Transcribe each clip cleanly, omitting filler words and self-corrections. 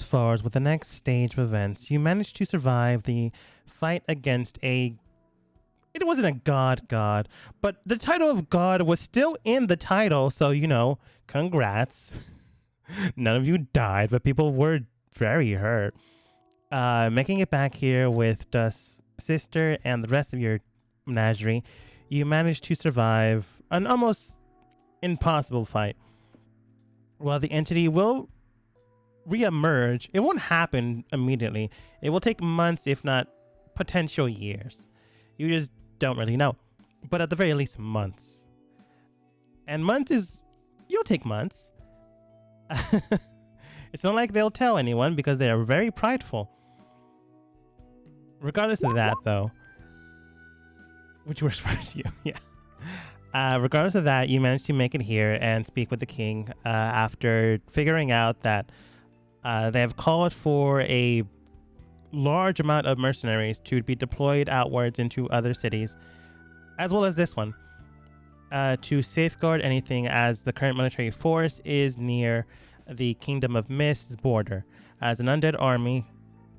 forward with the next stage of events. You managed to survive the fight against a. It wasn't a god, but the title of god was still in the title, so congrats. None of you died, but people were very hurt. Making it back here with Dust's sister and the rest of your menagerie, you managed to survive an almost impossible fight. While the entity will reemerge, it won't happen immediately. It will take months, if not potential years. You just don't really know. But at the very least, months. And you'll take months. It's not like they'll tell anyone because they are very prideful. Regardless of that, though, which works for you, yeah. Regardless of that, you managed to make it here and speak with the king after figuring out that they have called for a large amount of mercenaries to be deployed outwards into other cities, as well as this one, to safeguard anything as the current military force is near the Kingdom of Mist's border, as an undead army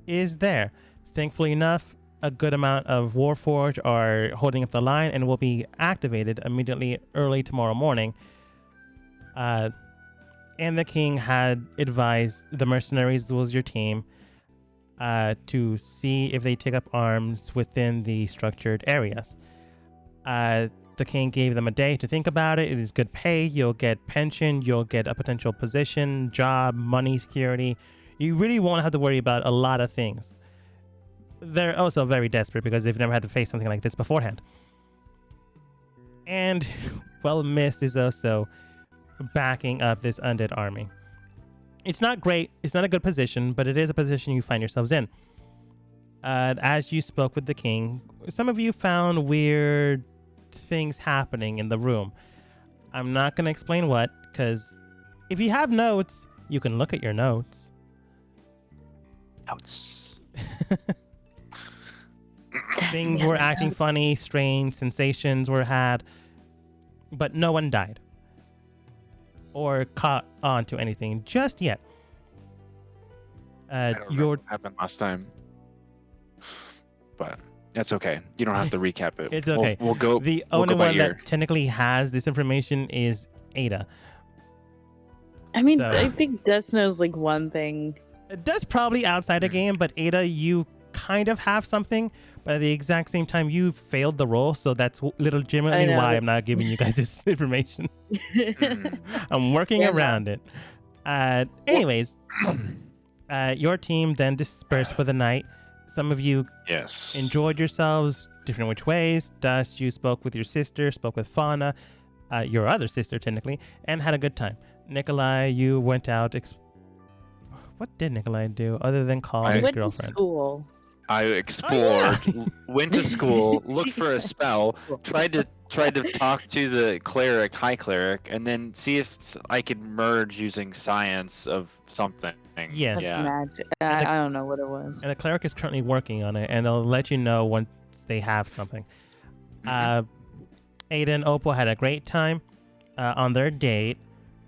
is there. Thankfully enough, a good amount of Warforged are holding up the line and will be activated immediately early tomorrow morning. And the king had advised the mercenaries, as well as your team, to see if they take up arms within the structured areas. The king gave them a day to think about it. It is good pay. You'll get pension. You'll get a potential position, job, money, security. You really won't have to worry about a lot of things. They're also very desperate because they've never had to face something like this beforehand. And, well, Mist is also backing up this undead army. It's not great. It's not a good position, but it is a position you find yourselves in. As you spoke with the king, some of you found weird things happening in the room. I'm not going to explain what, because if you have notes, you can look at your notes. Notes. Things were acting funny, strange, sensations were had, but no one died or caught on to anything just yet. I don't know what happened last time, but that's okay. You don't have to recap it. It's okay. We'll go. The we'll only go by one ear. that technically has this information is Ada. I mean, So- I think Dust knows like one thing. That's probably outside the game, but Ada, you kind of have something, but at the exact same time, you failed the roll, so that's legitimately I know. why I'm not giving you guys this information. I'm working Yeah, around it. Anyways, your team then dispersed for the night. Some of you Yes. enjoyed yourselves different which ways. Dust, you spoke with your sister, spoke with Fauna, your other sister technically, and had a good time. Nikolai, you went out. What did Nikolai do other than call I his Went to girlfriend? school. I explored, went to school, looked for a spell, tried to talk to the high cleric, and then see if I could merge using science of something. Yes. That's Yeah. magic. And the- I don't know what it was. And the cleric is currently working on it, and they'll let you know once they have something. Mhm. Ada and Opal had a great time on their date.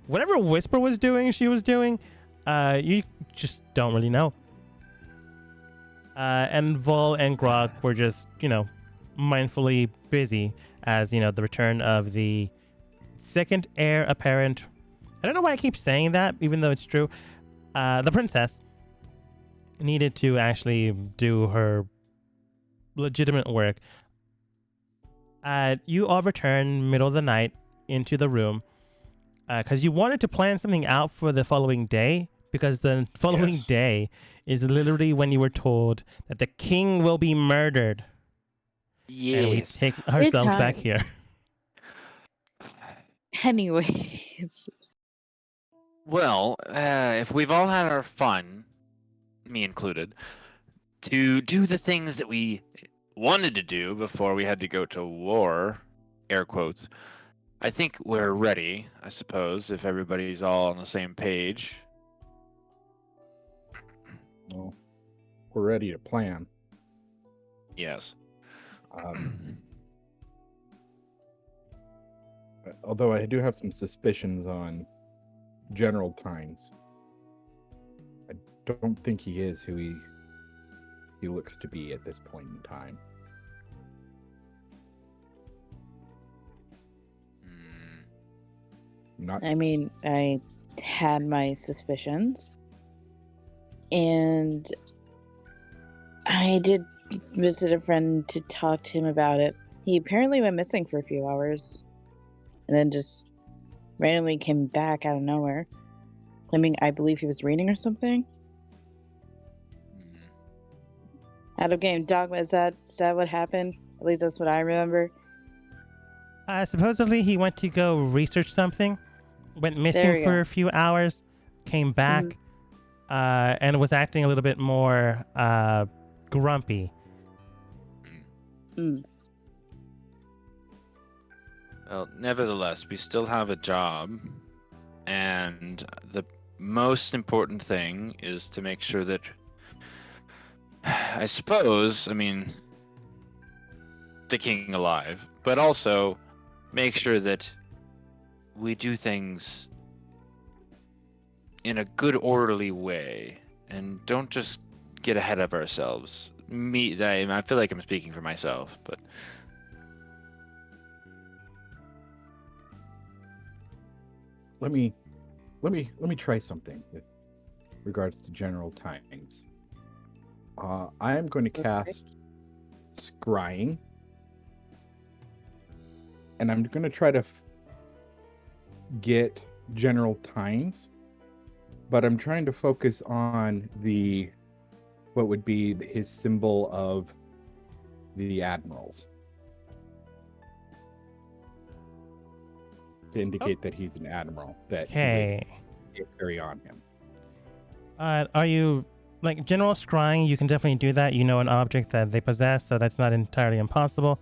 Whatever Whisper was doing, she was doing. You just don't really know. And Vol and Grog were just, mindfully busy as, the return of the second heir apparent. I don't know why I keep saying that, even though it's true. The princess needed to actually do her legitimate work. You all returned middle of the night into the room because you wanted to plan something out for the following day, because the following Yes. day is literally when you were told that the king will be murdered. And we Yes. take ourselves back times. here. Anyways, Well, if we've all had our fun, me included, to do the things that we wanted to do before we had to go to war, air quotes, I think we're ready, I suppose, if everybody's all on the same page. Well, we're ready to plan. Yes. Although I do have some suspicions on General Tynes. I don't think he is who he looks to be at this point in time. Not I mean, I had my suspicions, and I did visit a friend to talk to him about it. He apparently went missing for a few hours, and then just randomly came back out of nowhere, claiming I believe he was reading or something. Out of game dogma, is that what happened? At least that's what I remember. Supposedly he went to go research something, went There missing we for go. a few hours, came back, and was acting a little bit more grumpy. Mm. Well, nevertheless, we still have a job, and the most important thing is to make sure that, I suppose, I mean, the king alive, but also make sure that we do things in a good, orderly way, and don't just get ahead of ourselves. I feel like I'm speaking for myself, but let me try something with regards to general timings. I am going to cast scrying, and I'm going to try to get general times, but I'm trying to focus on what would be his symbol of the admirals to indicate that he's an admiral, that Okay. he would carry on him. Are you like general scrying? You can definitely do that. You know an object that they possess, so that's not entirely impossible.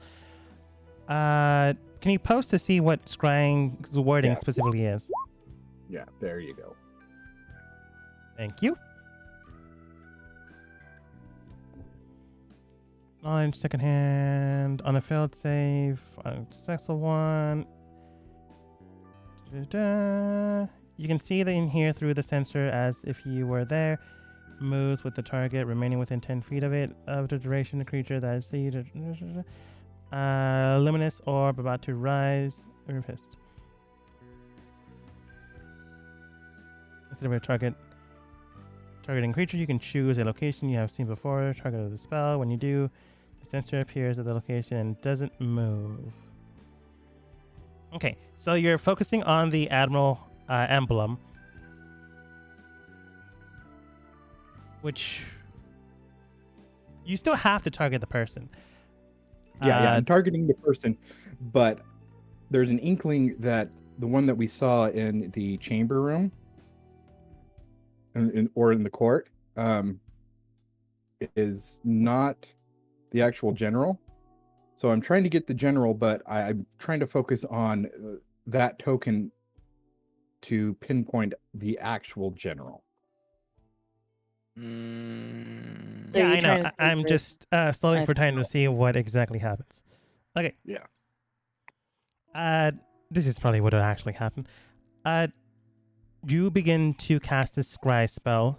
Can you post to see what scrying's wording Yeah. specifically is? Yeah, there you go. Thank you. Knowledge second hand on a failed save, on a successful one. Da-da-da. You can see in here through the sensor as if you were there. Moves with the target remaining within 10 feet of it of the duration of the creature that is the luminous orb about to rise or fist. Instead of a targeting creature, you can choose a location you have seen before. Target of the spell. When you do, the sensor appears at the location and doesn't move. Okay, so you're focusing on the Admiral emblem, which you still have to target the person. Yeah, I'm targeting the person, but there's an inkling that the one that we saw in the chamber room or in the court is not the actual general. So I'm trying to get the general, but I'm trying to focus on that token to pinpoint the actual general. So Yeah, you're I know. trying to I'm separate- just stalling for time to see what exactly happens. Okay. Yeah. This is probably what will actually happen. You begin to cast a scry spell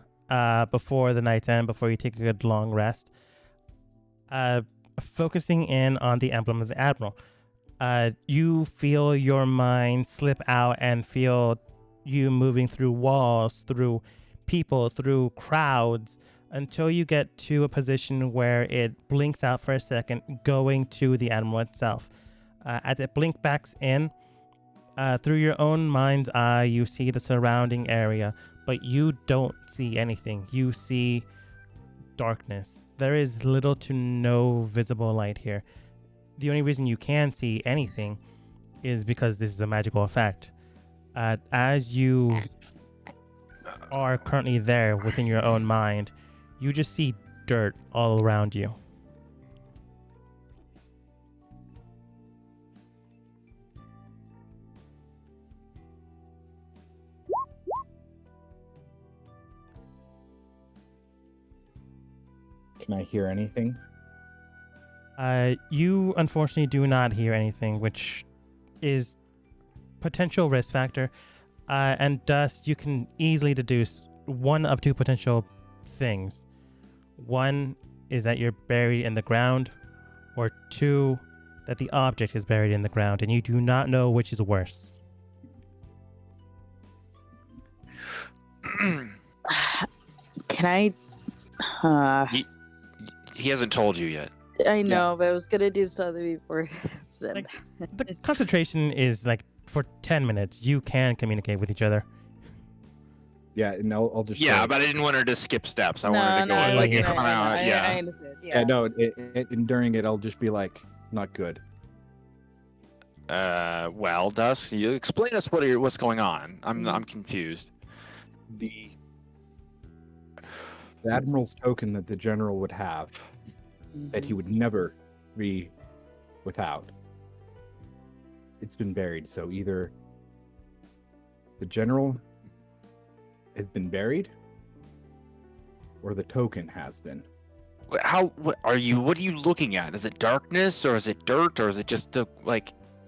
before the night's end, before you take a good long rest. Focusing in on the emblem of the Admiral. You feel your mind slip out and feel you moving through walls, through people, through crowds, until you get to a position where it blinks out for a second, going to the Admiral itself. As it blinks back in, through your own mind's eye, you see the surrounding area, but you don't see anything. You see darkness. There is little to no visible light here. The only reason you can see anything is because this is a magical effect. As you are currently there within your own mind, you just see dirt all around you. Can I hear anything? You unfortunately do not hear anything, which is potential risk factor, and thus you can easily deduce one of two potential things. One is that you're buried in the ground, or two, that the object is buried in the ground, and you do not know which is worse. Can I? He hasn't told you yet. I know, but I was gonna do something before. Like, the concentration is like for 10 minutes. You can communicate with each other. Yeah, and I'll just Yeah, say- but I didn't want her to skip steps. I no, wanted to go no, like yeah, come out. I Yeah. understood. yeah, no, and during it, I'll just be like, not good. Well, Dusk, you explain us what's going on. I'm confused. The admiral's token that the general would have, that he would never be without. It's been buried, so either the general has been buried, or the token has been. What are you looking at? Is it darkness, or is it dirt, or is it just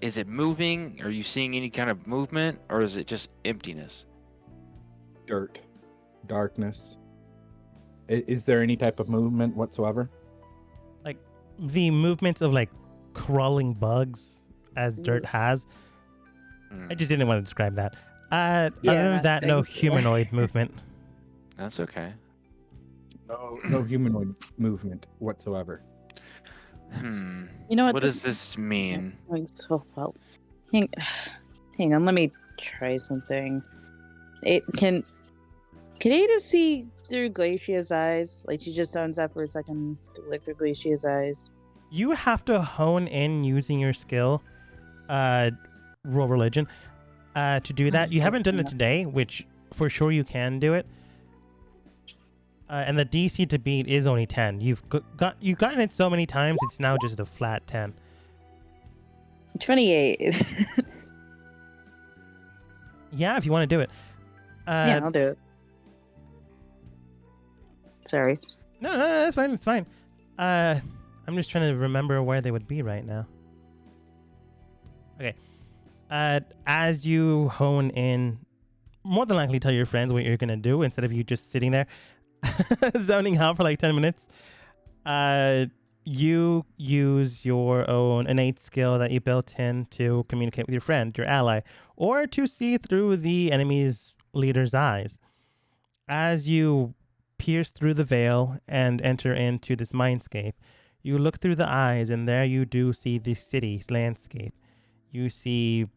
is it moving? Are you seeing any kind of movement, or is it just emptiness? Dirt, darkness. Is there any type of movement whatsoever? Like the movements of like crawling bugs as dirt has. I just didn't want to describe that. Other than that, no thanks. humanoid movement. That's okay. No humanoid movement whatsoever. Hmm. You know what? What does this mean? Going so well. Hang on, let me try something. Can Ada see through Glacia's eyes? Like she just owns that for a second to look through Glacia's eyes. You have to hone in using your skill, roll religion, to do that. You haven't done it today, which for sure you can do it. And the DC to beat is only 10. You've gotten it so many times, it's now just a flat 10. 28. Yeah, if you want to do it. Yeah, I'll do it. Sorry. No, that's fine. It's fine. I'm just trying to remember where they would be right now. Okay. As you hone in, more than likely tell your friends what you're gonna do instead of you just sitting there zoning out for like 10 minutes. You use your own innate skill that you built in to communicate with your friend, your ally, or to see through the enemy's leader's eyes. As you pierce through the veil and enter into this mindscape, you look through the eyes, and there you do see the city's landscape. You see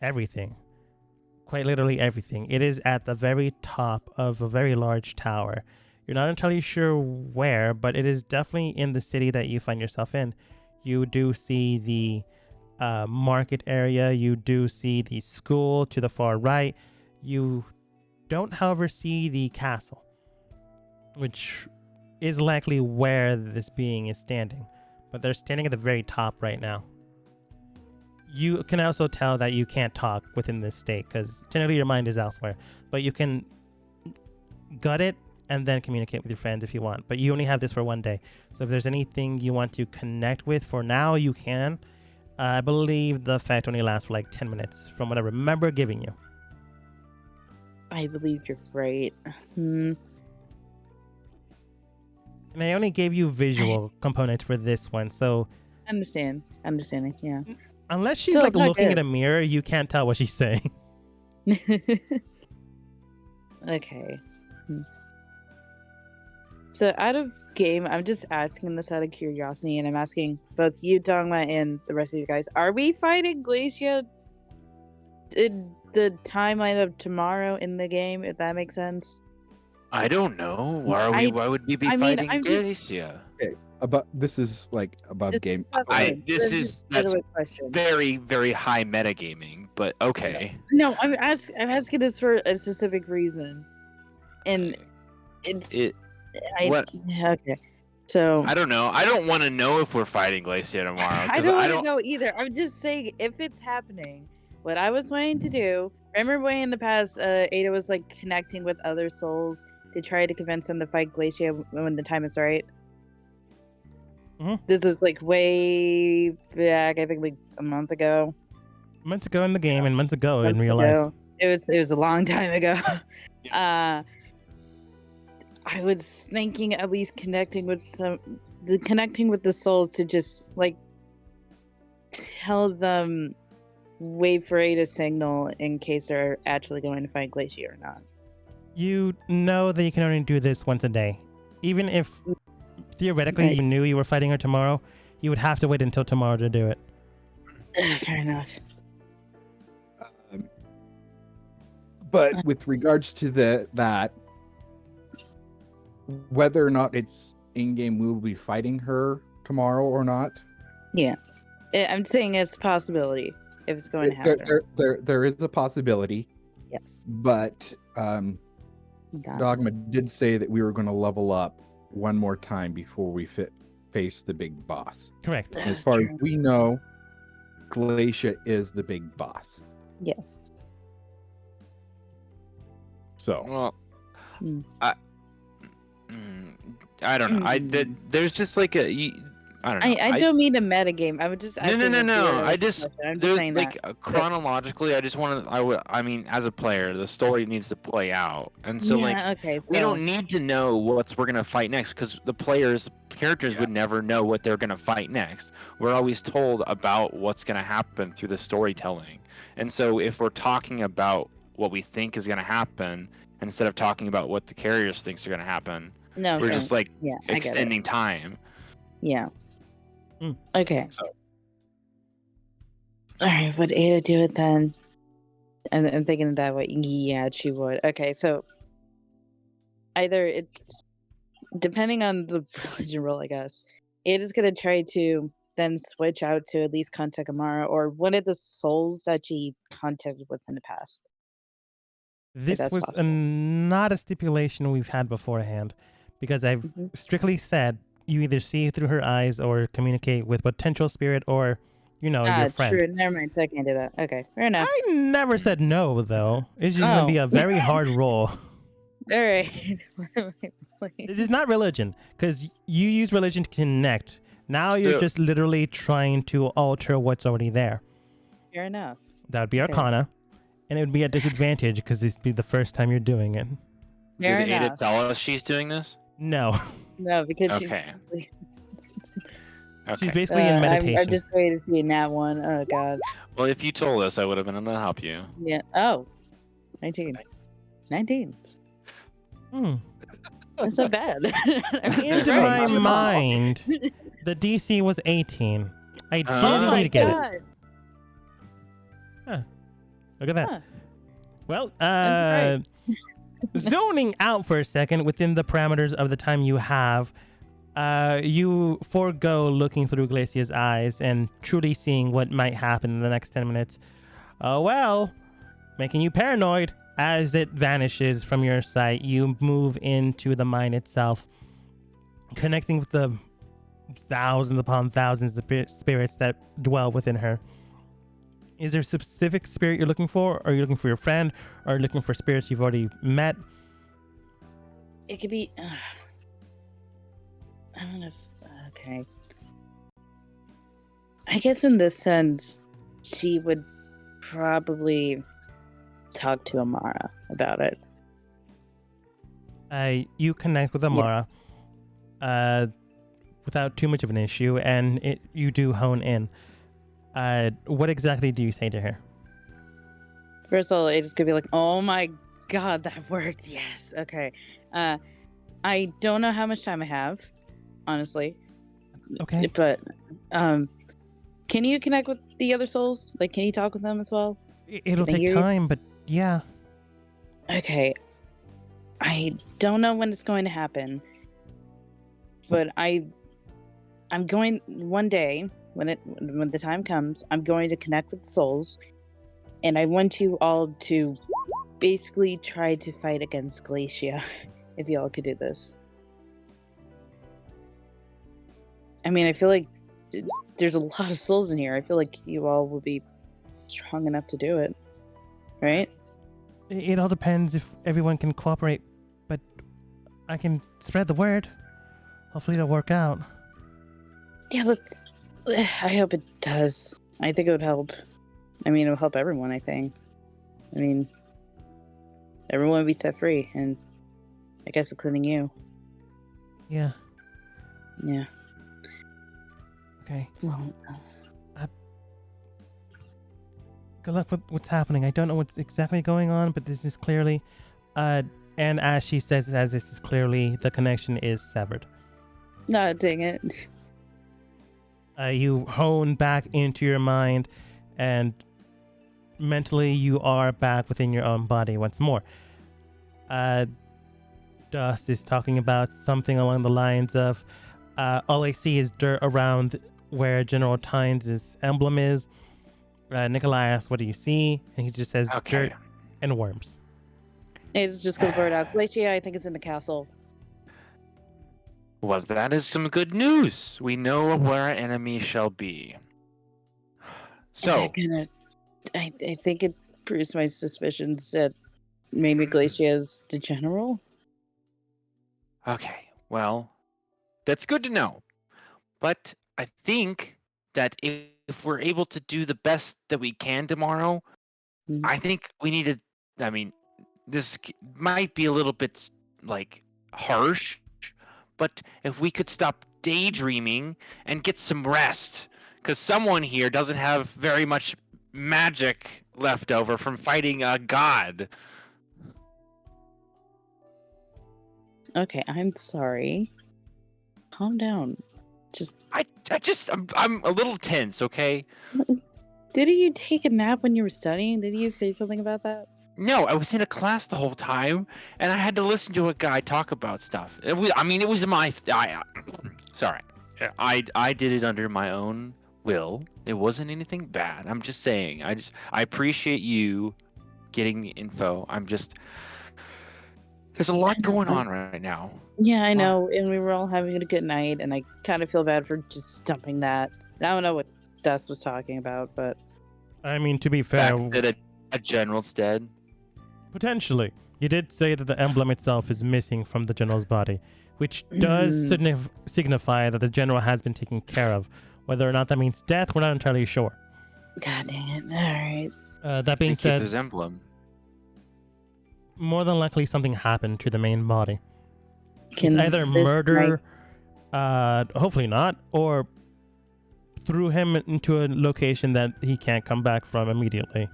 everything. Quite literally everything. It is at the very top of a very large tower. You're not entirely sure where, but it is definitely in the city that you find yourself in. You do see the market area. You do see the school to the far right. You don't, however, see the castle, which is likely where this being is standing. But they're standing at the very top right now. You can also tell that you can't talk within this state because technically your mind is elsewhere. But you can gut it and then communicate with your friends if you want. But you only have this for one day. So if there's anything you want to connect with for now, you can. I believe the effect only lasts for like 10 minutes from what I remember giving you. I believe you're right. And I only gave you visual components for this one. So Understanding, yeah. unless she's Still like not looking good. at a mirror, you can't tell what she's saying. Okay. So out of game, I'm just asking this out of curiosity, and I'm asking both you, Dongma, and the rest of you guys, are we fighting Glacia in the timeline of tomorrow in the game, if that makes sense? I don't know. Why would we be I mean, fighting I'm just- Galicia? This is like above This- game. That's a question. very, very high metagaming, but okay. No, I'm asking this for a specific reason, and it's What? okay. So I don't know. I don't want to know if we're fighting Glacia tomorrow. I 'cause don't want to know either. I'm just saying if it's happening, what I was wanting to do. Remember way in the past, Ada was like connecting with other souls to try to convince them to fight Glacia when the time is right. Mhm. This was like way back, I think like a month ago. Months ago in the game and months ago in Months real life. ago. It was a long time ago. I was thinking at least connecting with the souls to just like tell them wait for Ada signal in case they're actually going to find Glacier or not. You know that you can only do this once a day. Even if theoretically you knew you were fighting her tomorrow, you would have to wait until tomorrow to do it. Fair enough. But with regards to that, whether or not it's in-game, we will be fighting her tomorrow or not. Yeah, I'm saying it's a possibility if it's going to happen. There is a possibility. Yes. But Dogma did say that we were going to level up one more time before we face the big boss. Correct. As far as we know, Glacia is the big boss. Yes. So. Well, I don't know. There's just like I don't know. I don't mean a metagame. I would just. No. I'm just saying that. Chronologically, I just want to. I mean, as a player, the story needs to play out, and so we don't need to know what we're gonna fight next because the characters would never know what they're gonna fight next. We're always told about what's gonna happen through the storytelling, and so if we're talking about what we think is gonna happen instead of talking about what the carriers thinks are gonna happen, we're just like extending time. Yeah. Okay. So. All right, would Ada do it then? I'm thinking that way. Yeah, she would. Okay, so either it's depending on the religion roll, I guess. Ada's gonna try to then switch out to at least contact Amara or one of the souls that she contacted with in the past. This was not a stipulation we've had beforehand, because I've strictly said you either see through her eyes or communicate with potential spirit or, your friend. True. Never mind. So I can't do that. Okay, fair enough. I never said no, though. It's just going to be a very hard roll. All right. This is not religion, because you use religion to connect. Now you're just literally trying to alter what's already there. Fair enough. That would be Arcana, and it would be a disadvantage because this would be the first time you're doing it. Fair Did enough. Ada tell us she's doing this? No. No, because she's she's basically in meditation. I'm just waiting to see that one. Oh, God. Well, if you told us, I would have been able to help you. Yeah. Oh. 19. 19. That's not bad. In my mind, the DC was 18. I didn't need to get it. Huh. Look at that. Huh. Well, zoning out for a second within the parameters of the time you have, you forego looking through Glacia's eyes and truly seeing what might happen in the next 10 minutes. Making you paranoid. As it vanishes from your sight, you move into the mine itself, connecting with the thousands upon thousands of spirits that dwell within her. Is there a specific spirit you're looking for? Are you looking for your friend? Or are you looking for spirits you've already met? It could be... I don't know if... Okay. I guess in this sense, she would probably talk to Amara about it. You connect with Amara without too much of an issue, and you do hone in. What exactly do you say to her? First of all, it's gonna be like, oh my God, that worked. Yes. Okay. I don't know how much time I have, honestly. Okay. But can you connect with the other souls? Like, can you talk with them as well? It'll take time, but yeah. Okay. I don't know when it's going to happen, but I'm going one day when the time comes. I'm going to connect with souls, and I want you all to basically try to fight against Glacia. If y'all could do this. I mean, I feel like there's a lot of souls in here. I feel like you all will be strong enough to do it, right? It all depends if everyone can cooperate, but I can spread the word. Hopefully it'll work out. Yeah, I hope it does. I think it would help. I mean, it'll help everyone, I think. I mean, everyone would be set free, and I guess including you. Yeah. Yeah. Okay. Well, Good luck with what's happening. I don't know what's exactly going on, but this is clearly, and as she says, as this is clearly, the connection is severed. no, dang it. You hone back into your mind, and mentally you are back within your own body once more. Dust is talking about something along the lines of, all I see is dirt around where General Tynes' emblem is. Nikolai asks, what do you see? And he just says, Okay. dirt and worms. It's just gonna blurt out. Glacia, I think it's in the castle. Well, that is some good news. We know where our enemy shall be. So, I think it proves my suspicions that maybe Glacia is the general. okay, well, that's good to know. But I think that if we're able to do the best that we can tomorrow, Mhm. I think we need to. I mean, this might be a little bit like harsh, but if we could stop daydreaming and get some rest, because someone here doesn't have very much magic left over from fighting a god. Okay, I'm sorry. Calm down. I'm a little tense, okay? Didn't you take a nap when you were studying? Did you say something about that? No, I was in a class the whole time, and I had to listen to a guy talk about stuff. It was my. Sorry, I did it under my own will. It wasn't anything bad. I'm just saying. I appreciate you getting me info. There's a lot going on right now. Yeah, I know, and we were all having a good night, and I kind of feel bad for just dumping that. I don't know what Dust was talking about, but I mean, to be fair, Fact that a general's dead. potentially. You did say that the emblem itself is missing from the general's body, which does signify that the general has been taken care of. Whether or not that means death, we're not entirely sure. God dang it! All right. That being To keep said, his emblem. more than likely something happened to the main body. Can It's either this murder, hopefully not, or threw him into a location that he can't come back from immediately.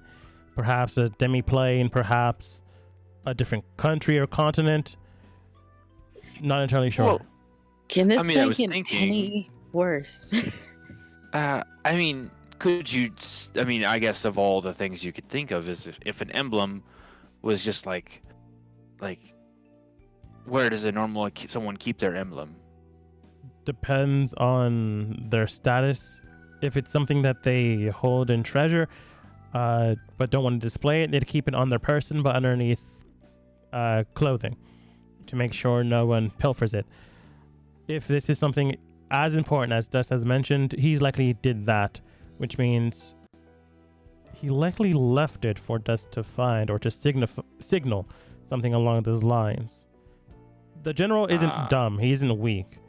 Perhaps a demi-plane, perhaps a different country or continent. Not entirely sure. Well, Can this I mean, I night was get thinking- any worse? I mean, could you? I mean, I guess of all the things you could think of is if an emblem was just like, where does someone keep their emblem? Depends on their status. If it's something that they hold in treasure, but don't want to display it, they'd keep it on their person, but underneath clothing, to make sure no one pilfers it. If this is something as important as Dust has mentioned, he's likely did that, which means he likely left it for Dust to find or to signal something along those lines. The general isn't dumb, he isn't weak.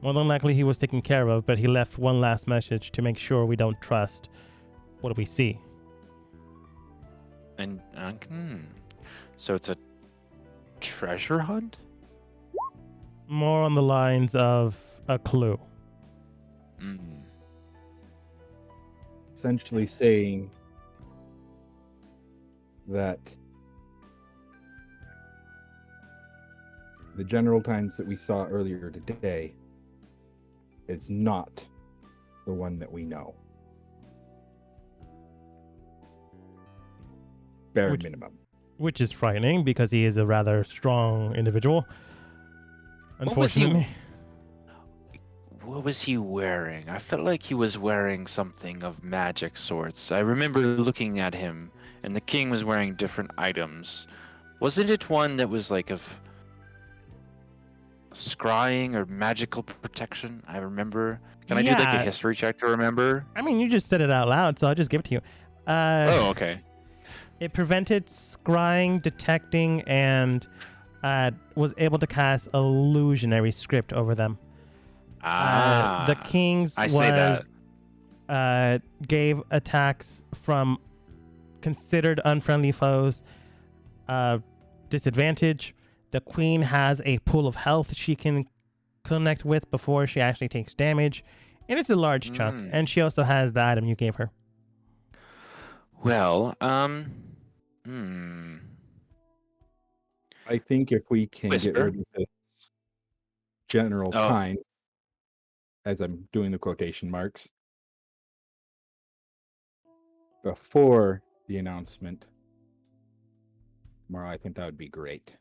More than likely he was taken care of, but he left one last message to make sure we don't trust what we see. And so it's a treasure hunt? More on the lines of a clue. Essentially saying that the General Tynes that we saw earlier today is not the one that we know. Bare minimum. Which is frightening because he is a rather strong individual. Unfortunately. What was he wearing? I felt like he was wearing something of magic sorts. I remember looking at him, and the king was wearing different items. Wasn't it one that was like of scrying or magical protection? I remember. Can I do like a history check to remember? I mean, you just said it out loud, so I'll just give it to you. Oh, okay. It prevented scrying, detecting, and was able to cast illusionary script over them. The king's gave attacks from considered unfriendly foes disadvantage. the queen has a pool of health she can connect with before she actually takes damage, and it's a large chunk. And she also has the item you gave her. Well, I think if we can get Whisper. rid of this general Oh. kind, as I'm doing the quotation marks, before the announcement tomorrow, I think that would be great.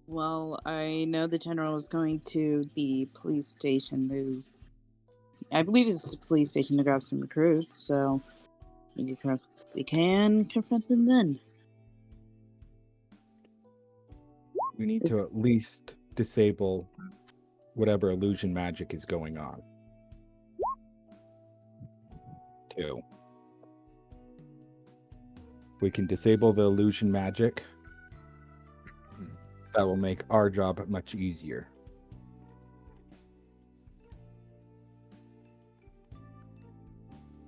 Well, I know the general is going to the police station I believe it's the police station to grab some recruits, so we can confront them then. We need to at least disable whatever illusion magic is going on. Two. We can disable the illusion magic. That will make our job much easier.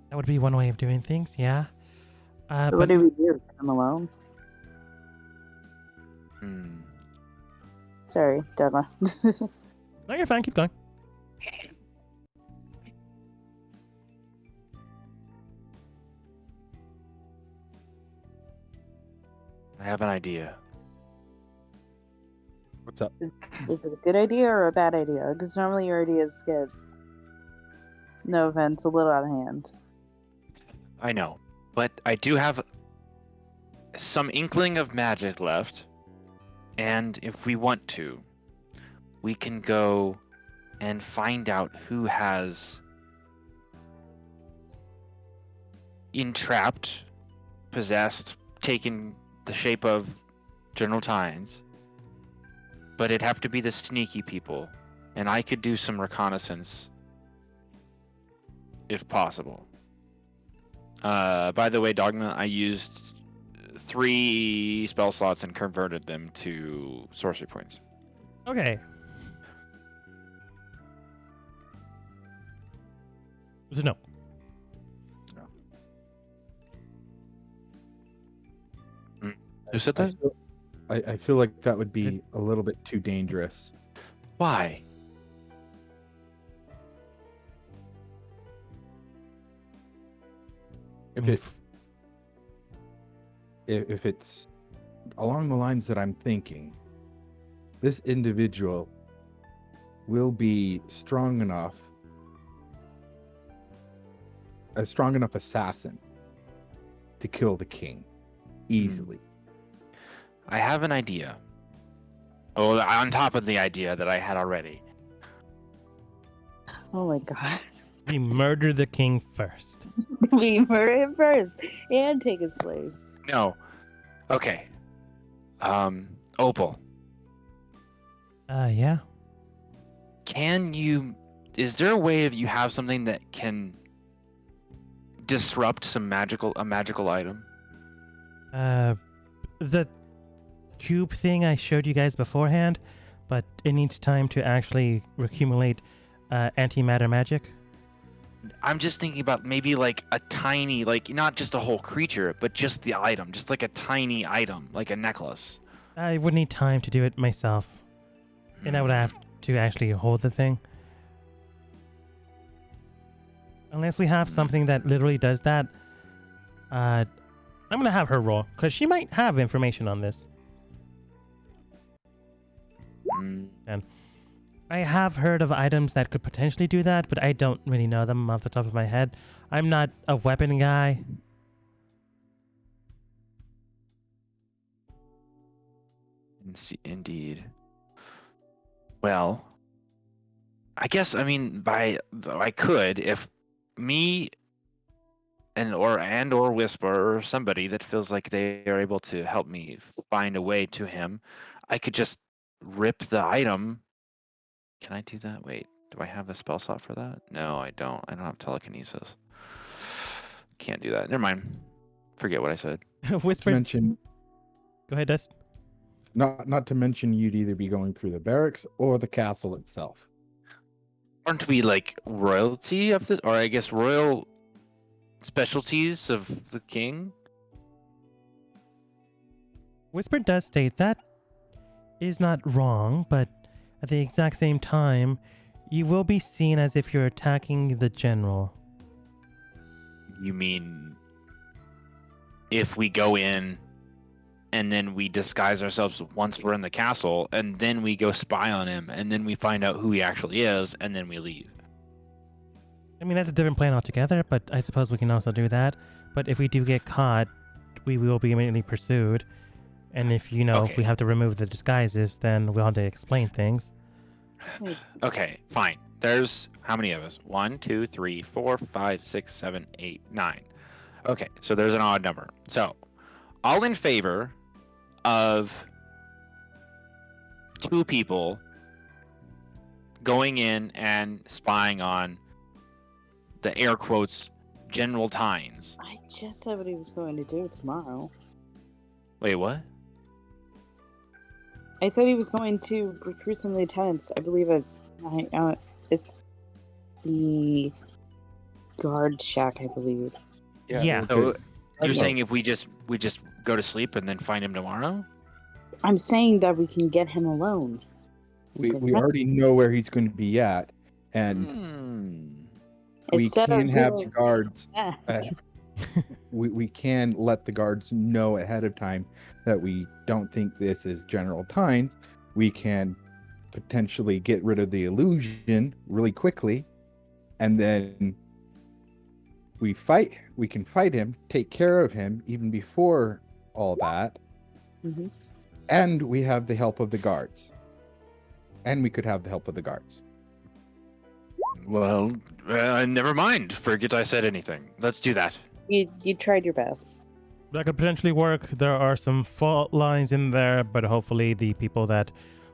That would be one way of doing things, yeah. So But what do we do? Leave them alone? Sorry, Della. no, you're fine. Keep going. I have an idea. What's up? Is it a good idea or a bad idea? Because normally your ideas get, no offense, a little out of hand. I know, but I do have some inkling of magic left, and if we want to, we can go and find out who has entrapped, possessed, taken the shape of General Tynes. But it'd have to be the sneaky people, and I could do some reconnaissance if possible. By the way, Dogma, I used 3 spell slots and converted them to sorcery points. Okay. So no. Who said that? I feel like that would be a little bit too dangerous. Why? If it's along the lines that I'm thinking, this individual will be a strong enough assassin to kill the king easily. I have an idea. Oh, on top of the idea that I had already. Oh my god. We murder the king first. We murder him first and take his slaves. No. Okay. Opal. Yeah. Is there a way of you have something that can disrupt a magical item? The cube thing I showed you guys beforehand, but it needs time to actually accumulate antimatter magic. I'm just thinking about maybe like a tiny, like not just a whole creature, but just the item, just like a tiny item, like a necklace. I would need time to do it myself, and I would have to actually hold the thing. Unless we have something that literally does that, I'm gonna have her roll, because she might have information on this. And I have heard of items that could potentially do that, but I don't really know them off the top of my head. I'm not a weapon guy. Indeed. Well, I guess I could if me or Whisper or somebody that feels like they are able to help me find a way to him, I could just rip the item. Can I do that? Wait, do I have a spell slot for that? No, I don't. I don't have telekinesis. Can't do that. Never mind. Forget what I said. Whisper. Go ahead, Dust. Not to mention you'd either be going through the barracks or the castle itself. Aren't we like royalty of this, or I guess royal specialties of the king? Whisper does state that is not wrong, but at the exact same time, you will be seen as if you're attacking the general. You mean if we go in and then we disguise ourselves once we're in the castle, and then we go spy on him, and then we find out who he actually is, and then we leave? I mean, that's a different plan altogether, but I suppose we can also do that. But if we do get caught, we will be immediately pursued. And if, if Okay. we have to remove the disguises, then we'll have to explain things. Okay, fine. There's how many of us? 1, 2, 3, 4, 5, 6, 7, 8, 9. Okay, so there's an odd number. So, all in favor of 2 people going in and spying on the air quotes General Tynes. I just said what he was going to do tomorrow. Wait, what? I said he was going to recruit some lieutenants. I believe it's the guard shack, I believe. Yeah. So you're Okay. saying if we just go to sleep and then find him tomorrow? I'm saying that we can get him alone. We already know where he's going to be at, and we Instead can of have the doing guards. that. We can let the guards know ahead of time that we don't think this is General Tynes. We can potentially get rid of the illusion really quickly, and then we can fight him, take care of him even before all that, Mhm. and we have the help of the guards. And we could have the help of the guards. Well, never mind. Forget I said anything. Let's do that. You tried your best. That could potentially work. There are some fault lines in there, but hopefully the people that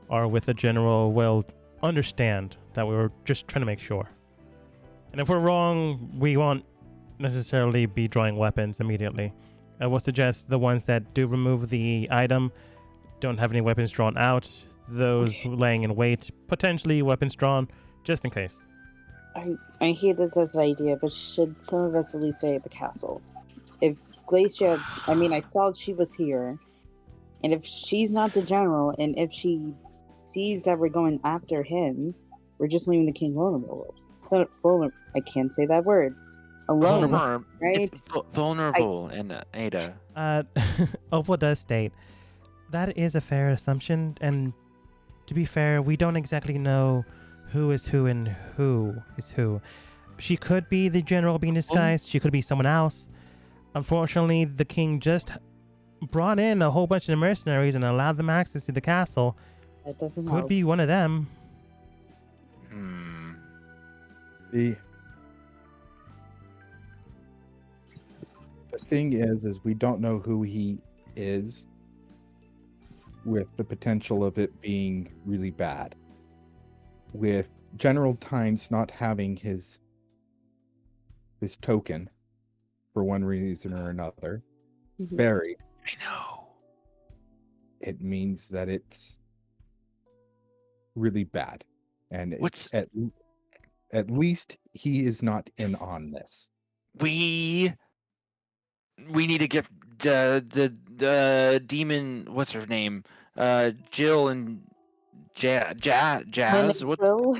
are with the general will understand that we were just trying to make sure. And if we're wrong, we won't necessarily be drawing weapons immediately. I will suggest the ones that do remove the item don't have any weapons drawn out. Those laying in wait, potentially weapons drawn, just in case. I hate this as an idea, but should some of us at least stay at the castle? If Glacia, I saw she was here, and if she's not the general, and if she sees that we're going after him, we're just leaving the king vulnerable. I can't say that word. Alone, Vulnerable, right? Vulnerable, and Ada. Opal does state that is a fair assumption, and to be fair, we don't exactly know who is who and who is who. She could be the general being disguised. She could be someone else. Unfortunately, the king just brought in a whole bunch of mercenaries and allowed them access to the castle. That doesn't Could help. be one of them. The thing is we don't know who he is, with the potential of it being really bad. With General Tynes not having his token for one reason or another Mhm. buried, I know. it means that it's really bad. And What's at least he is not in on this. we need to get the demon. What's her name? Jill and Jazz. What? Will?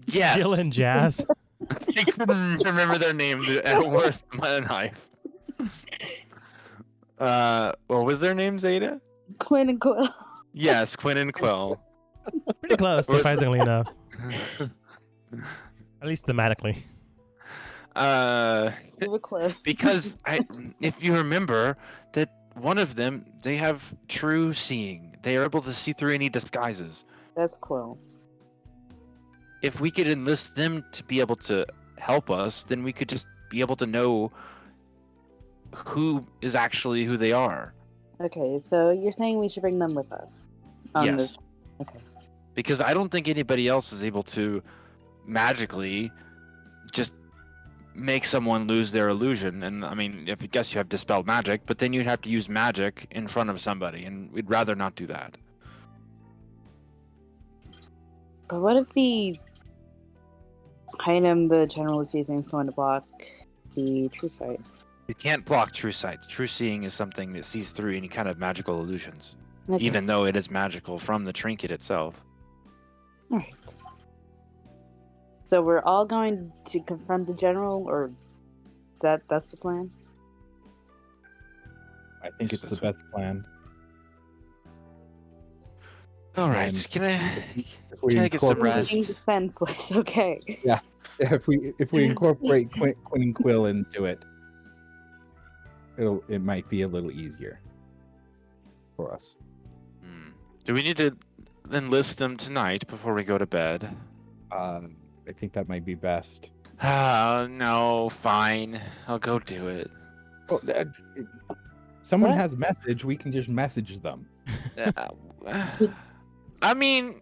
Yes. Jill and Jazz. I couldn't remember their names worth my knife. What was their names, Ada? Quinn and Quill. Yes, Quinn and Quill. Pretty close, Or- surprisingly enough. At least thematically. You were close. Because if you remember that one of them, they have true seeing. They are able to see through any disguises. That's Quill. If we could enlist them to be able to help us, then we could just be able to know who is actually who they are. Okay, so you're saying we should bring them with us? Yes. This. Okay. Because I don't think anybody else is able to magically just make someone lose their illusion. And I mean, I guess you have dispel magic, but then you'd have to use magic in front of somebody, and we'd rather not do that. But what if the item the general is using is going to block the true sight? You can't block true sight. True seeing is something that sees through any kind of magical illusions, Okay. even though it is magical from the trinket itself. All right. So we're all going to confront the general, or is that's the plan? I think it's the best plan. All right. And Can I If we Can I get some incorporate- rest? Being defenseless. Okay. if we incorporate Quinn and Quill into it, it might be a little easier for us. Do we need to enlist them tonight before we go to bed? I think that might be best. No, fine. I'll go do it. Oh, someone What? has a message. We can just message them. I mean,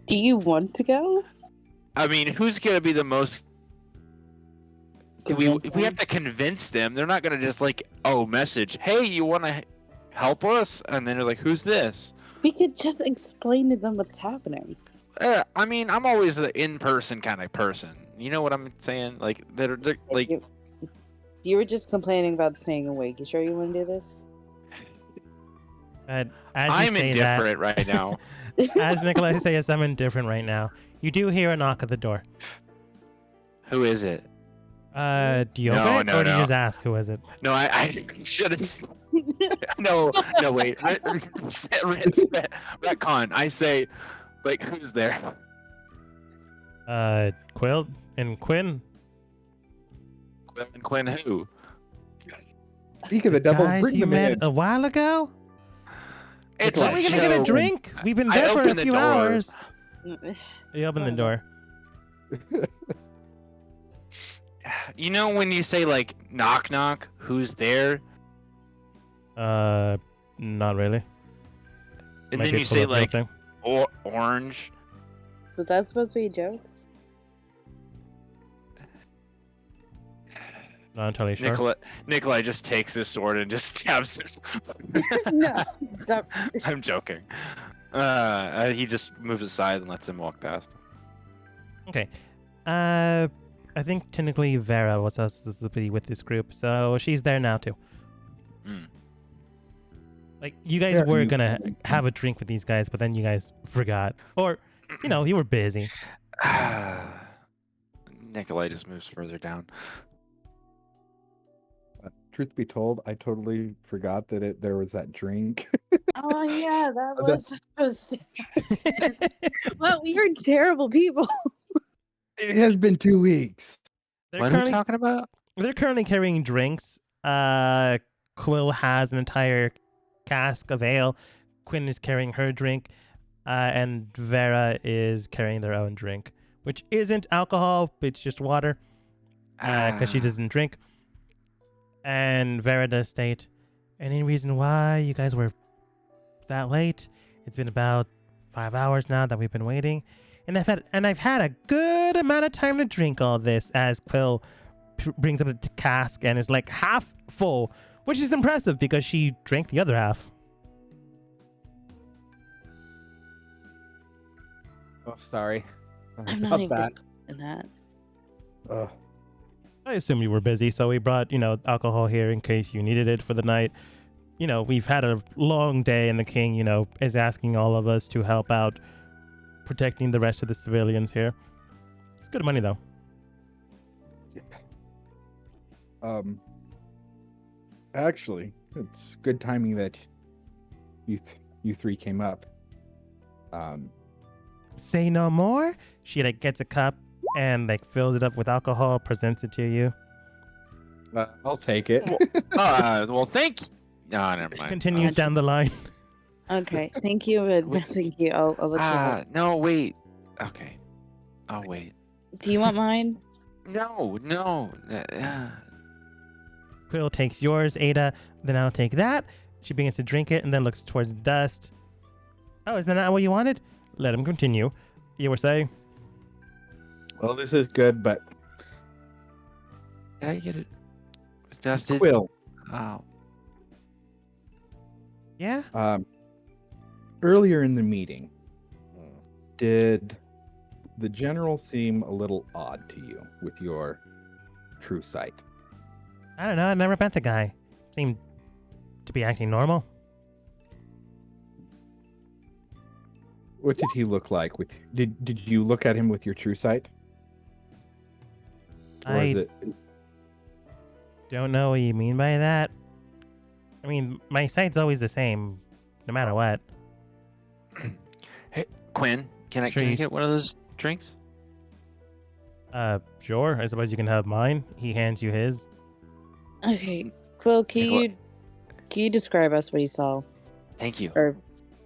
Do you want to go? who's gonna be the most? If we Convincing? have to convince them, they're not gonna just message, hey, you want to help us? And then they're like, who's this? We could just explain to them what's happening. I'm always the in-person kind of person. You know what I'm saying? Like they're like. You were just complaining about staying awake. You sure you want to do this? But as you I'm say indifferent right now. that, as Nikolai says, I'm indifferent right now. You do hear a knock at the door. Who is it? Do you No, open it, no, or do you no. just ask who is it? No, I should have. No, wait. Retcon. I say, who's there? Quill and Quinn. Quinn who? Speak of the devil, Guys bring you them met in. a while ago. It's Are a we gonna get a joke. drink? We've been I there for a opened the few door. hours. You open the Sorry. door. You know when you say knock knock, who's there? Not really. And Might then be a you say colloquial thing. orange. Was that supposed to be a joke? Not entirely sure. Nikolai just takes his sword and just stabs his. No, stop. I'm joking. He just moves aside and lets him walk past. Okay. I think technically Vera was supposed to be with this group, so she's there now too. Mm. Like you guys Fair were enough. gonna have a drink with these guys, but then you guys forgot, or you were busy. Nikolai just moves further down. Truth be told, I totally forgot that there was that drink. Oh yeah, that was supposed to. Well, we are terrible people. It has been 2 weeks. They're What are we currently, talking about? they're currently carrying drinks. Quill has an entire cask of ale. Quinn is carrying her drink, and Vera is carrying their own drink, which isn't alcohol, it's just water, because she doesn't drink. And Vera does state, any reason why you guys were that late? It's been about 5 hours now that we've been waiting, and I've had a good amount of time to drink all this. As Quill brings up a cask and is half full, which is impressive because she drank the other half. Oh, sorry. I'm not even good in that. Ugh. I assume you were busy, so we brought alcohol here in case you needed it for the night. We've had a long day, and the king is asking all of us to help out protecting the rest of the civilians here. It's good money though. Actually, it's good timing that you three came up. Say no more. She gets a cup and fills it up with alcohol, presents it to you. I'll take it. Well, thank you. No, never mind. Continues down the line. Okay, thank you, and thank you. I'll let you have it. No, wait. Okay, I'll wait. Do you want mine? No. Quill takes yours, Ada. Then I'll take that. She begins to drink it and then looks towards Dust. Oh, is that not what you wanted? Let him continue. You were saying? Well, this is good, but Did I get it? Dusted. Quill, Oh. Yeah? earlier in the meeting, did the general seem a little odd to you with your true sight? I don't know. I never met the guy. Seemed to be acting normal. What did he look like? Did you look at him with your true sight? Or is I it don't know what you mean by that. I mean, my sight's always the same, no matter what. Hey, Quinn, can I Sure, can I you- get one of those drinks? Sure. I suppose you can have mine. He hands you his. Okay, Quill, can you describe us what you saw, Thank you. or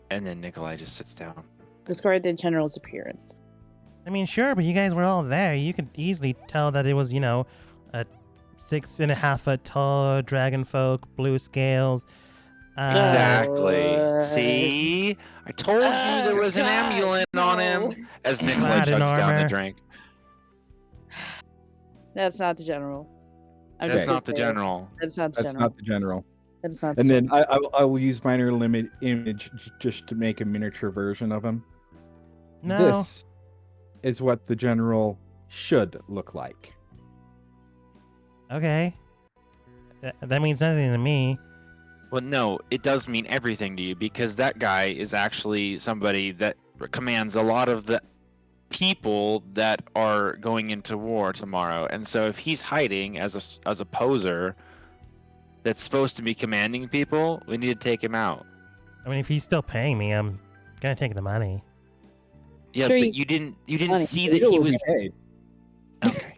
And then Nikolai just sits down. describe the general's appearance? I mean, sure, but you guys were all there. You could easily tell that it was, a 6.5-foot tall dragon folk, blue scales. Exactly. Uh, See? I told you there was an God, amulet on no. him. As Nikolai Clad in chugs down the armor. drink. That's not the general. I'm That's just not the gonna say it. general. That's not the that's general. not the general? That's not the And then general. I will use minor limit image just to make a miniature version of him. No. This is what the general should look like. Okay. That means nothing to me. Well, no, it does mean everything to you because that guy is actually somebody that commands a lot of the people that are going into war tomorrow. And so if he's hiding as a poser that's supposed to be commanding people, we need to take him out. I mean, if he's still paying me, I'm gonna take the money. Yeah, Sure, but you didn't money. see that Still he will was be paid. okay.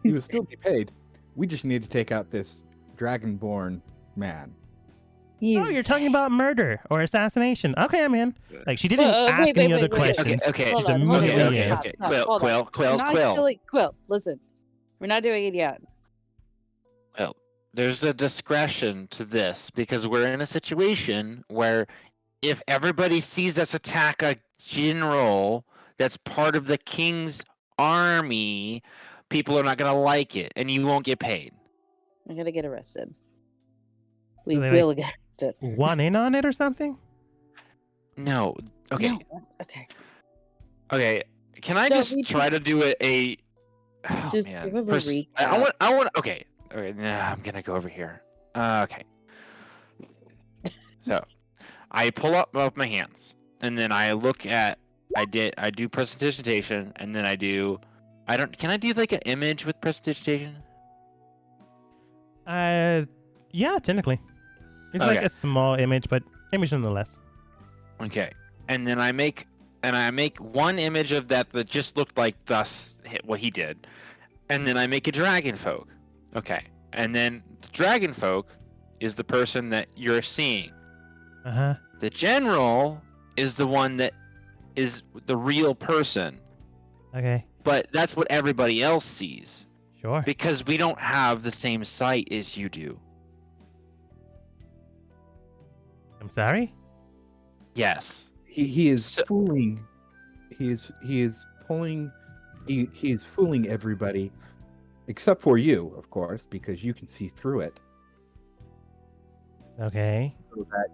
He will still be paid. We just need to take out this dragonborn man. He's... Oh, you're talking about murder or assassination. Okay, I'm in. Like, she didn't ask wait, any wait, other wait, wait. questions. Okay, Hold She's on, hold on, immediately wait, in. stop, stop, hold on. Quill. We're not Quill, listen. We're not doing it yet. Well, there's a discretion to this because we're in a situation where if everybody sees us attack a general that's part of the king's army, people are not going to like it and you won't get paid. We're gonna get arrested. We So they, will get arrested. One in on it or something? No. Okay. No, okay. Okay. Can I No, just we try to do it oh, Just man. give him a I recap. want okay. Okay, nah, I'm going to go over here. Okay. So, I pull up my hands and then I look at I do presentation and then can I do like an image with presentation? Yeah, technically. It's like Okay. a small image, but image nonetheless. Okay. And then I make one image of that just looked like what he did. And then I make a dragon folk. Okay. And then the dragon folk is the person that you're seeing. Uh-huh. The general is the one that is the real person. Okay. But that's what everybody else sees Sure. because we don't have the same sight as you do. I'm sorry? Yes. He is So- fooling. He is fooling everybody, except for you, of course, because you can see through it. Okay. So that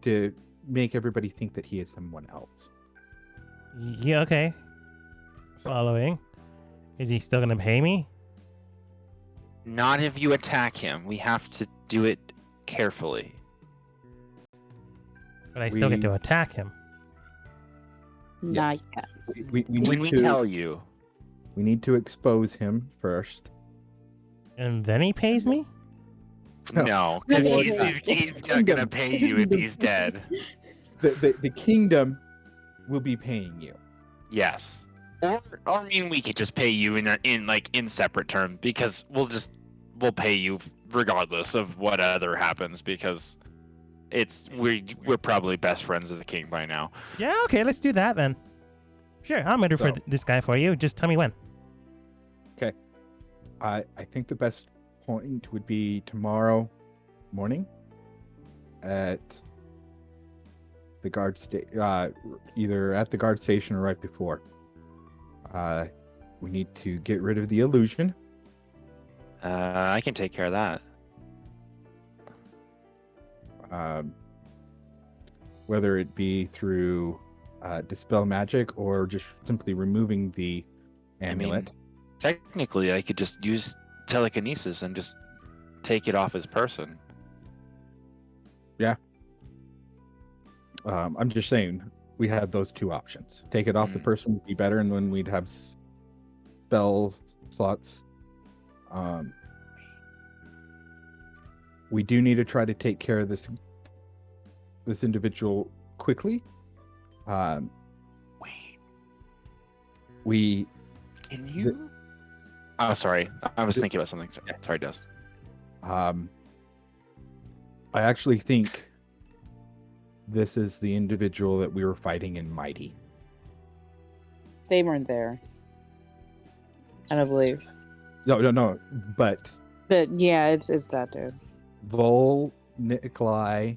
to make everybody think that he is someone else. Yeah, okay. Following. Is he still gonna pay me? Not if you attack him. We have to do it carefully. But I still get We- to attack him. Not yet. We When need we to tell you. we need to expose him first. And then he pays me? No. No, because No, he's not gonna pay you if he's dead. The kingdom will be paying you. Yes. Or I mean, we could just pay you in separate terms because we'll pay you regardless of what other happens because we're probably best friends of the king by now. Yeah, okay, let's do that then. Sure, I'll murder for So- this guy for you. Just tell me when. I think the best point would be tomorrow morning at the guard either at the guard station or right before. We need to get rid of the illusion. I can take care of that. Whether it be through dispel magic or just simply removing the I amulet. mean, technically, I could just use telekinesis and just take it off his person. I'm just saying we have those two options. Take it off the person would be better, and then we'd have spell slots. We do need to try to take care of this individual quickly. Wait, We can you? Oh, sorry. I was thinking about something. Sorry, Dust. I actually think this is the individual that we were fighting in Mighty. They weren't there. I don't believe. No. But But yeah, it's that dude. Vol, Nikolai,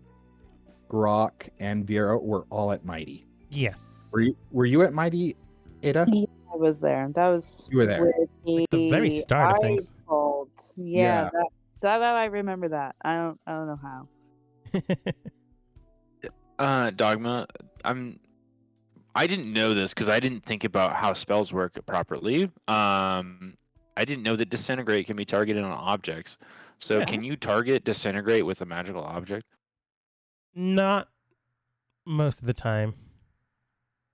Grok, and Vera were all at Mighty. Yes. Were you at Mighty, Ada? Yeah, I was there. That was You were there. with The very start of things. Eyebolt. Yeah, so I remember that. I don't know how. Dogma. I didn't know this because I didn't think about how spells work properly. I didn't know that disintegrate can be targeted on objects. So Yeah. can you target disintegrate with a magical object? Not most of the time.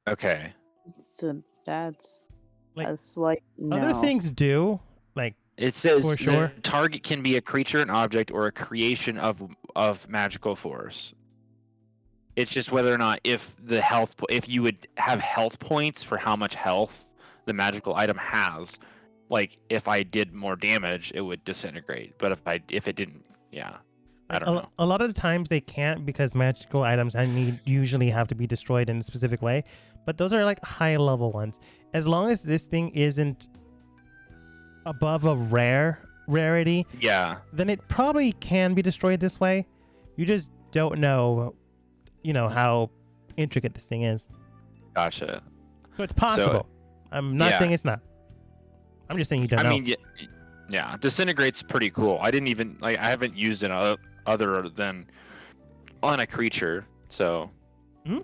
Okay. So that's Like, a slight no. Other things do, like It says For sure. the target can be a creature, an object, or a creation of magical force. It's just whether or not if you would have health points for how much health the magical item has. Like if I did more damage, it would disintegrate. But if it didn't, yeah, I don't know. A lot of the times they can't because magical items usually have to be destroyed in a specific way. But those are like high level ones. As long as this thing isn't above a rarity, Yeah. then it probably can be destroyed this way. You just don't know, how intricate this thing is. Gotcha. So it's possible. I'm not saying it's not. I'm just saying you don't know. I mean, yeah, disintegrate's pretty cool. I haven't used it other than on a creature. So. Hmm?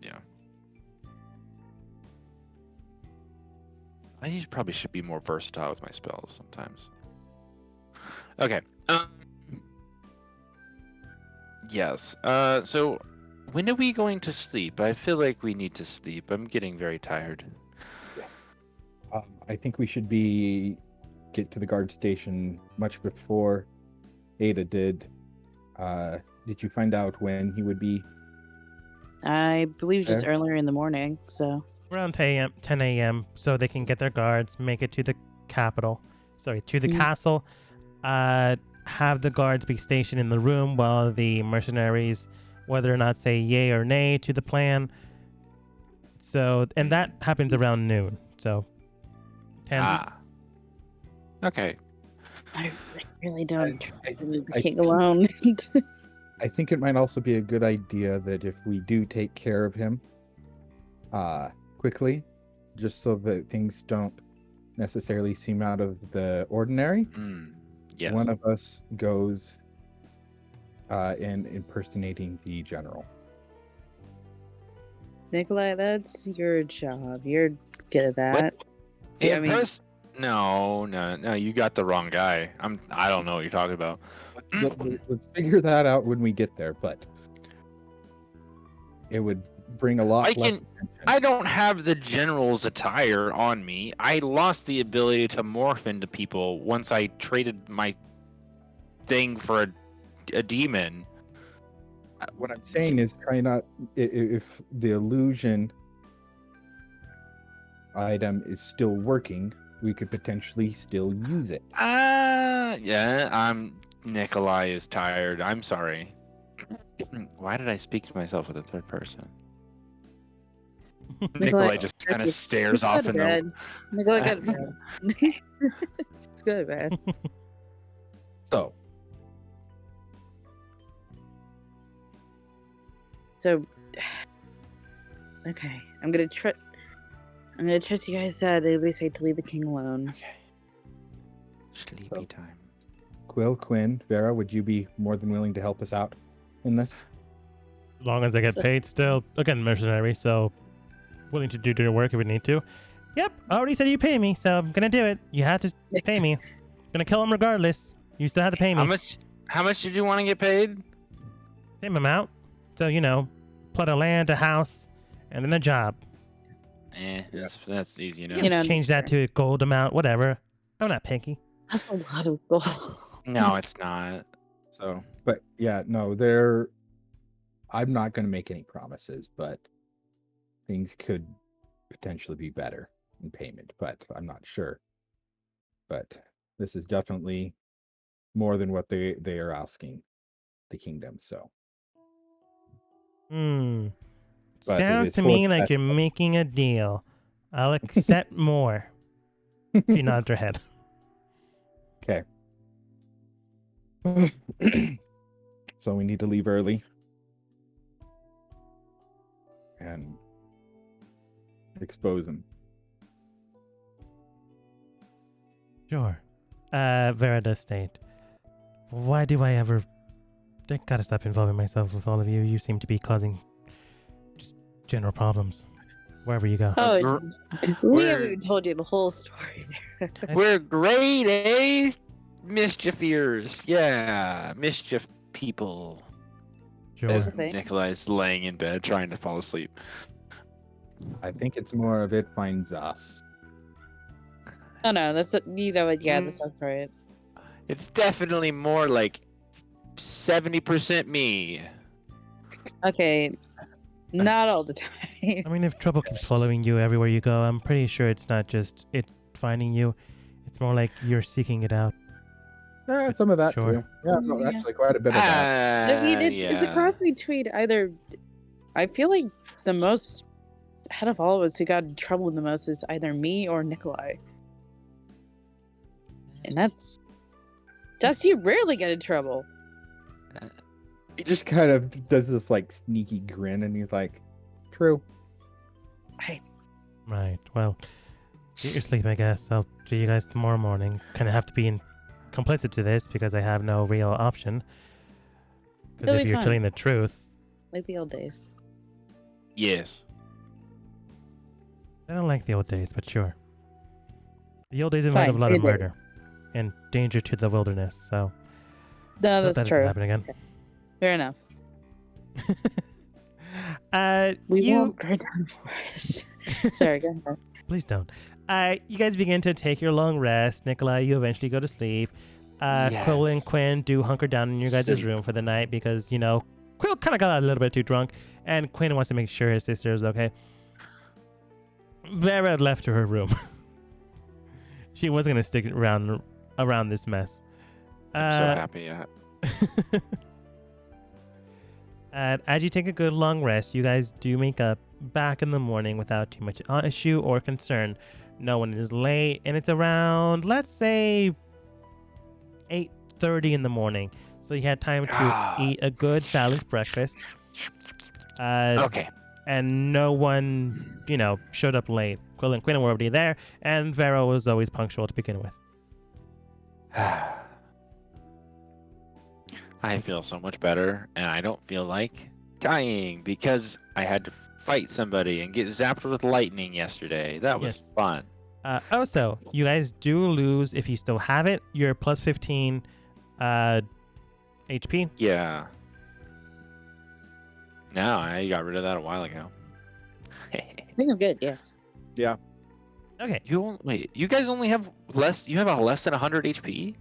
Yeah. I probably should be more versatile with my spells sometimes. Okay. Yes. So when are we going to sleep? I feel like we need to sleep. I'm getting very tired. I think we should get to the guard station much before Ada did. Did you find out when he would be? I believe just there? earlier in the morning. So Around 10 a.m. so they can get their guards, make it to the castle, have the guards be stationed in the room while the mercenaries, whether or not say yay or nay to the plan. So, and that happens around noon. So, 10. Okay. I really don't I- leave the I king think- alone. I think it might also be a good idea that if we do take care of him quickly, just so that things don't necessarily seem out of the ordinary, Yes. one of us goes in impersonating the general. Nikolai, that's your job. You're good at that. Hey, I mean- No, you got the wrong guy. I don't know what you're talking about. Let's figure that out when we get there, but it would bring a lot less attention. I don't have the general's attire on me. I lost the ability to morph into people once I traded my thing for a demon. What I'm saying is try not, if the illusion item is still working, we could potentially still use it. Yeah, Nikolai is tired. I'm sorry. Why did I speak to myself with a third person? Nikolai just kind of stares off in the... Nikolai, go to bed. Just go to bed. So, Okay, I'm gonna trust you guys. They say to leave the king alone. Okay. Sleepy time. Quill, Quinn, Vera, would you be more than willing to help us out in this? As long as I get paid still. Again, mercenary, so willing to do your work if we need to. Yep, I already said you pay me, so I'm going to do it. You have to pay me. Gonna kill him regardless. You still have to pay me. How much did you want to get paid? Same amount. So, plot of land, a house, and then a job. That's easy enough. You know, Change that to a gold amount, whatever. I'm not picky. that's a lot of gold. No, it's not. So, But yeah, no, I'm not going to make any promises, but things could potentially be better in payment, but I'm not sure. But this is definitely more than what they are asking the kingdom. So, but it Sounds is to for me the like best. you're making a deal. I'll accept more. She nods her head. Okay. So we need to leave early and expose him. Sure. Vera does state, why do I gotta stop involving myself with all of you. You seem to be causing just general problems wherever you go. Oh, we We're- haven't even told you the whole story there. we're grade A mischiefers. Yeah, mischief people. Sure. As a thing. Nikolai's laying in bed trying to fall asleep. I think it's more of it finds us. Oh no, that's you know what? Yeah, that sounds right. It's definitely more like 70% me. Okay, not all the time. I mean, if trouble keeps following you everywhere you go, I'm pretty sure it's not just it finding you. It's more like you're seeking it out. Yeah, some of that Sure. too. Yeah, no, Yeah. actually quite a bit of that. I mean, it's a Yeah. cross between either. I feel like the most out of all of us who got in trouble the most is either me or Nikolai, and that's you rarely get in trouble. He just kind of does this like sneaky grin, and he's like, "True." Right. Well, get your sleep, I guess. I'll see you guys tomorrow morning. Kind of have to be complicit to this because I have no real option. Because It'll if be you're fine. telling the truth, Like the old days. Yes. I don't like the old days, but sure. The old days involve a Fine, lot of good murder and danger to the wilderness, so No, hope that's that doesn't true. happen again. Fair enough. We you won't burn down the forest. Sorry, go ahead. please don't. You guys begin to take your long rest. Nikolai, you eventually go to sleep. Quill and Yes. Quinn do hunker down in your guys' Sleep. room for the night because, Quill kind of got a little bit too drunk, and Quinn wants to make sure his sister is okay. Vera left to her room. She wasn't going to stick around this mess. I'm so happy. Yeah. As you take a good long rest, you guys do make up back in the morning without too much issue or concern. No one is late, and it's around, let's say, 8:30 in the morning. So you had time to eat a good balanced breakfast. Okay. And no one, showed up late. Quill and Quinn were already there, and Vero was always punctual to begin with. I feel so much better, and I don't feel like dying because I had to fight somebody and get zapped with lightning yesterday. That was Yes. fun. Also, you guys do lose, if you still have it, your plus 15 HP. Yeah. No, I got rid of that a while ago. I think I'm good, yeah. Okay. Wait, you guys only have less. You have a less than 100 HP.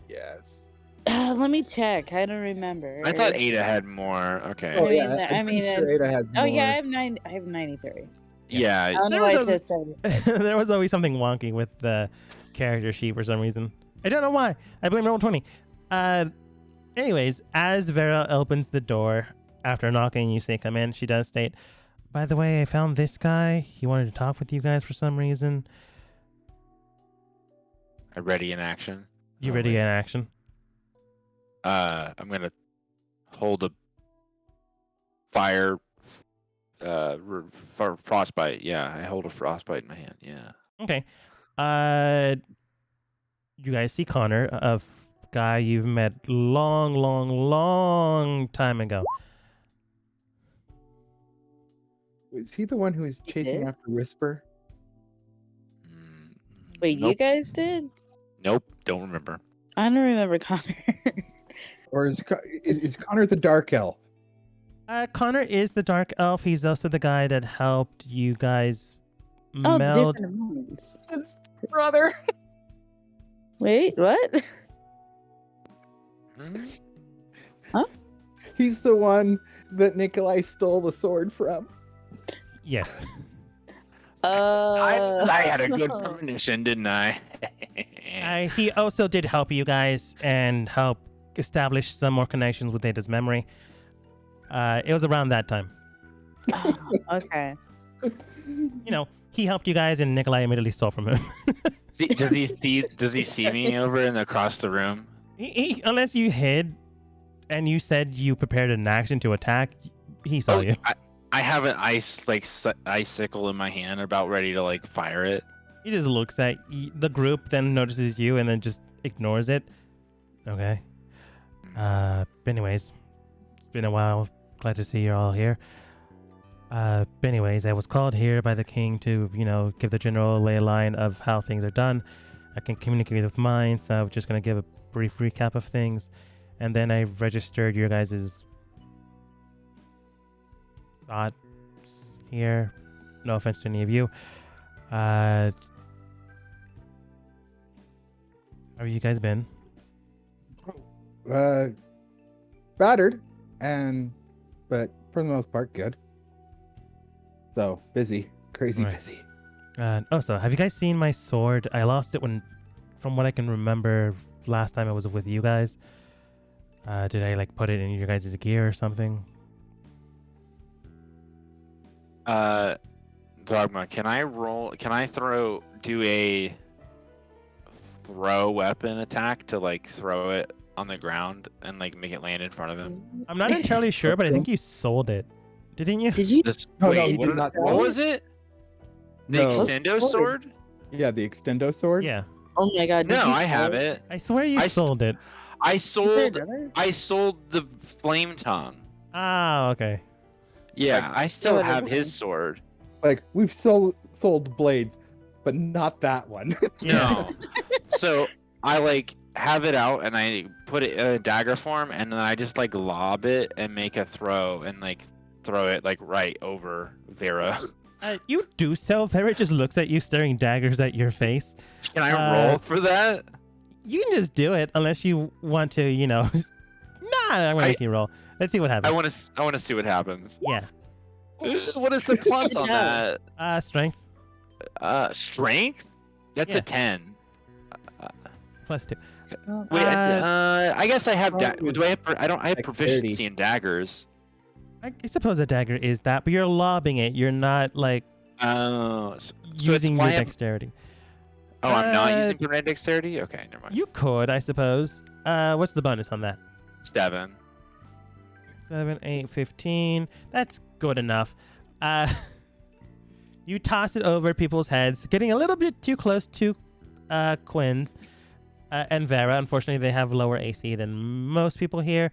Yes. Let me check. I don't remember. I thought Ada had more. Okay. Oh, yeah. I I'm mean, pretty sure Ada has Oh yeah, more. I have 93. Yeah. I don't There know why was it says 76. There was always something wonky with the character sheet for some reason. I don't know why. I blame Roll20. Anyways, as Vera opens the door after knocking, you say come in. She does state, by the way, I found this guy. He wanted to talk with you guys for some reason. Ready in action. You Oh, ready wait. in action? I'm gonna hold a fire. For frostbite. Yeah, I hold a frostbite in my hand. Yeah. Okay. You guys see Connor, a guy you've met long time ago. Is he the one who was He chasing did? after Whisper? Wait, you Nope. guys did? Nope, don't remember. I don't remember Connor. Or is Connor the dark elf? Connor is the dark elf. He's also the guy that helped you guys Oh, the meld. different ones. It's brother. Wait, what? Hmm? He's the one that Nikolai stole the sword from. Yes. I had a good no. premonition, didn't I? He also did help you guys and help establish some more connections with Ada's memory. It was around that time. Oh, okay. You know, he helped you guys, and Nikolai immediately stole from him. Does he see me over and across the room? Unless you hid, and you said you prepared an action to attack, he saw you. I have an icicle in my hand, about ready to like fire it. He just looks at the group, then notices you, and then just ignores it. Okay. But anyways, it's been a while. Glad to see you're all here. But anyways, I was called here by the king to, give the general lay line of how things are done. I can communicate with mine, so I'm just going to give a brief recap of things. And then I registered your guys' thoughts here. No offense to any of you. How have you guys been? Battered, but for the most part, good. So busy, crazy Right. busy. So have you guys seen my sword? I lost it from what I can remember, last time I was with you guys. Did I put it in your guys' gear or something? Dogma, can I do a throw weapon attack to throw it on the ground and make it land in front of him? I'm not entirely sure, but I think you sold it. Didn't you? Did you? No, Wait, he did not what sell was it? The No. extendo Sword. sword? Yeah, the extendo sword. Yeah. Oh my god. Did No, you I have sell it. I swear you I sold it. I Is there sold another? the flame tongue. Ah, okay. Yeah, I still what have is his it? sword. We've sold blades, but not that one. Yeah. No. So I have it out and I put it in a dagger form and then I just lob it and make a throw and throw it right over Vera. You do so. Vera just looks at you, staring daggers at your face. Can I roll for that? You can just do it, unless you want to, Nah, I'm gonna make you roll. Let's see what happens. I want to see what happens. Yeah. What is the plus Good on job. that? Strength Strength? That's Yeah. a 10. +2. Wait, I guess I have. Oh, Do I have? I don't. I have like proficiency 30. in daggers. I suppose a dagger is that, but you're lobbing it. You're not Oh, so using why your I'm- dexterity. Oh, I'm not Uh, using command dexterity. Okay, never mind. You could, I suppose. What's the bonus on that? 7. 7, 8, 15. That's good enough. You toss it over people's heads, getting a little bit too close to Quinn's and Vera. Unfortunately, they have lower AC than most people here.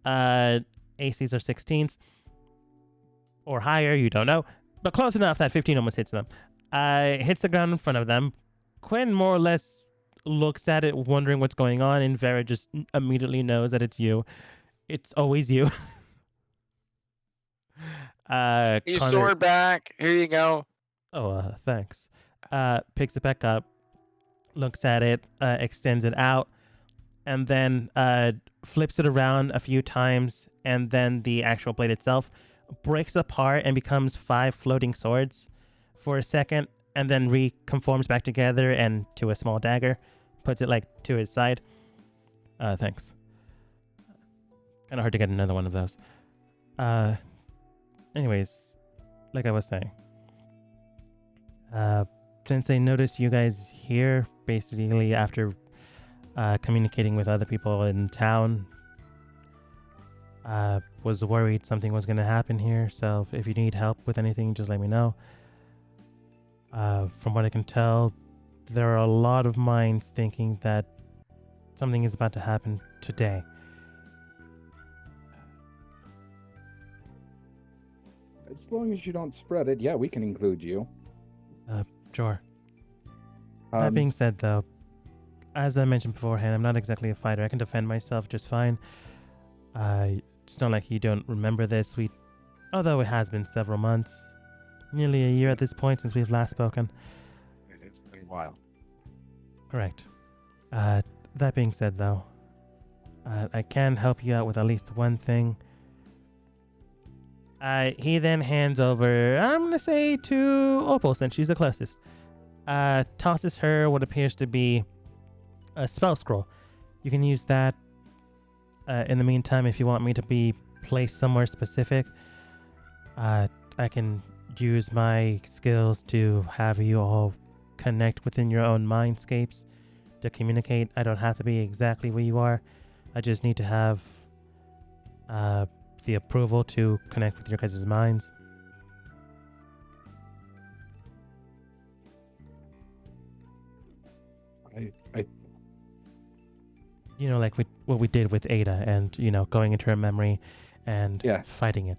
ACs are 16s or higher, you don't know. But close enough that 15 almost hits them. Hits the ground in front of them. Quinn more or less looks at it, wondering what's going on, and Vera just immediately knows that it's you. It's always you. Your Connor- sword back. Here you go. Oh, thanks. Picks it back up, looks at it, extends it out, and then flips it around a few times, and then the actual blade itself breaks apart and becomes 5 floating swords for a second, and then reconforms back together and to a small dagger, puts it to his side. Thanks. Kind of hard to get another one of those. Anyways, like I was saying, since I noticed you guys here, basically after communicating with other people in town, was worried something was going to happen here. So if you need help with anything, just let me know. From what I can tell, there are a lot of minds thinking that something is about to happen today. As long as you don't spread it, yeah, we can include you. Sure. That Um, being said, though, as I mentioned beforehand, I'm not exactly a fighter. I can defend myself just fine. It's not like you don't remember this. Although it has been several months, nearly a year at this point since we've last spoken. It's been a while. Correct. That being said, though, I can help you out with at least one thing. He then hands over, I'm going to say to Opal, since she's the closest. Tosses her what appears to be a spell scroll. You can use that in the meantime if you want me to be placed somewhere specific. I can use my skills to have you all connect within your own mindscapes to communicate. I don't have to be exactly where you are. I just need to have the approval to connect with your guys' minds. I Like what we did with Ada and, going into her memory and fighting it.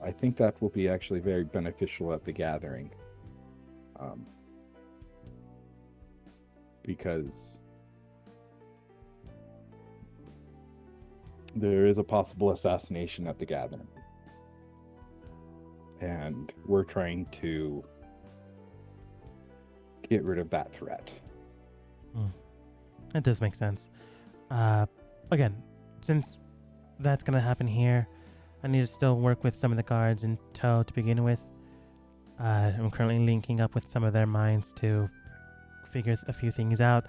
I think that will be actually very beneficial at the gathering. Because there is a possible assassination at the gathering. And we're trying to get rid of that threat. That does make sense. Again, since that's going to happen here, I need to still work with some of the guards in tow to begin with. I'm currently linking up with some of their minds to figure a few things out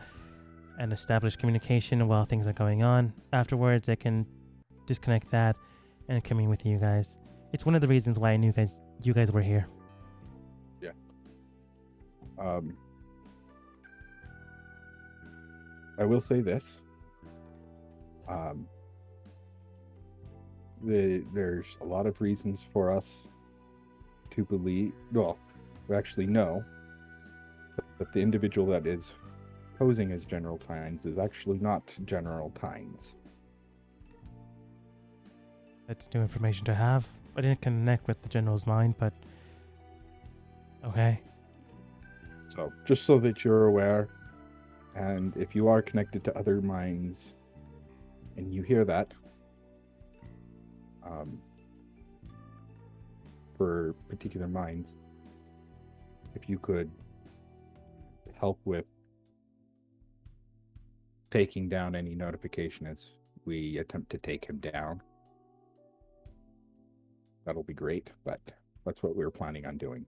and establish communication while things are going on. Afterwards, I can disconnect that and come in with you guys. It's one of the reasons why I knew you guys were here. Yeah. I will say this. There's a lot of reasons for us to believe, well, we actually know that the individual that is posing as General Tynes is actually not General Tynes. That's new information to have. I didn't connect with the General's mind, but okay. So, just so that you're aware, and if you are connected to other minds and you hear that, for particular minds, if you could help with taking down any notification as we attempt to take him down, that'll be great, but that's what we were planning on doing.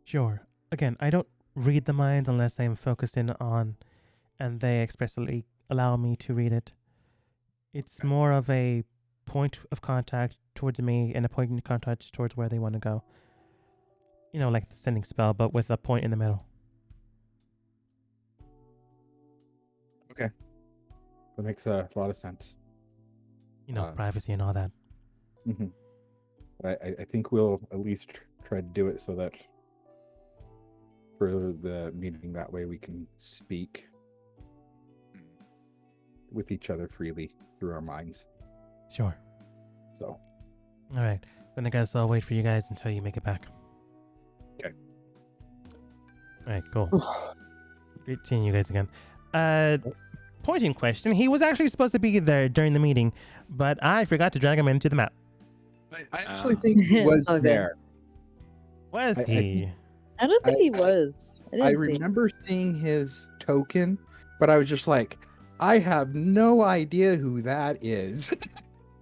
Sure. Again, I don't read the minds unless I'm focused in on and they expressly allow me to read it. It's more of a point of contact towards me and a point of contact towards where they want to go. Like the sending spell, but with a point in the middle. Okay. That makes a lot of sense. Privacy and all that. Mm-hmm. I think we'll at least try to do it so that for the meeting that way we can speak with each other freely through our minds. Sure. So. All right. Then I guess I'll wait for you guys until you make it back. Okay. All right, cool. Great seeing you guys again. Point in question. He was actually supposed to be there during the meeting, but I forgot to drag him into the map. I actually think he was Okay. there. Was he? I don't think he was. I remember seeing his token, but I was just like, I have no idea who that is.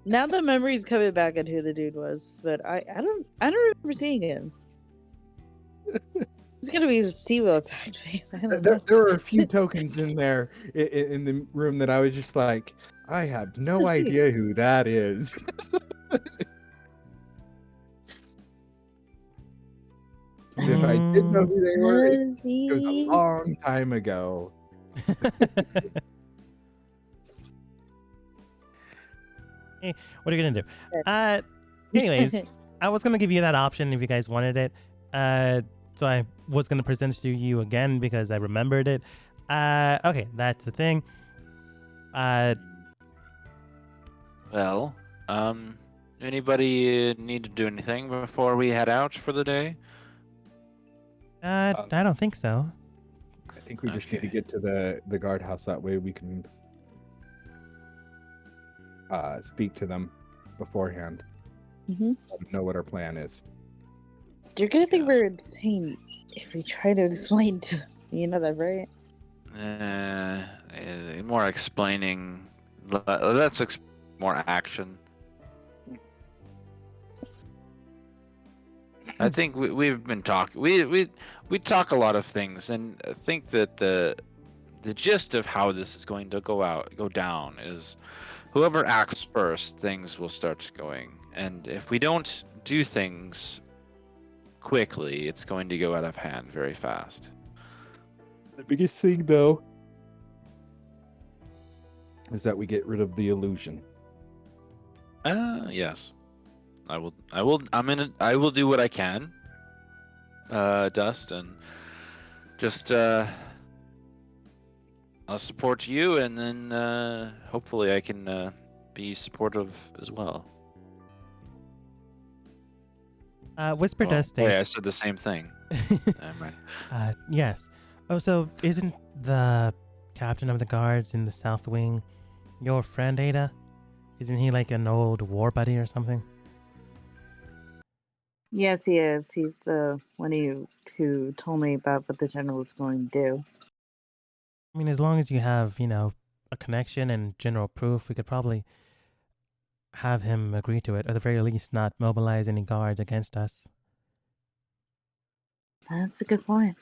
Now the memory's coming back on who the dude was, but I don't remember seeing him. It's gonna be a SIBO effect. I don't know. There were a few tokens in there in the room that I was just like, I have no idea who that is. And if I did know who they were, it was a long time ago. What are you gonna do? Anyways, I was gonna give you that option if you guys wanted it. So I was gonna present it to you again because I remembered it. Okay, that's the thing. Well, anybody need to do anything before we head out for the day? I don't think so. think we just need to Okay. get to the guardhouse. That way we can speak to them beforehand. Mm-hmm. Let them know what our plan is. You're gonna think Yes. we're insane if we try to explain to them. You know that, right? More explaining. Let's more action. I think we've been talking. We talk a lot of things, and I think that the gist of how this is going to go down is whoever acts first, things will start going, and if we don't do things quickly, it's going to go out of hand very fast. The biggest thing, though, is that we get rid of the illusion. Yes. I will do what I can, Dust, and just I'll support you, and then hopefully I can be supportive as well. Whisper does Hey, state. I said the same thing. Right. Yes. Oh, so isn't the captain of the guards in the South Wing your friend, Ada? Isn't he like an old war buddy or something? Yes, he is. He's the one who told me about what the general was going to do. I mean, as long as you have, a connection and general proof, we could probably have him agree to it, or at the very least not mobilize any guards against us. That's a good point.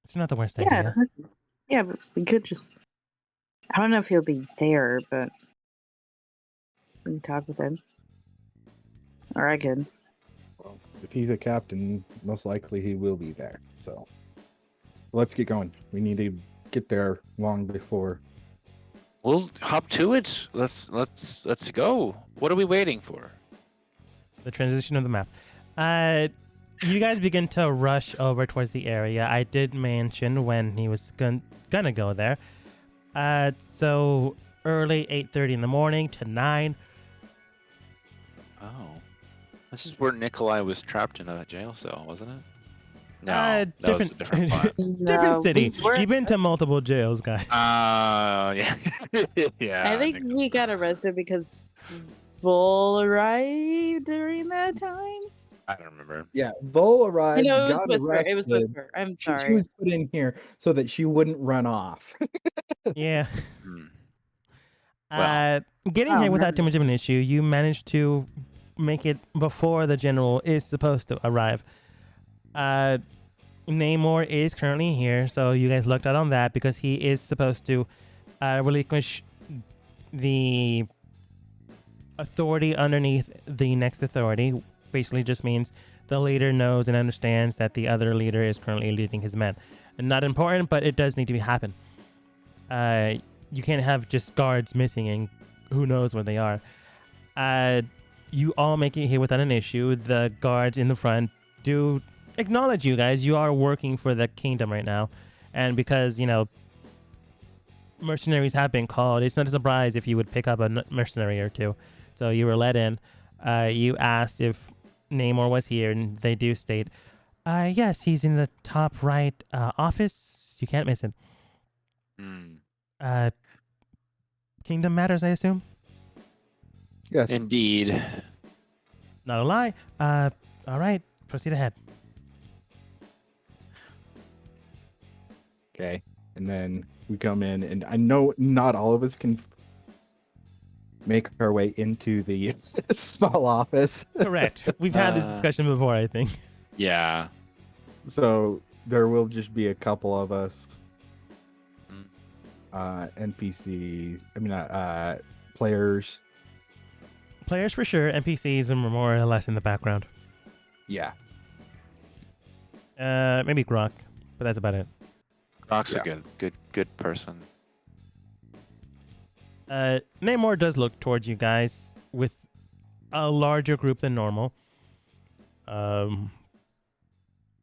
It's not the worst Yeah, idea. yeah, but we could just. I don't know if he'll be there, but we can talk with him. Or I could. Well, if he's a captain, most likely he will be there. So let's get going. We need to get there long before. We'll hop to it. Let's go. What are we waiting for? The transition of the map. You guys begin to rush over towards the area. I did mention when he was gonna go there. So early 8:30 in the morning to 9. Oh, this is where Nikolai was trapped in a jail cell, wasn't it? No, that was a different- different plan. Different city. we weren't- You've been to multiple jails, guys. Yeah. Yeah. I think we got arrested because Bull arrived during that time. I don't remember. Yeah, Vol I arrived. know it was got Whisper. It was arrested. Whisper. I'm She sorry. was put in here so that she wouldn't run off. Yeah. Hmm. Getting Oh, here without man. too much of an issue, you managed to make it before the general is supposed to arrive. Namor is currently here, so you guys looked out on that because he is supposed to relinquish the authority underneath the next authority. Basically just means the leader knows and understands that the other leader is currently leading his men. Not important, but it does need to happen. You can't have just guards missing and who knows where they are. You all make it here without an issue. The guards in the front do acknowledge you guys. You are working for the kingdom right now. And because, mercenaries have been called, it's not a surprise if you would pick up a mercenary or two. So you were let in. You asked if Namor was here, and they do state, yes, he's in the top right office. You can't miss him. Hmm. Kingdom matters, I assume? Yes. Indeed. Not a lie. All right, proceed ahead. Okay. And then we come in, and I know not all of us can make our way into the small office. Correct. We've had this Uh, discussion before, I think. Yeah. So there will just be a couple of us. Mm. NPCs. I mean, players. Players for sure. NPCs are more or less in the background. Yeah. Maybe Grok, but that's about it. Rock's Yeah. a good person. Namor does look towards you guys with a larger group than normal.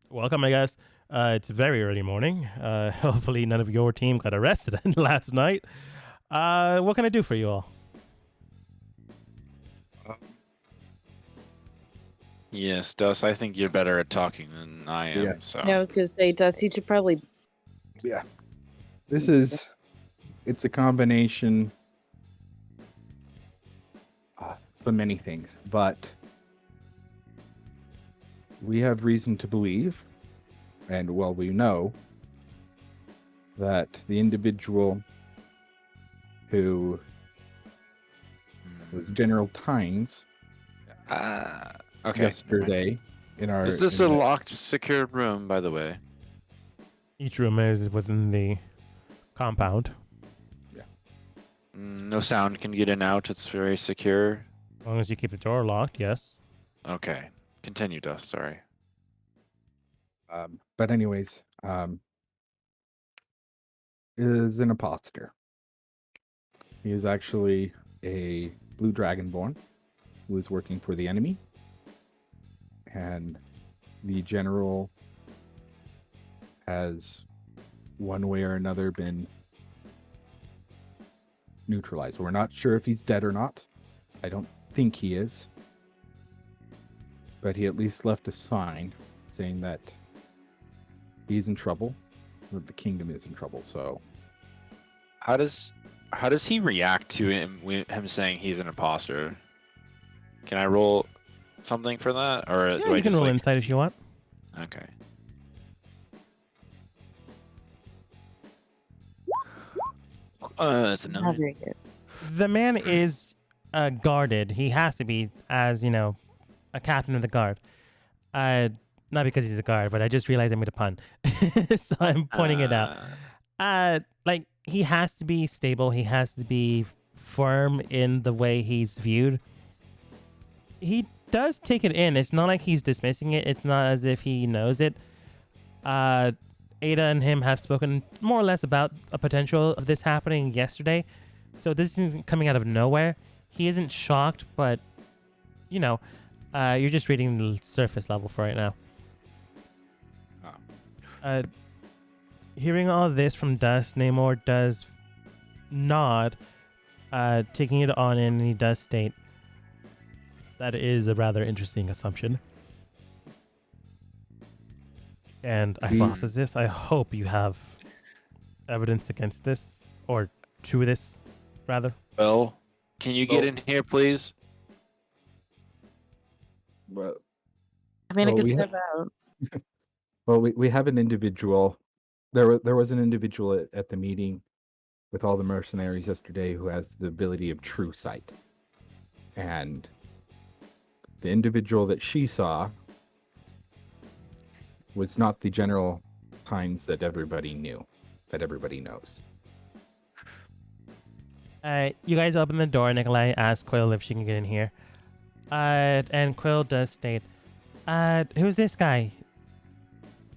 Welcome, I guess. It's very early morning. Hopefully none of your team got arrested last night. What can I do for you all? Yes, Dust, I think you're better at talking than I am, Yeah. so. Yeah, I was gonna say, Dusty should probably. Yeah. It's a combination of many things, but we have reason to believe, and well, we know that the individual who was General Tynes Okay. never mind. yesterday in our. Is this a locked, secured room, by the way? Each room is within the compound. No sound can get in and out. It's very secure. As long as you keep the door locked, yes. Okay. Continue, Dust. Sorry. But anyways, is an imposter. He is actually a blue dragonborn who is working for the enemy, and the general has one way or another been neutralized. We're not sure if he's dead or not. I don't think he is, but he at least left a sign saying that he's in trouble, that the kingdom is in trouble. So How does he react to him saying he's an imposter? Can I roll something for that, or Yeah, do I you can just roll like insight if you want. Okay. That's a Not 9. very good. The man is guarded. He has to be, as a captain of the guard. Not because he's a guard, but I just realized I made a pun, so I'm pointing it out. Like he has to be stable. He has to be firm in the way he's viewed. He does take it in. It's not like he's dismissing it. It's not as if he knows it. Ada and him have spoken more or less about a potential of this happening yesterday. So this isn't coming out of nowhere. He isn't shocked, but you're just reading the surface level for right now. Hearing all this from Dust, Namor does nod, taking it on in, and he does state that is a rather interesting assumption. And I hypothesis, I hope you have evidence against this, or to this, rather. Well, can you get in here, please? Well, I mean, I Well, could we step out. well, we have an individual. There was an individual at the meeting with all the mercenaries yesterday who has the ability of true sight, and the individual that she saw was not the General Tynes that everybody knew, that everybody knows. You guys open the door. Nikolai asks Quill if she can get in here. And Quill does state, who's this guy?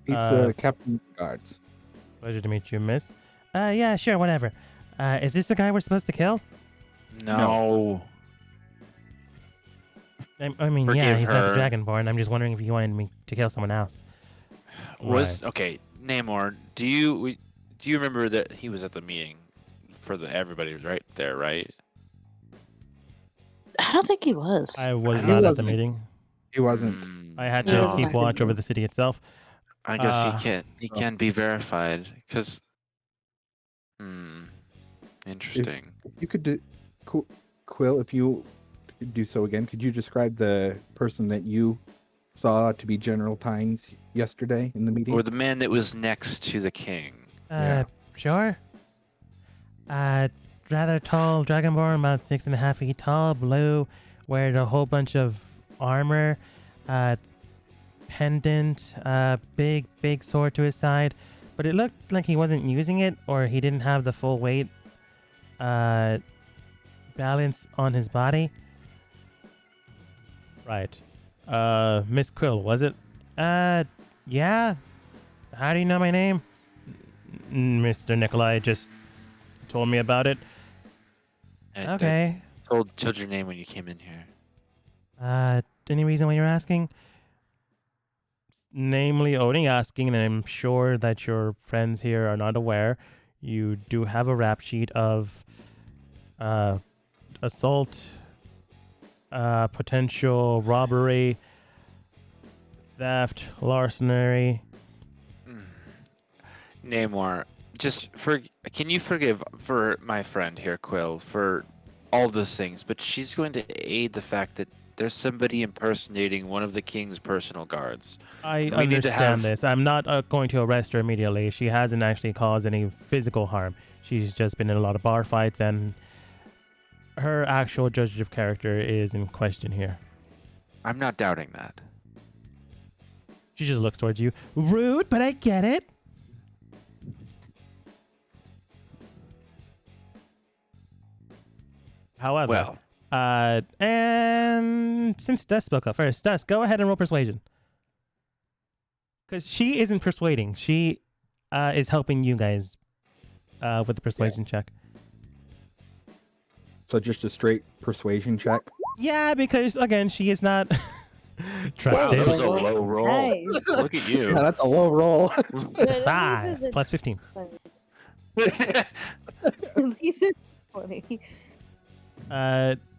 He's the captain of the guards. Pleasure to meet you, miss. Yeah, sure, whatever. Is this the guy we're supposed to kill? No. I mean, yeah, Forgive he's not the her. Dragonborn. I'm just wondering if you wanted me to kill someone else. Okay, Namor, do you remember that he was at the meeting for everybody was right there, right? I don't think he was. I was He not at the wasn't. meeting. He wasn't. I had He to wasn't keep at the watch over meeting. the city itself. I guess Uh, he can be verified because interesting. If you could do, Quill, if you could do so again, could you describe the person that you saw to be General Tynes yesterday in the meeting? Or the man that was next to the king. Yeah. Sure. Rather tall Dragonborn, about 6.5 feet tall, blue, wearing a whole bunch of armor, pendant, big sword to his side, but it looked like he wasn't using it, or he didn't have the full weight, balance on his body. Right. Miss Quill, was it? Yeah. How do you know my name? Mr. Nikolai just told me about it. Okay. Told your name when you came in here. Any reason why you're asking? Namely, only asking, and I'm sure that your friends here are not aware, you do have a rap sheet of assault, potential robbery, theft, larceny. Namor, can you forgive for my friend here, Quill, for all those things, but she's going to aid the fact that there's somebody impersonating one of the king's personal guards. I We need to understand have- this. I'm not going to arrest her immediately. She hasn't actually caused any physical harm. She's just been in a lot of bar fights, and her actual judge of character is in question here. I'm not doubting that. She just looks towards you. Rude, but I get it. However, Well, and since Dust spoke up first, Dust, go ahead and roll persuasion. Because she isn't persuading. She is helping you guys with the persuasion check. So just a straight persuasion check. Yeah, because, again, she is not wow, trusted. that was a low roll. Nice. Look at you. Yeah, that's a low roll. But at 5 least it's plus 15. At least it's 20.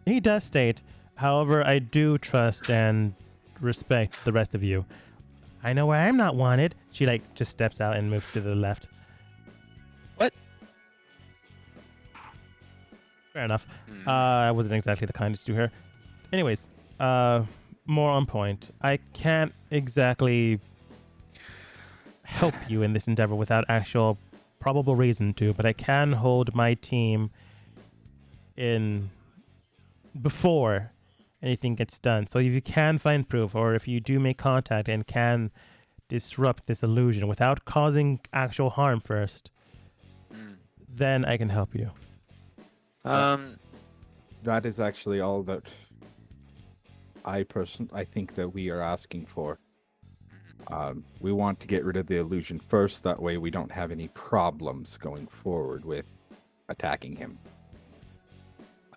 He does state, however, I do trust and respect the rest of you. I know where I'm not wanted. She just steps out and moves to the left. What? Fair enough. I wasn't exactly the kindest to her. Anyways, more on point. I can't exactly help you in this endeavor without actual probable reason to, but I can hold my team in before anything gets done. So if you can find proof, or if you do make contact and can disrupt this illusion without causing actual harm first, then I can help you. That is actually all that I think that we are asking for. We want to get rid of the illusion first. That way we don't have any problems going forward with attacking him.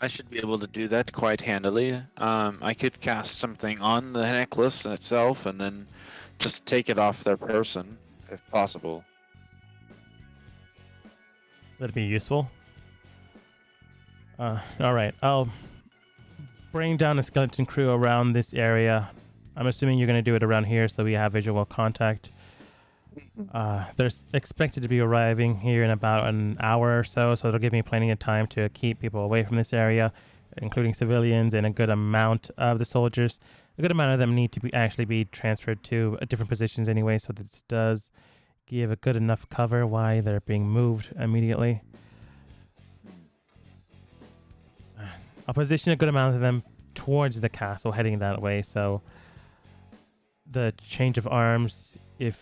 I should be able to do that quite handily. I could cast something on the necklace itself and then just take it off their person, if possible. That'd be useful. All right, I'll bring down a skeleton crew around this area. I'm assuming you're going to do it around here so we have visual contact. They're expected to be arriving here in about an hour or so it'll give me plenty of time to keep people away from this area, including civilians and a good amount of the soldiers. A good amount of them need to actually be transferred to different positions anyway, so this does give a good enough cover while they're being moved immediately. I'll position a good amount of them towards the castle, heading that way, so the change of arms, if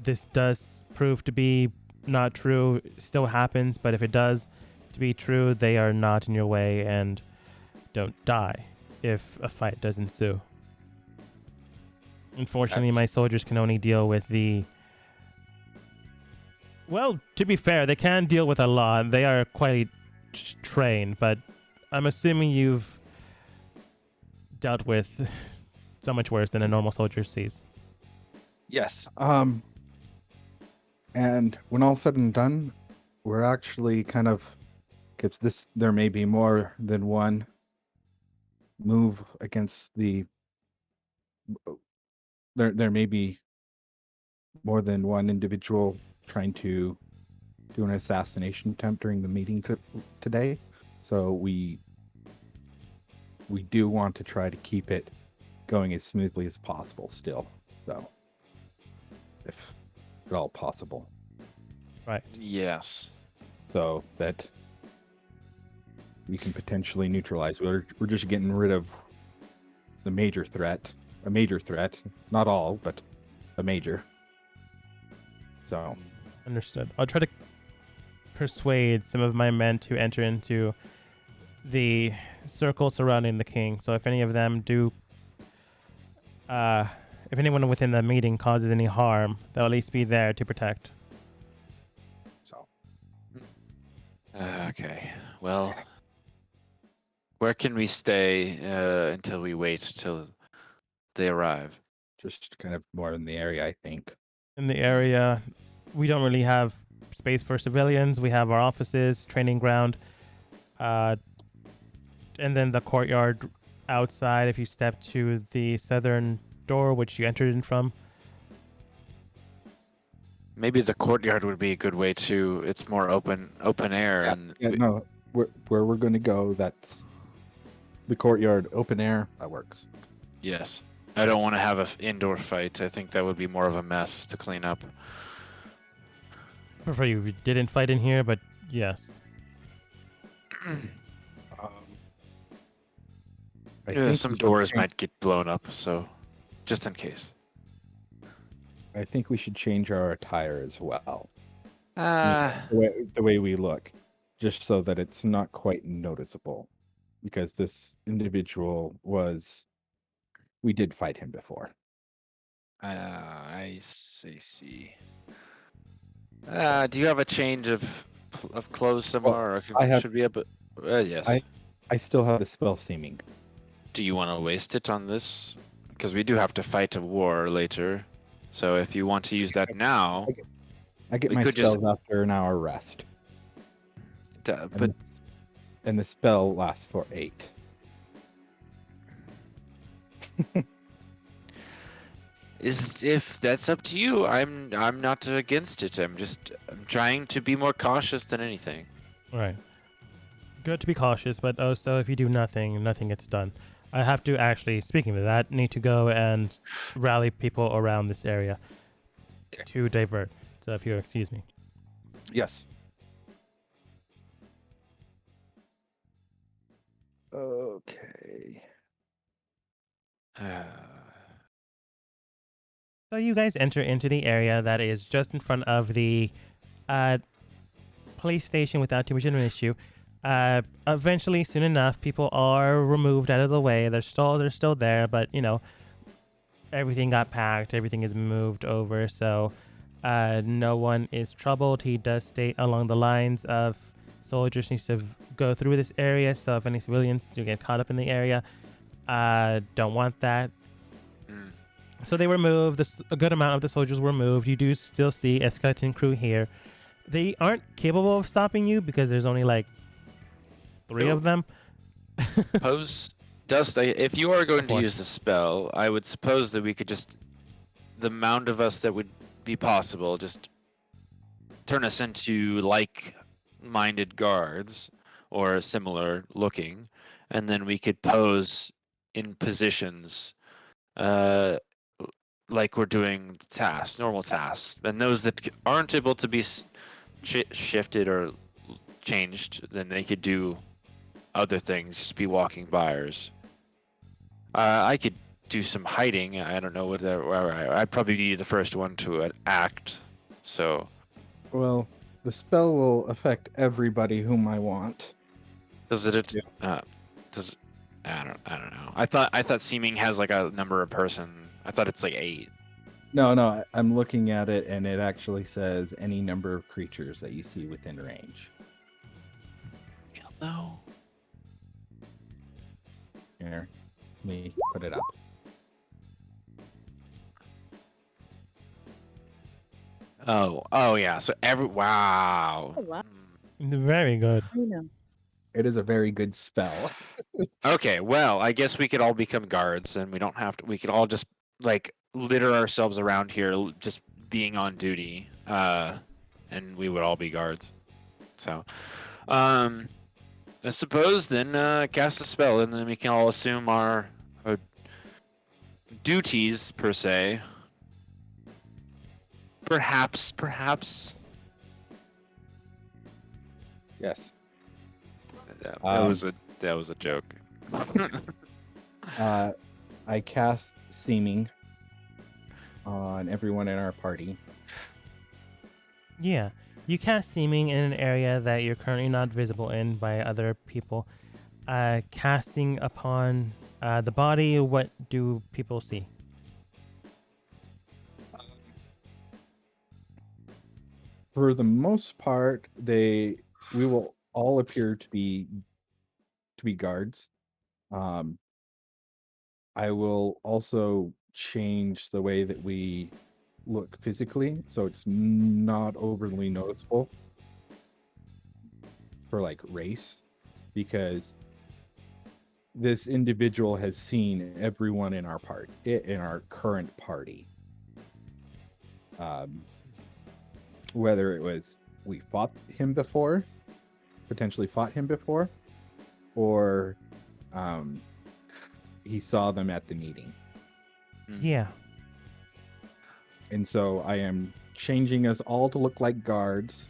this does prove to be not true, still happens, but if it does to be true, they are not in your way and don't die if a fight does ensue. Unfortunately, my soldiers can only deal with the... Well, to be fair, they can deal with a lot. They are quite trained, but I'm assuming you've dealt with so much worse than a normal soldier sees. Yes. And when all said and done, we're actually kind of, because there may be more than one move against the. There may be more than one individual trying to do an assassination attempt during the meeting today. So we do want to try to keep it going as smoothly as possible still, so if at all possible. Right. Yes. So that we can potentially neutralize. We're just getting rid of the major threat. A major threat. Not all, but a major. So Understood. I'll try to persuade some of my men to enter into the circle surrounding the king. So if any of them do, if anyone within the meeting causes any harm, they'll at least be there to protect. so Okay. Well, where can we stay until we wait till they arrive? just kind of more in the area, I think. In the area, we don't really have space for civilians. We have our offices, training ground, and then the courtyard outside. If you step to the southern door which you entered in from. Maybe the courtyard would be a good way to. It's more open air, and No, where we're going to go, that's the courtyard, open air. That works. yes, I don't want to have an indoor fight. I think that would be more of a mess to clean up. Prefer you didn't fight in here, but yes. I Yeah, think some we should doors change- might get blown up, so just in case. I think we should change our attire as well. Uh, The way we look, just so that it's not quite noticeable, because this individual we did fight him before. I see. Do you have a change of clothes somewhere, or I have- should we have? Yes. I still have the spell seeming. Do you want to waste it on this? Because we do have to fight a war later. So if you want to use that now, I get We my could just- spells after an hour rest, but and the spell lasts for 8. if that's up to you, I'm not against it. I'm trying to be more cautious than anything. Right. Good to be cautious, but also if you do nothing, nothing gets done. I have to actually, speaking of that, need to go and rally people around this area to divert. So if you'll excuse me. Yes. Okay. So you guys enter into the area that is just in front of the police station without too much of an issue. Eventually, soon enough, people are removed out of the way. Their stalls are still there, but, everything got packed. Everything is moved over, so no one is troubled. He does state along the lines of soldiers needs to go through this area, so if any civilians do get caught up in the area, don't want that. So they were moved. A good amount of the soldiers were moved. You do still see a skeleton crew here. They aren't capable of stopping you because there's only like 3 of them. Dust, if you are going Go for to it. use the spell, I would suppose that we could the amount of us that would be possible, just turn us into like-minded guards or similar looking, and then we could pose in positions like we're doing tasks, normal tasks. And those that aren't able to be shifted or changed, then they could do other things, just be walking buyers. I could do some hiding. I don't know what I'd probably be the first one to act. So Well, the spell will affect everybody whom I want. does it? Does I don't know. I thought seeming has like a number of person. I thought it's like 8. No, I'm looking at it, and it actually says any number of creatures that you see within range. No. Here, let me put it up. Oh yeah. So wow. Oh, wow. Very good. I know. It is a very good spell. Okay, well, I guess we could all become guards, and we don't have to. We could all just like litter ourselves around here, just being on duty, and we would all be guards. So, I suppose then cast a spell, and then we can all assume our duties per se. Perhaps. Yes. That Um, was a joke. I cast Seeming on everyone in our party. Yeah. You cast seeming in an area that you're currently not visible in by other people. Casting upon the body, what do people see? For the most part, we will all appear to be guards. I will also change the way that we look physically, so it's not overly noticeable for like race, because this individual has seen everyone in our current party. Whether it was we potentially fought him before, or he saw them at the meeting. Yeah. And so I am changing us all to look like guards,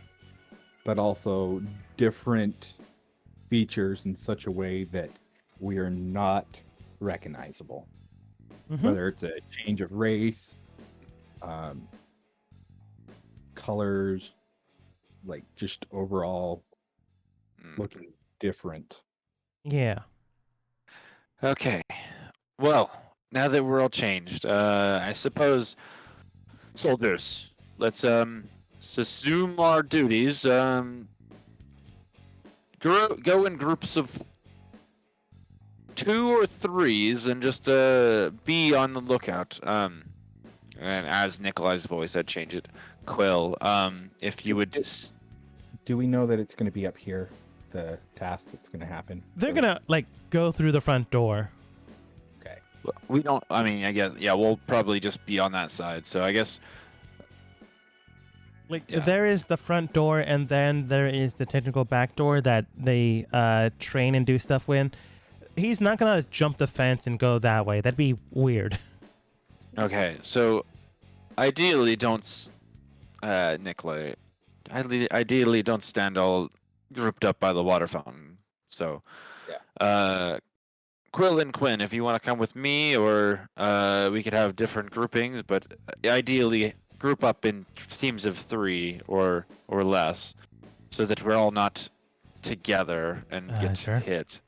but also different features in such a way that we are not recognizable. Mhm. Whether it's a change of race, colors, like just overall looking different. Yeah. Okay. Well, now that we're all changed, I suppose, soldiers, let's assume our duties. Go in groups of 2 or 3s and just be on the lookout. And as Nikolai's voice, I'd change it. Quill, if you would just. Do we know that it's going to be up here, the task that's going to happen? They're gonna go through the front door. Okay. We don't. I mean, I guess. Yeah, we'll probably just be on that side. So I guess. Yeah. There is the front door, and then there is the technical back door that they train and do stuff with. He's not gonna jump the fence and go that way. That'd be weird. Okay, so ideally don't, Nikolai. Ideally don't stand all grouped up by the water fountain. So, Quill and Quinn, if you want to come with me, or we could have different groupings, but ideally group up in teams of 3 or less, so that we're all not together and get Sure. hit.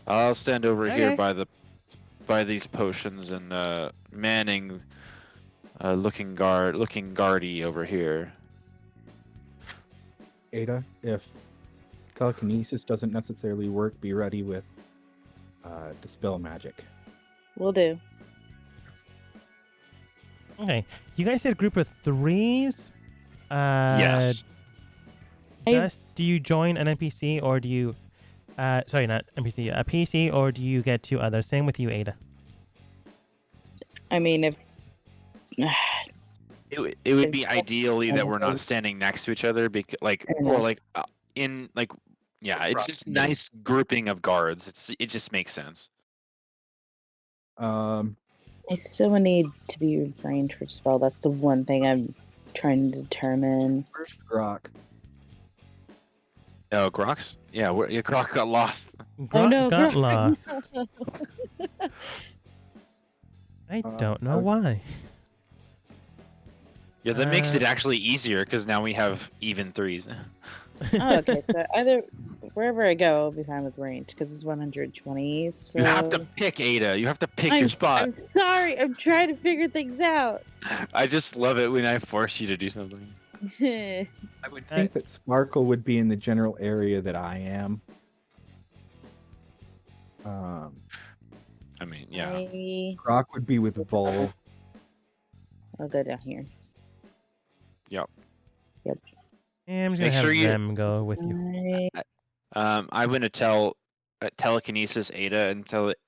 I'll stand over Okay. here by these potions and manning, looking guardy over here. Ada, if telekinesis doesn't necessarily work, be ready with dispel magic. Will do. Okay, you guys said group of 3s. Yes. Dust, do you join an NPC or do you? Sorry, not NPC, a PC, or do you get 2 others? Same with you, Ada. I mean, if It would be ideally that we're not standing next to each other, it's just nice grouping of guards. It just makes sense. I still need to be refrained for spell. That's the one thing I'm trying to determine. Where's Grok? Oh, Grox? Yeah, Grok got lost. Grok no, got Grok. lost. I don't know okay. why. Yeah, that makes it actually easier because now we have even 3s. Oh, okay. So either wherever I go, I'll be fine with range because it's 120. So You have to pick, Ada. You have to pick your spot. I'm sorry. I'm trying to figure things out. I just love it when I force you to do something. I would think that Sparkle would be in the general area that I am. I mean, yeah. Grok would be with Vol. I'll go down here. Yep. Yep. Yeah, I'm just gonna have them go with you. I'm gonna tell telekinesis Ada and tell it,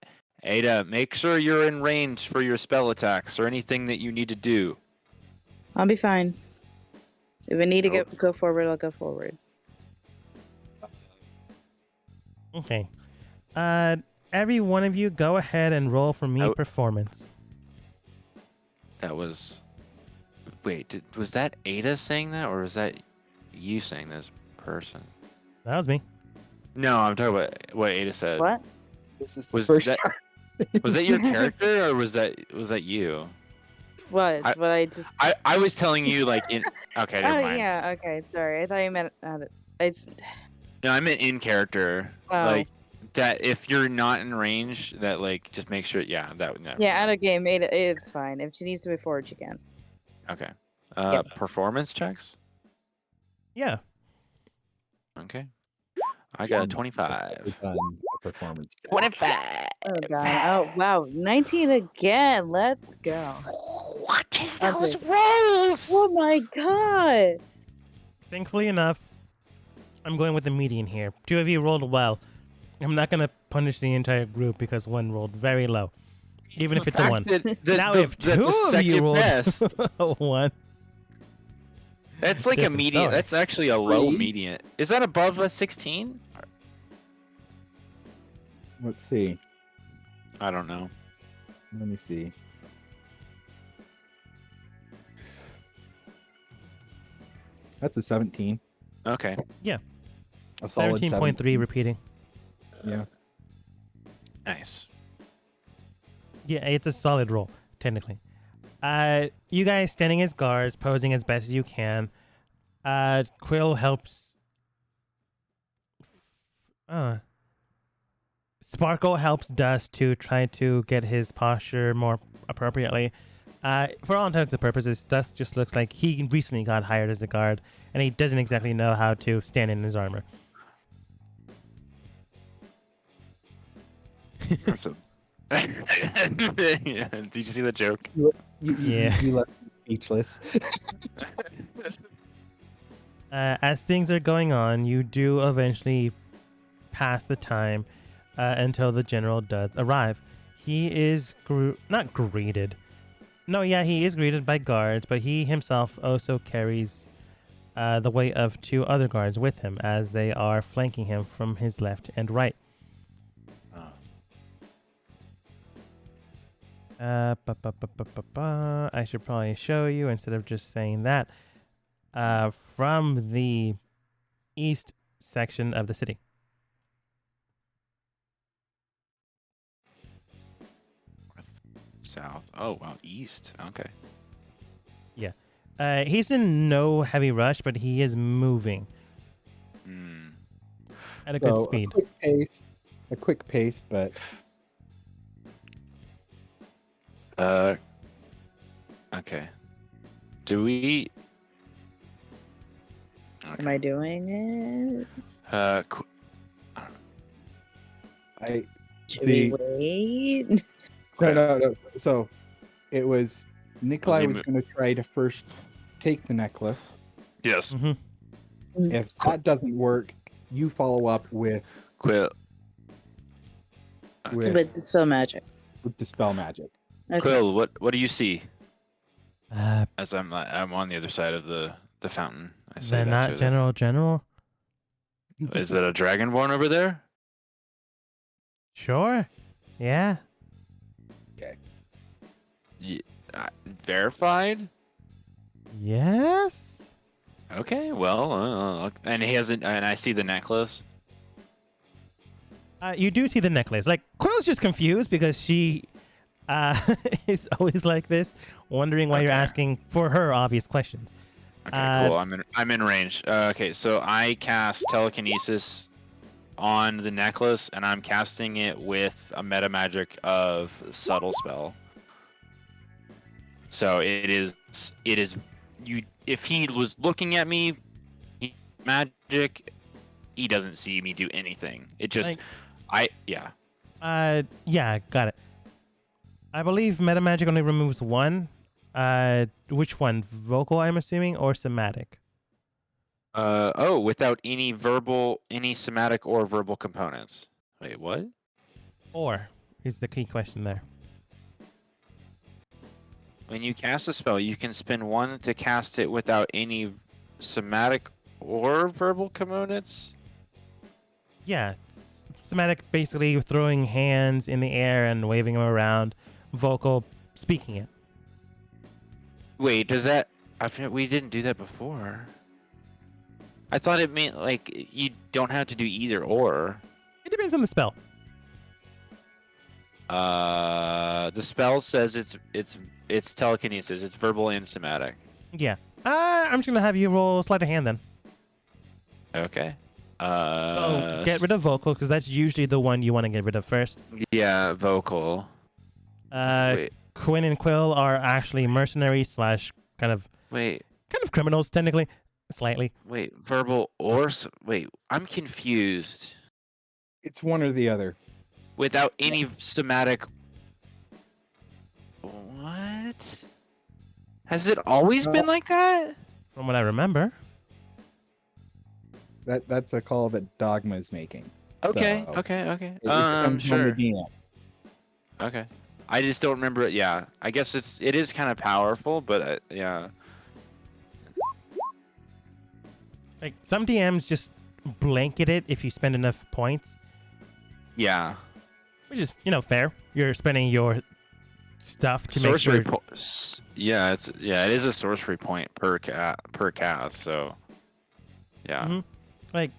Ada, make sure you're in range for your spell attacks or anything that you need to do. I'll be fine. If I need to go forward, I'll go forward. Okay. Every one of you, go ahead and roll for me performance. That was. Wait, was that Ada saying that, or was that you saying this person? That was me. No, I'm talking about what Ada said. What? This is Was the first that time. was that your character, or was that you? What? But I just. I was telling you like in. Okay, never mind. Yeah. Okay. Sorry. I thought you meant. No, I meant in character. Oh. Like that. If you're not in range, that like just make sure. Yeah, that would never. Yeah, out of game, it's fine. If she needs to move forward, she can. Okay. Yep. Performance checks. Yeah. Okay. I got a 25. Performance. 25. Oh god. Oh wow. 19 again. Let's go. What is I'll those take it. rolls? Oh my god. Thankfully enough, I'm going with the median here. 2 of you rolled well. I'm not gonna punish the entire group because one rolled very low, even if The it's a fact one. that Now the, if that two the of you second rolled best, a one, that's like a different median. story. That's actually a low Three? median. Is that above a 16? Let's see. I don't know. Let me see. That's a 17. Okay. A solid 17.3 repeating. Yeah. Nice. Yeah, it's a solid roll, technically. You guys standing as guards, posing as best as you can. Quill helps. Sparkle helps Dust to try to get his posture more appropriately. For all intents and purposes, Dust just looks like he recently got hired as a guard, and he doesn't exactly know how to stand in his armor. Awesome. Yeah, did you see the joke? Yeah. You left me speechless. As things are going on, you do eventually pass the time until the general does arrive. He is not greeted. No, yeah, he is greeted by guards, but he himself also carries the weight of two other guards with him as they are flanking him from his left and right. I should probably show you instead of just saying that. From the east section of the city. North, south. Oh, wow. East. Okay. He's in no heavy rush, but he is moving Hmm. at a good So, speed. A quick pace, but Okay. Do we? Am I doing it? Qu- I Should we The- wait? no. So it was Nikolai he was mo- going to try to first take the necklace. yes. Hmm. If that doesn't work, you follow up with Quill. With- With dispel magic. dispel magic. Okay. Quill. What do you see? Uh, As I'm on the other side of the fountain. I say they're that not to them. general. Is that a dragonborn over there? Sure. Yeah. Verified? Yes. Okay, well, and he hasn't. And I see the necklace. You do see the necklace. Like Quill's just confused because she is always like this, wondering why you're Okay. asking for her obvious questions. Okay, cool. I'm in range. Okay, so I cast telekinesis on the necklace, and I'm casting it with a meta magic of subtle spell. So it is you. If he was looking at me, magic, he doesn't see me do anything. It just, yeah. Yeah, got it. I believe meta magic only removes one. Which one? Vocal, I'm assuming, or somatic? Without any somatic or verbal components. Wait, what? Or is the key question there. When you cast a spell, you can spend one to cast it without any somatic or verbal components? Yeah, somatic basically throwing hands in the air and waving them around. Vocal, speaking it. Wait, does that... we didn't do that before. I thought it meant, like, you don't have to do either or. It depends on the spell. The spell says it's telekinesis. It's verbal and somatic. Yeah. I'm just gonna have you roll sleight of hand then. Okay. So get rid of vocal because that's usually the one you want to get rid of first. Yeah, vocal. Wait, Quinn and Quill are actually mercenaries slash kind of criminals technically, slightly. wait, verbal or wait, I'm confused. It's one or the other. Without any somatic. What? Has it always been like that? From what I remember. That's a call that Dogma is making. Okay, So, okay. it depends on the Sure. DM. Okay. I just don't remember it. Yeah, I guess it is kind of powerful, but yeah. Like some DMs just blanket it if you spend enough points, Yeah. which is fair. You're spending your stuff to make Sorcery sure. yeah, it is a sorcery point per cast, so yeah. Mhm. Like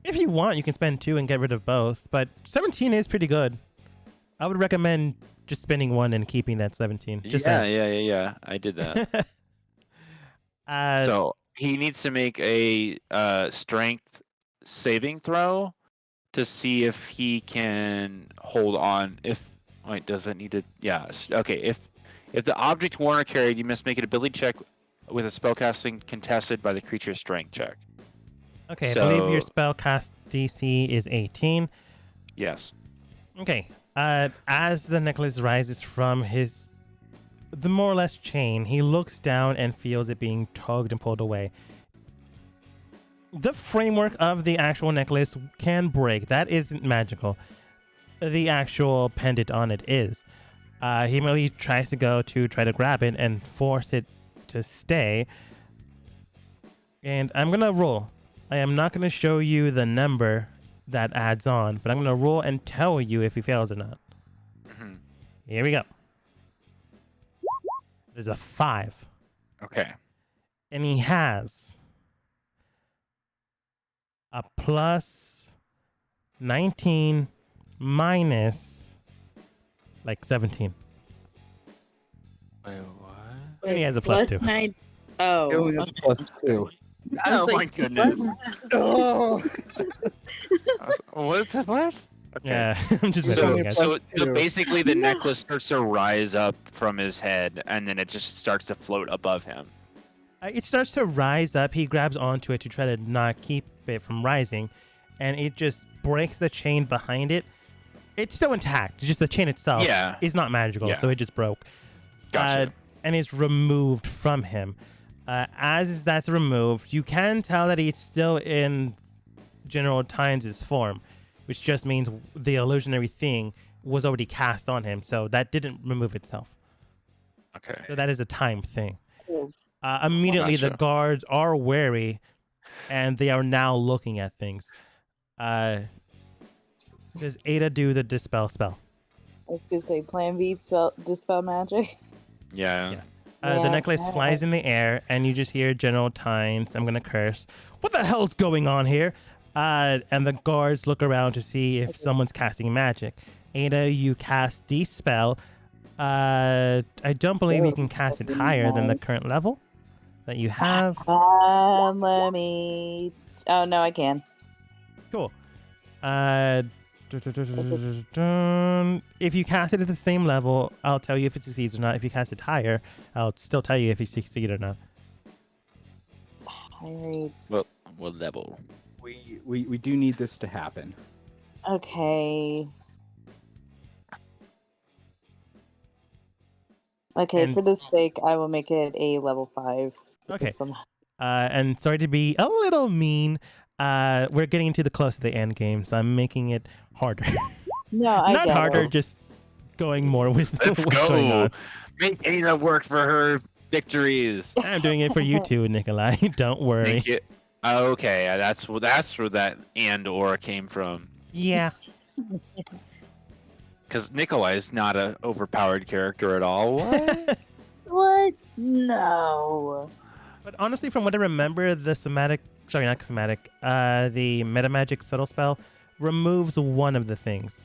if you want, you can spend 2 and get rid of both, but 17 is pretty good. I would recommend just spending 1 and keeping that 17. Just Yeah. I did that. So he needs to make a strength saving throw to see if he can hold on. Does it need to? Yeah. Okay. If the object Warner carried, you must make an ability check with a spellcasting contested by the creature's strength check. Okay, I believe your spellcast DC is 18. Yes. Okay. As the necklace rises from the more or less chain, he looks down and feels it being tugged and pulled away. The framework of the actual necklace can break. That isn't magical. The actual pendant on it is. He merely tries to go to try to grab it and force it to stay. And I'm going to roll. I am not going to show you the number that adds on, but I'm going to roll and tell you if he fails or not. Mm-hmm. Here we go. There's a 5. Okay. And he has a plus 19 minus like 17. Wait, what? And he has a plus 2. 9. Oh. It only has okay. plus 2. I was Oh like, my goodness. Oh, What? Okay. Yeah, I'm just messing with you guys. So Two. basically, the No. necklace starts to rise up from his head, and then it just starts to float above him. It starts to rise up. He grabs onto it to try to not keep it from rising, and it just breaks the chain behind it. It's still intact. Just the chain itself is not magical, Yeah. so it just broke. Gotcha. And is removed from him. As that's removed, you can tell that he's still in General Tynes' form, which just means the illusionary thing was already cast on him, so that didn't remove itself. Okay. So that is a time thing. Cool. Immediately, the Gotcha. guards are wary, and they are now looking at things. Does Ada do the dispel spell? I was going to say Plan B, dispel magic. Yeah. The Yeah, necklace flies in the air, and you just hear General Tynes, I'm going to curse, "What the hell's going on here?" And the guards look around to see if someone's casting magic. Ada, you cast Dispel. I don't believe you can cast it higher than the current level that you have. Let me. Oh, no, I can. Cool. If you cast it at the same level, I'll tell you if it succeeds or not. If you cast it higher, I'll still tell you if you succeed or not. What level? we do need this to happen. Okay. Okay, And- for this sake, I will make it a level 5. Okay. This one. And sorry to be a little mean, we're getting into the close to the end game, so I'm making it harder. No, I Not get harder, it. just going more with Let's what's going go. on. Make Ada work for her victories. I'm doing it for you too, Nikolai. Don't worry. Thank you. Okay, that's where that and/or came from. Yeah. Because Nikolai's not a overpowered character at all. What? What? No. But honestly, from what I remember, the metamagic subtle spell removes one of the things.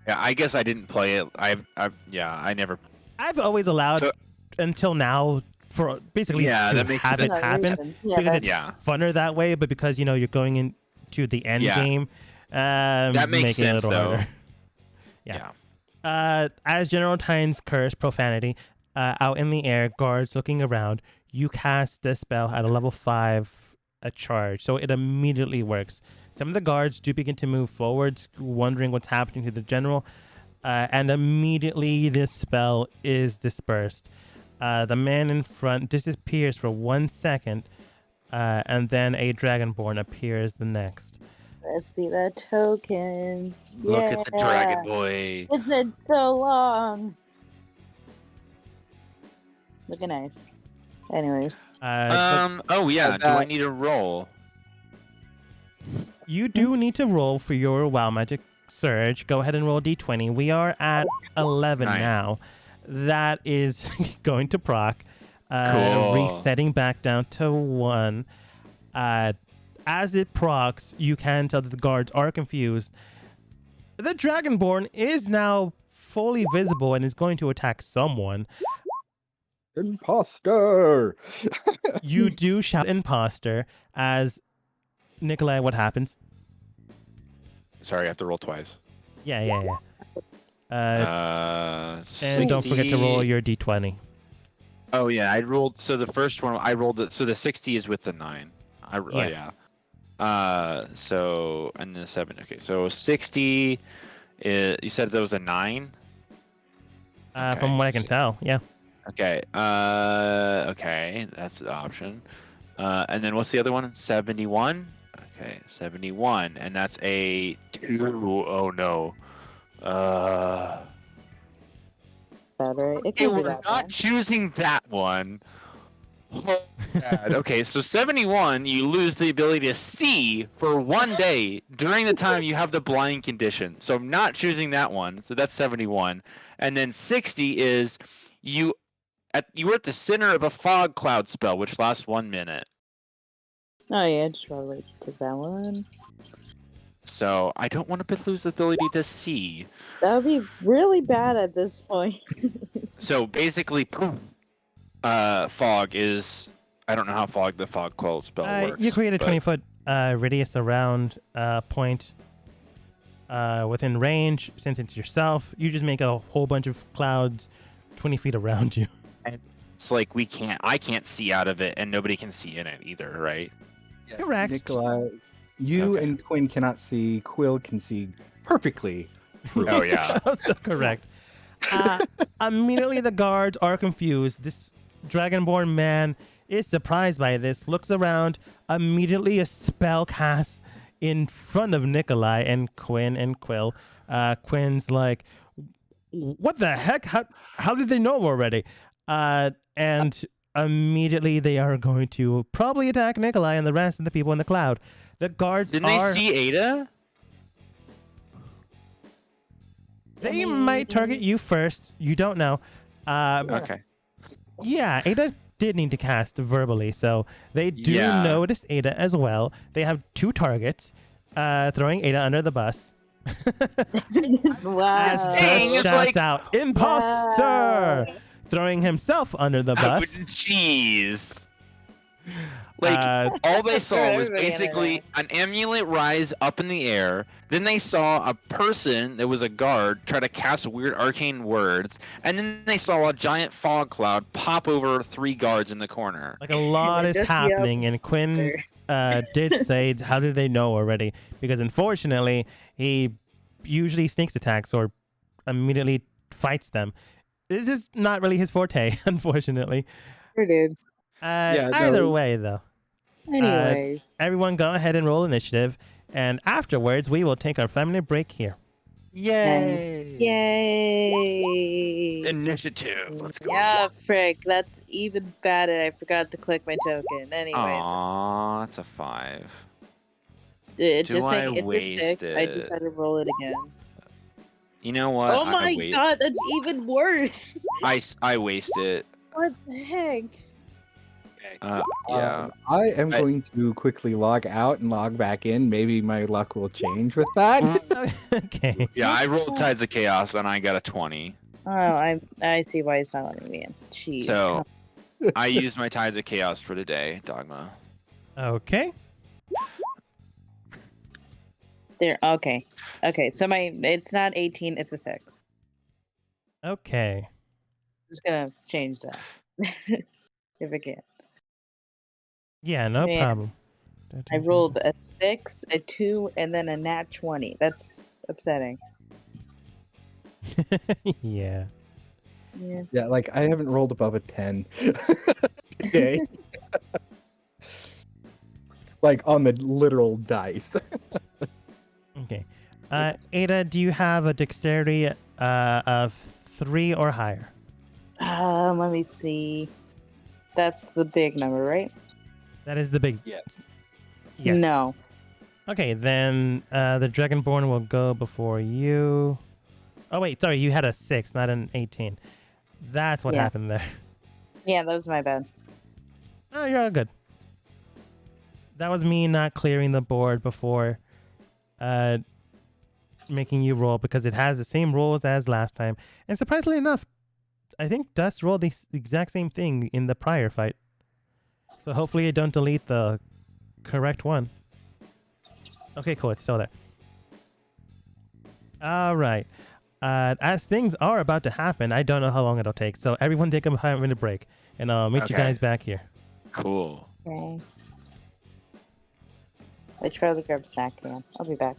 Yeah, I guess I didn't play it. I never. I've always allowed So- until now for basically Yeah, to that makes have it No happen reason. Yeah, because that's it's Yeah. funner that way. But because you're going into the end Yeah. game, That makes making it a sense, little though. harder. As General Tynes curse profanity out in the air, guards looking around, you cast the spell at a level 5 a charge, so it immediately works. Some of the guards do begin to move forwards, wondering what's happening to the general, and immediately this spell is dispersed. The man in front disappears for 1 second, and then a dragonborn appears the next. Let's see that token. Look at the dragon Yeah. boy. It's been so long. Looking nice. Anyways. Oh yeah. Do I need a roll? You do need to roll for your Wow Magic Surge. Go ahead and roll d20. We are at 11 Nine. now. That is going to proc. Cool. Resetting back down to 1. As it procs, you can tell that the guards are confused. The Dragonborn is now fully visible and is going to attack someone. Imposter! You do shout imposter as Nikolai, what happens? Sorry, I have to roll twice. Yeah. And don't 60. forget to roll your d20. Oh yeah, I rolled. So the first one, I rolled it. So the 60 is with the 9. Yeah. So and the 7. Okay, so 60. You said there was a 9. Okay, From what I can tell, yeah. Okay. Okay, that's the option. And then what's the other one? 71. Okay, 71, and that's a 2. Oh no. Better. It Okay, can be we're that not bad. choosing that one. Oh, God. Okay, so 71, you lose the ability to see for 1 day during the time you have the blind condition. So I'm not choosing that one. So that's 71. And then 60 is you were at the center of a fog cloud spell, which lasts 1 minute. Oh yeah, just probably took that one. So I don't want to lose the ability to see. That would be really bad at this point. So basically, fog is. I don't know how the fog cloud spell works. You create a but- 20-foot radius around point within range. Since it's yourself, you just make a whole bunch of clouds 20 feet around you. It's like I can't see out of it, and nobody can see in it either, right? Yeah, Correct. Nikolai, you Okay. and Quinn cannot see. Quill can see perfectly. Oh yeah. Also correct. Immediately, the guards are confused. This Dragonborn man is surprised by this, looks around, immediately a spell casts in front of Nikolai and Quinn and Quill. Quinn's like, what the heck? How did they know already? And immediately they are going to probably attack Nikolai and the rest of the people in the cloud. The guards Didn't they see Ada? They might target you first. You don't know. Okay. Yeah, Ada did need to cast verbally, so they do Yeah. notice Ada as well. They have 2 targets, throwing Ada under the bus. Wow. As Dang, Gus it's shouts like- out, "Imposter!" Throwing himself under the bus. Jeez. Like Uh, all they saw was Everybody under basically an amulet rise up in the air. Then they saw a person that was a guard try to cast weird arcane words, and then they saw a giant fog cloud pop over 3 guards in the corner. like a lot is Just the happening, and Quinn did say, "How did they know already?" Because unfortunately, he usually sneaks attacks or immediately fights them. This is not really his forte, unfortunately. Sure did. Either no. way, though, Anyways. everyone go ahead and roll initiative, and afterwards we will take our 5-minute break here. Yay! Yay! Initiative. Let's go. Yeah, frick. That's even better. I forgot to click my token. Anyways. Aw, that's a 5. It Do just I saying it's waste a stick. I just it? had to roll it again. You know what? Oh my god, that's even worse. I waste it. What the heck? Yeah. I am I- going to quickly log out and log back in. Maybe my luck will change with that. Okay. Yeah, I rolled Tides of Chaos and I got a 20. Oh, I see why he's not letting me in. Jeez. So I used my Tides of Chaos for today, Dogma. Okay. There. Okay. Okay. So it's not 18. It's a 6. Okay. Just gonna change that if I can. Yeah, no Man. problem. I rolled a 6, a 2, and then a nat 20. That's upsetting. Yeah. Yeah. Yeah, like I haven't rolled above a 10 today. Like on the literal dice. Okay. Ada, do you have a dexterity of 3 or higher? Let me see. That's the big number, right? That is the big. Yes. Yes. No. Okay, then the Dragonborn will go before you. Oh wait, sorry, you had a 6, not an 18. That's what Yeah. happened there. Yeah, that was my bad. Oh, you're all good. That was me not clearing the board before making you roll because it has the same rules as last time. And surprisingly enough, I think Dust rolled the exact same thing in the prior fight. So hopefully I don't delete the correct one. Okay, cool. It's still there. All right. As things are about to happen, I don't know how long it'll take. So everyone take a 5-minute break, and I'll meet you Okay. guys back here. Cool. Okay. I try to grab a snack again. I'll be back.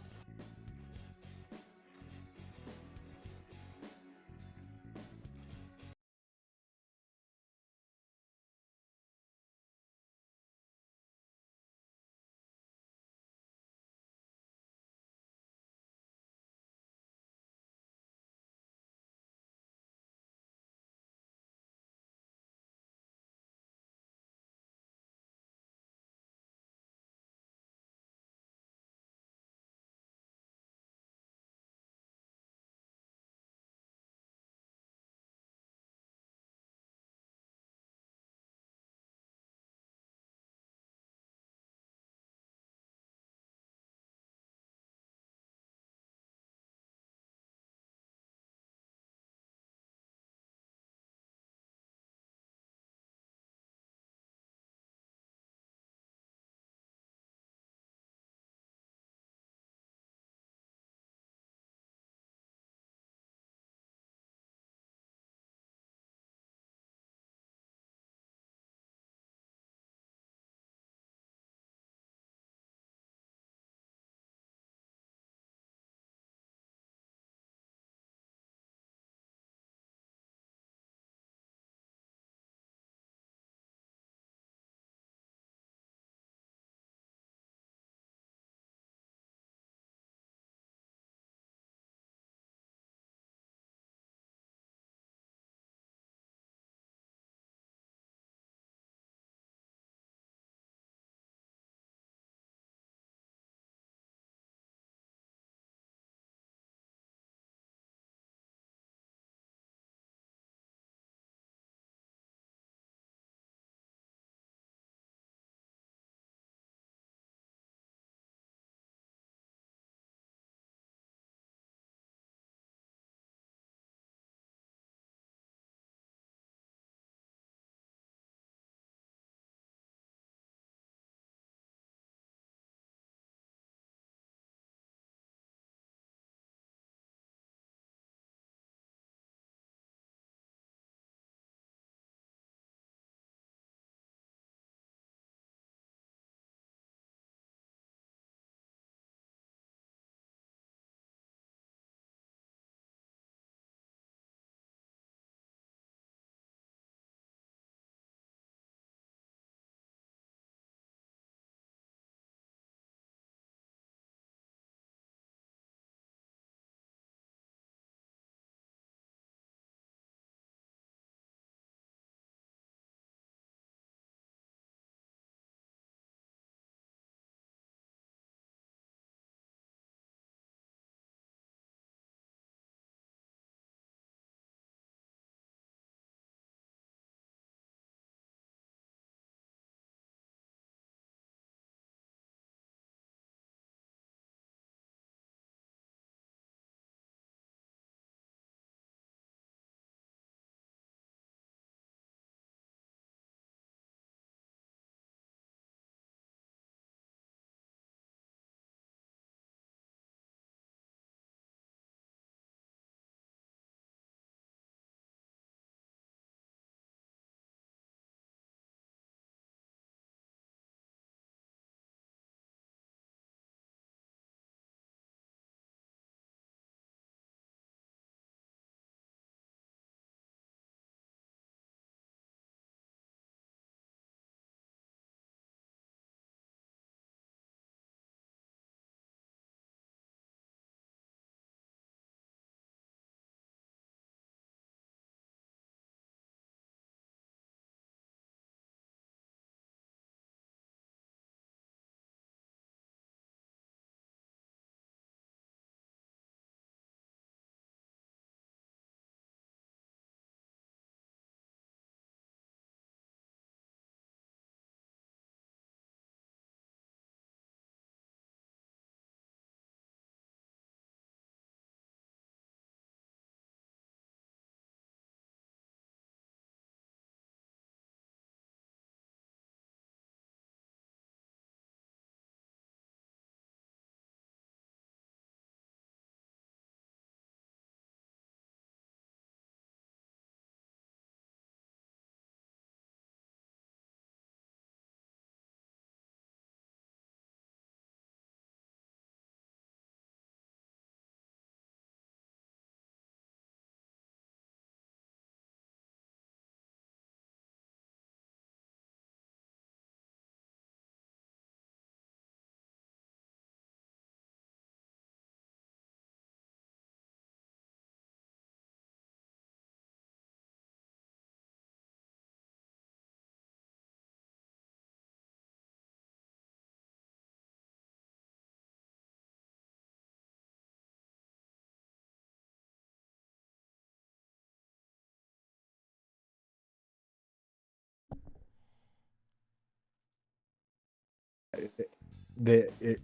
As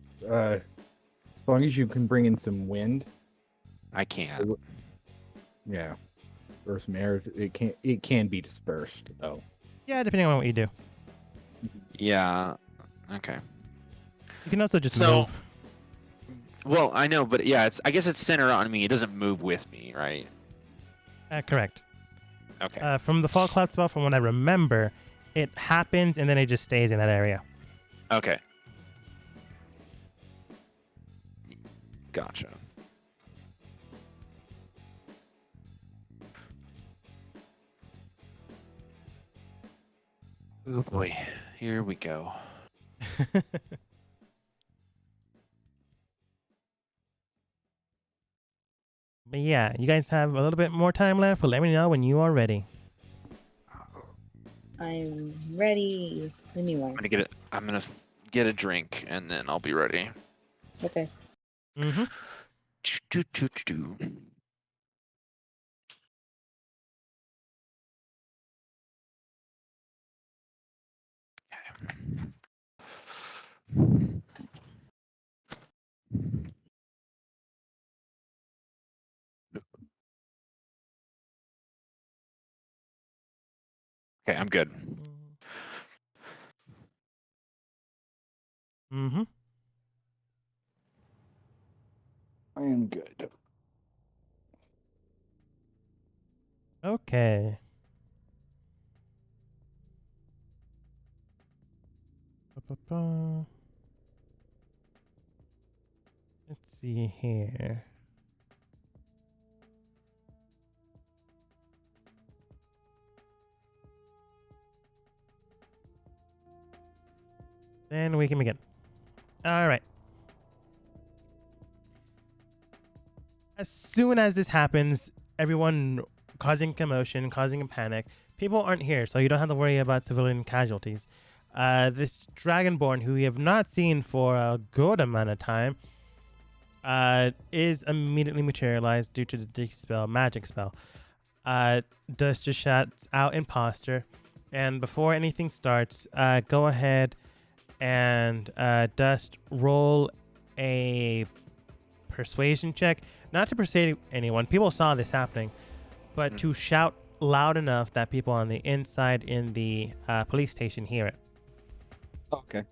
long as you can bring in some wind, I can't. yeah, or some air, it can be dispersed though. Yeah, depending on what you do. Yeah. Okay. You can also just So- move. Well, I know, but yeah, I guess it's centered on me. It doesn't move with me, right? Correct. Okay. From the Fall Cloud spell, from what I remember, it happens and then it just stays in that area. Okay. Gotcha. Oh boy, here we go. But yeah, you guys have a little bit more time left, but let me know when you are ready. I'm ready when you are. I'm gonna get a drink and then I'll be ready. Okay. Mm-hmm. Do. Okay, I'm good. Mm-hmm. I am good. Okay. Ba-ba-ba. Let's see here. Then we can begin. All right. As soon as this happens, everyone causing commotion, causing a panic. People aren't here, so you don't have to worry about civilian casualties. This Dragonborn, who we have not seen for a good amount of time, is immediately materialized due to the dispel magic spell. Dust just shouts out imposter, and before anything starts, go ahead and Dust roll a persuasion check, not to persuade anyone. People saw this happening, but to shout loud enough that people on the inside in the police station hear it. Okay.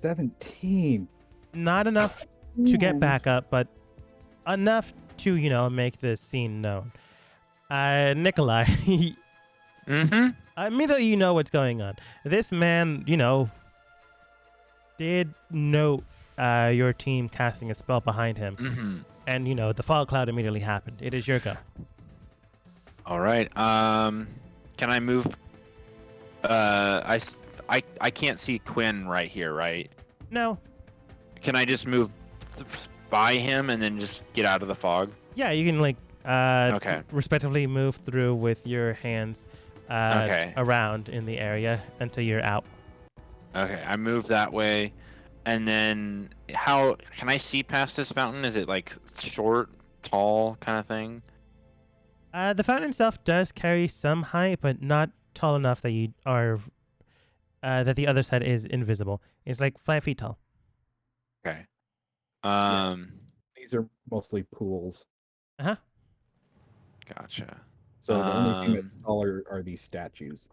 17. Not enough to get back up, but enough to, make the scene known. Nikolai, Mm-hmm. immediately you know what's going on. This man, did note your team casting a spell behind him. Mm-hmm. And, the fog cloud immediately happened. It is your go. All right. Can I move? I can't see Quinn right here, right? No. Can I just move by him and then just get out of the fog? Yeah, you can, Okay. respectively move through with your hands Okay. around in the area until you're out. Okay, I move that way, and then how can I see past this fountain? Is it like short, tall kind of thing? The fountain itself does carry some height, but not tall enough that you are that the other side is invisible. It's like 5 feet tall. Okay. These are mostly pools. Uh-huh. Gotcha. So the only thing that's taller are these statues.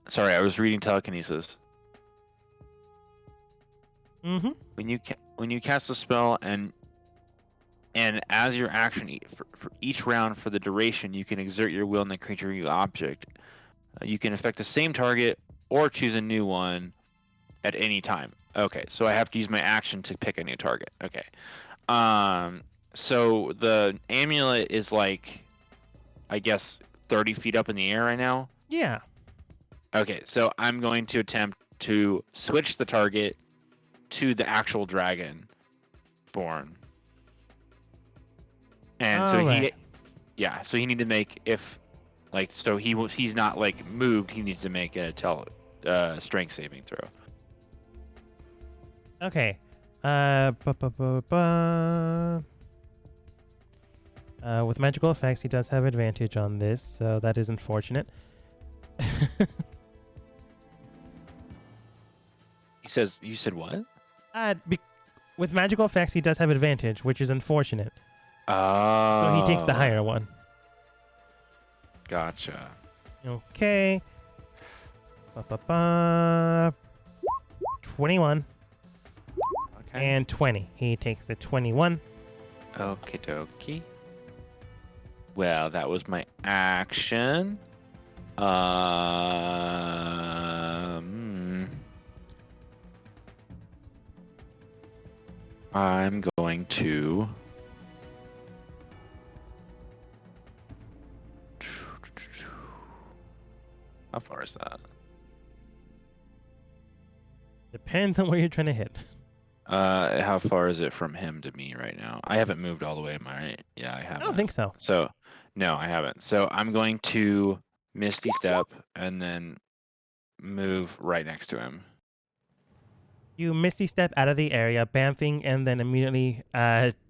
Sorry, I was reading telekinesis. Mm-hmm. When you cast a spell and as your action for each round for the duration, you can exert your will on the creature or object. You can affect the same target or choose a new one at any time. Okay, so I have to use my action to pick a new target. Okay. So the amulet is like, I guess, 30 feet up in the air right now. Yeah. Okay, so I'm going to attempt to switch the target to the actual dragon born. And so Alright. so he need to make, if Like, so he's not like moved. He needs to make a strength saving throw. Okay. With magical effects, he does have advantage on this, so that is unfortunate. You said what? With magical effects, he does have advantage, which is unfortunate. Oh. So he takes the higher one. Gotcha. Okay. 21 Okay. and 20. He takes the 21. Okie dokie. Well, that was my action. I'm going to. How far is that? Depends on where you're trying to hit. How far is it from him to me right now? I haven't moved all the way, am I right? Yeah, I haven't. I don't think so. So, no, I haven't. So I'm going to Misty Step and then move right next to him. You misty step out of the area, bamfing, and then immediately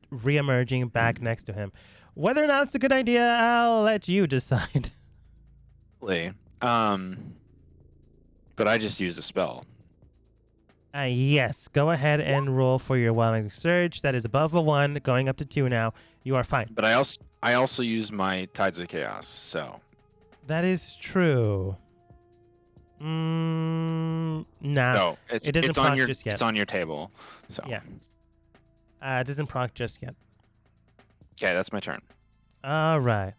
re-emerging back next to him. Whether or not it's a good idea, I'll let you decide. But I just used a spell. Yes, go ahead and roll for your Wailing Surge. That is above a 1, going up to 2 now. You are fine. But I also used my Tides of Chaos, so. That is true. Nah. No, it doesn't it's on proc your just yet. It's on your table. So. Yeah. It doesn't proc just yet. Okay, that's my turn. All right.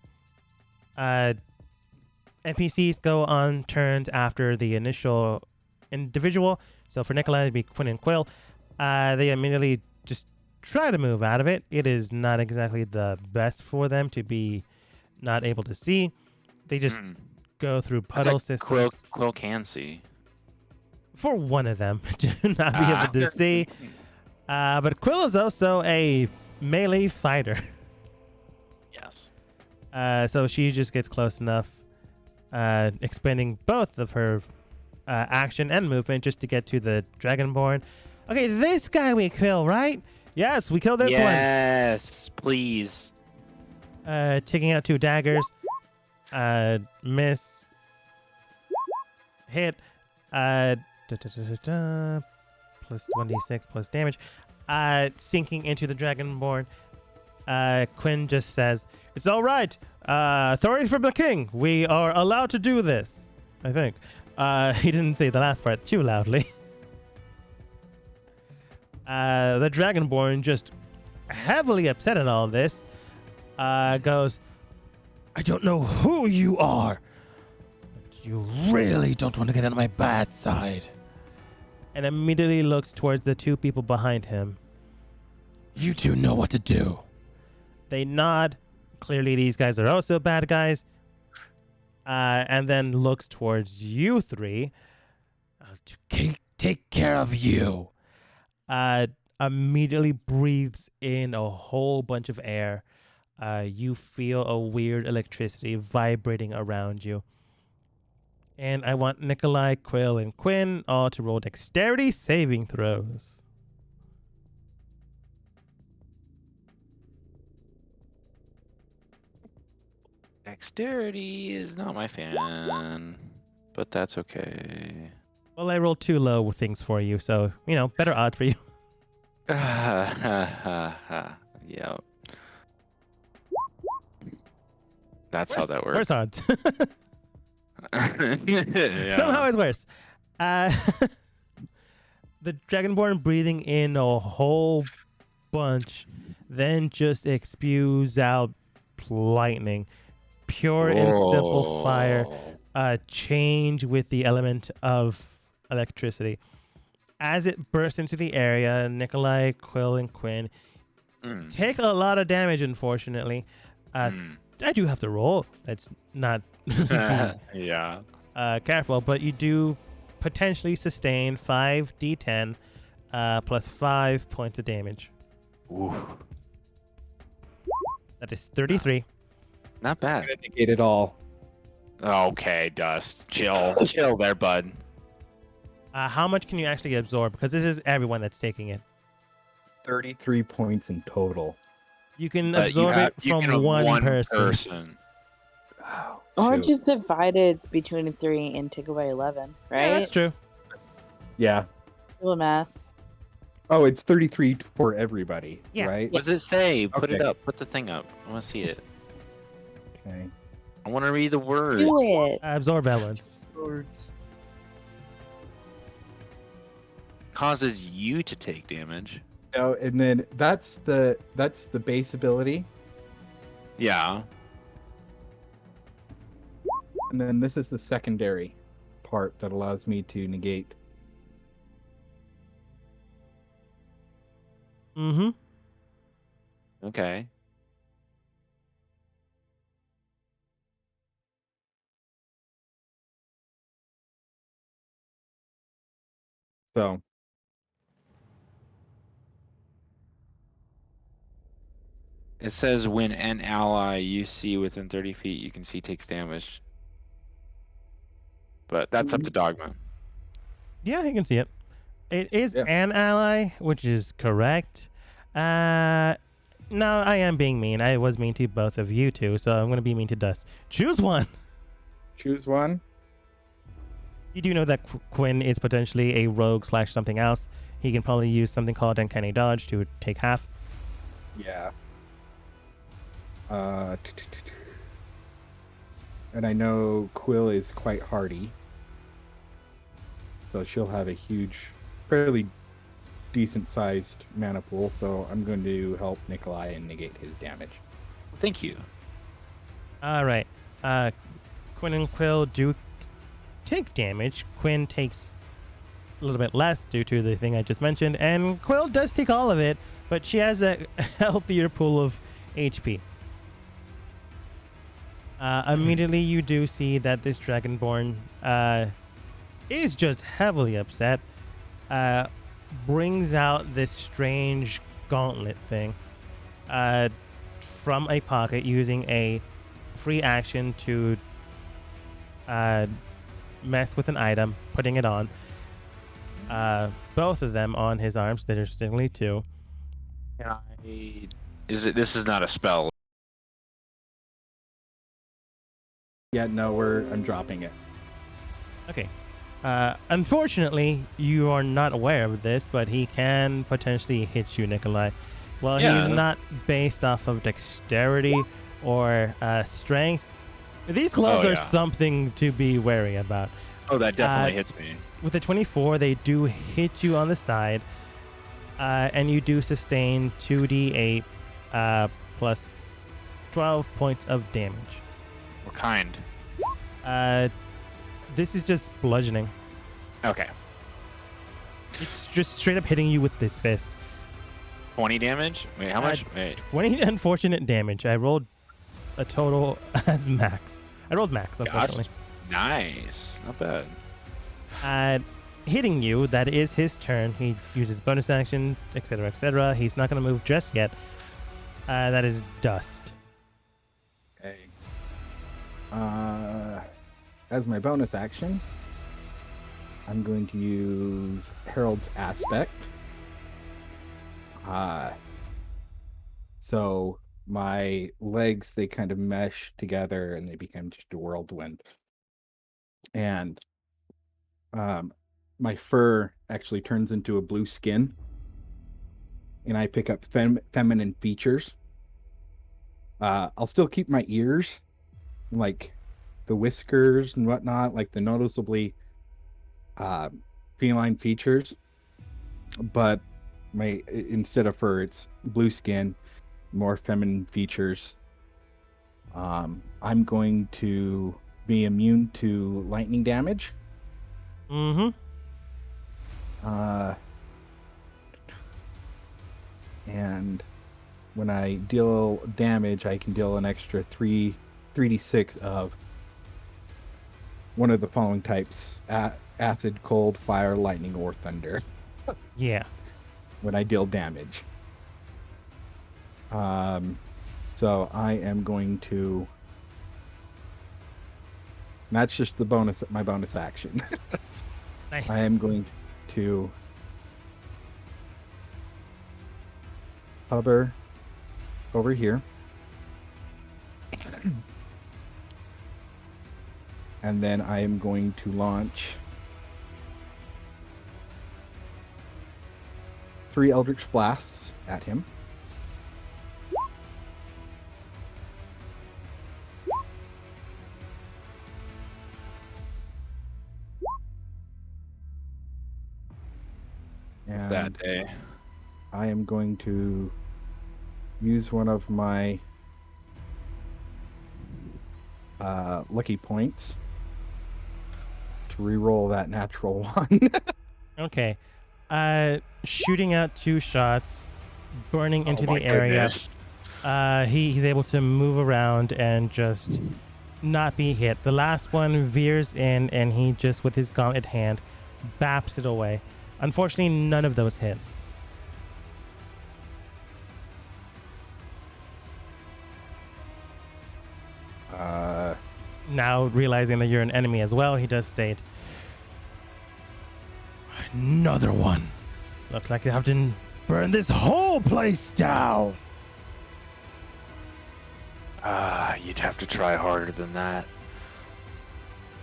NPCs go on turns after the initial individual. So for Nikolai, it'd be Quinn and Quill. They immediately just try to move out of it. It is not exactly the best for them to be not able to see. They just go through puddle systems. Quill can see. For one of them to not be able to see. But Quill is also a melee fighter. Yes. So she just gets close enough, expending both of her action and movement just to get to the Dragonborn. Okay, this guy we kill, right? Yes, we kill this one. Yes, please. Taking out 2 daggers. Miss. Hit. Plus 1d6 plus damage. Sinking into the Dragonborn. Quinn just says, "It's all right. Authority from the king. We are allowed to do this." I think. He didn't say the last part too loudly. The Dragonborn, just heavily upset at all this, goes, "I don't know who you are, but you really don't want to get on my bad side." And immediately looks towards the 2 people behind him. "You 2 know what to do." They nod. Clearly these guys are also bad guys. And then looks towards you 3. To take care of you. Immediately breathes in a whole bunch of air. You feel a weird electricity vibrating around you. And I want Nikolai, Quill, and Quinn all to roll dexterity saving throws. Dexterity is not my fan, but that's okay. Well, I rolled 2 low things for you, so, better odds for you. Yeah. That's how that works. Worse odds. Yeah. Somehow it's worse. The Dragonborn breathing in a whole bunch, then just spews out lightning. Pure and simple fire. Change with the element of electricity. As it bursts into the area, Nikolai, Quill, and Quinn take a lot of damage, unfortunately. I do have to roll. That's not yeah. Careful, but you do potentially sustain 5d10 plus 5 points of damage. Ooh. That is 33. Not bad. Negate it all. Okay, Dust. Chill. Chill there, bud. How much can you actually absorb? Because this is everyone that's taking it. 33 points in total. You can But absorb it you from can have one person. Oh, Or shoot. just divide it between 3 and take away 11, right? Yeah, that's true. Yeah. Simple math. Oh, it's 33 for everybody, Yeah. right? What does it say? Put it Okay. up. Put the thing up. I want to see it. Okay. I want to read the word. Do it. Absorb elements. Causes you to take damage. Oh, and then that's the base ability, Yeah. and then this is the secondary part that allows me to negate. Mm-hmm. Okay. So It says when an ally you see within 30 feet you can see takes damage. But that's up to Dogma. Yeah, you can see it. It is Yeah. an ally, which is correct. No, I am being mean. I was mean to both of you two, so I'm going to be mean to Dust. Choose one. choose one. You do know that Quinn is potentially a rogue / something else. He can probably use something called Uncanny Dodge to take half. Yeah. And I know Quill is quite hardy, so she'll have a huge, fairly decent-sized mana pool. So I'm going to help Nikolai and negate his damage. Thank you. All right. Quinn and Quill do take damage. Quinn takes a little bit less due to the thing I just mentioned, and Quill does take all of it, but she has a healthier pool of HP. Immediately, you do see that this Dragonborn is just heavily upset. Brings out this strange gauntlet thing from a pocket using a free action to mess with an item, putting it on. Both of them on his arms. There's still 2. Can I? This is not a spell. Yeah, no, I'm dropping it. Okay. Unfortunately, you are not aware of this, but he can potentially hit you, Nikolai. Well, Yeah. he's not based off of dexterity or strength. These gloves Oh, are yeah. something to be wary about. Oh, that definitely hits me. With a 24, they do hit you on the side, and you do sustain 2d8 plus 12 points of damage. What kind? This is just bludgeoning. Okay. It's just straight up hitting you with this fist. 20 damage? Wait, how much? Wait. 20 unfortunate damage. I rolled a total as max. I rolled max, unfortunately. Nice. Not bad. Hitting you, that is his turn. He uses bonus action, etc., etc. He's not going to move just yet. That is Dust. Okay. As my bonus action, I'm going to use Herald's Aspect. So my legs, they kind of mesh together and they become just a whirlwind. And my fur actually turns into a blue skin. And I pick up feminine features. I'll still keep my ears, like the whiskers and whatnot, like the noticeably feline features, but instead of fur, it's blue skin, more feminine features. I'm going to be immune to lightning damage. Mm-hmm. And when I deal damage, I can deal an extra 3d6 of one of the following types: acid, cold, fire, lightning, or thunder. Yeah. When I deal damage. So I am going to That's just my bonus action. Nice. I am going to hover over here. And then I am going to launch 3 Eldritch Blasts at him. It's that And day. I am going to use one of my lucky points to reroll that natural one. Okay. Shooting out 2 shots, burning into Oh my the area. goodness. He's able to move around and just not be hit. The last one veers in, and he just, with his gauntlet hand, baps it away. Unfortunately, none of those hit. Now realizing that you're an enemy as well, he does state, "Another one. Looks like you have to burn this whole place down." You'd have to try harder than that.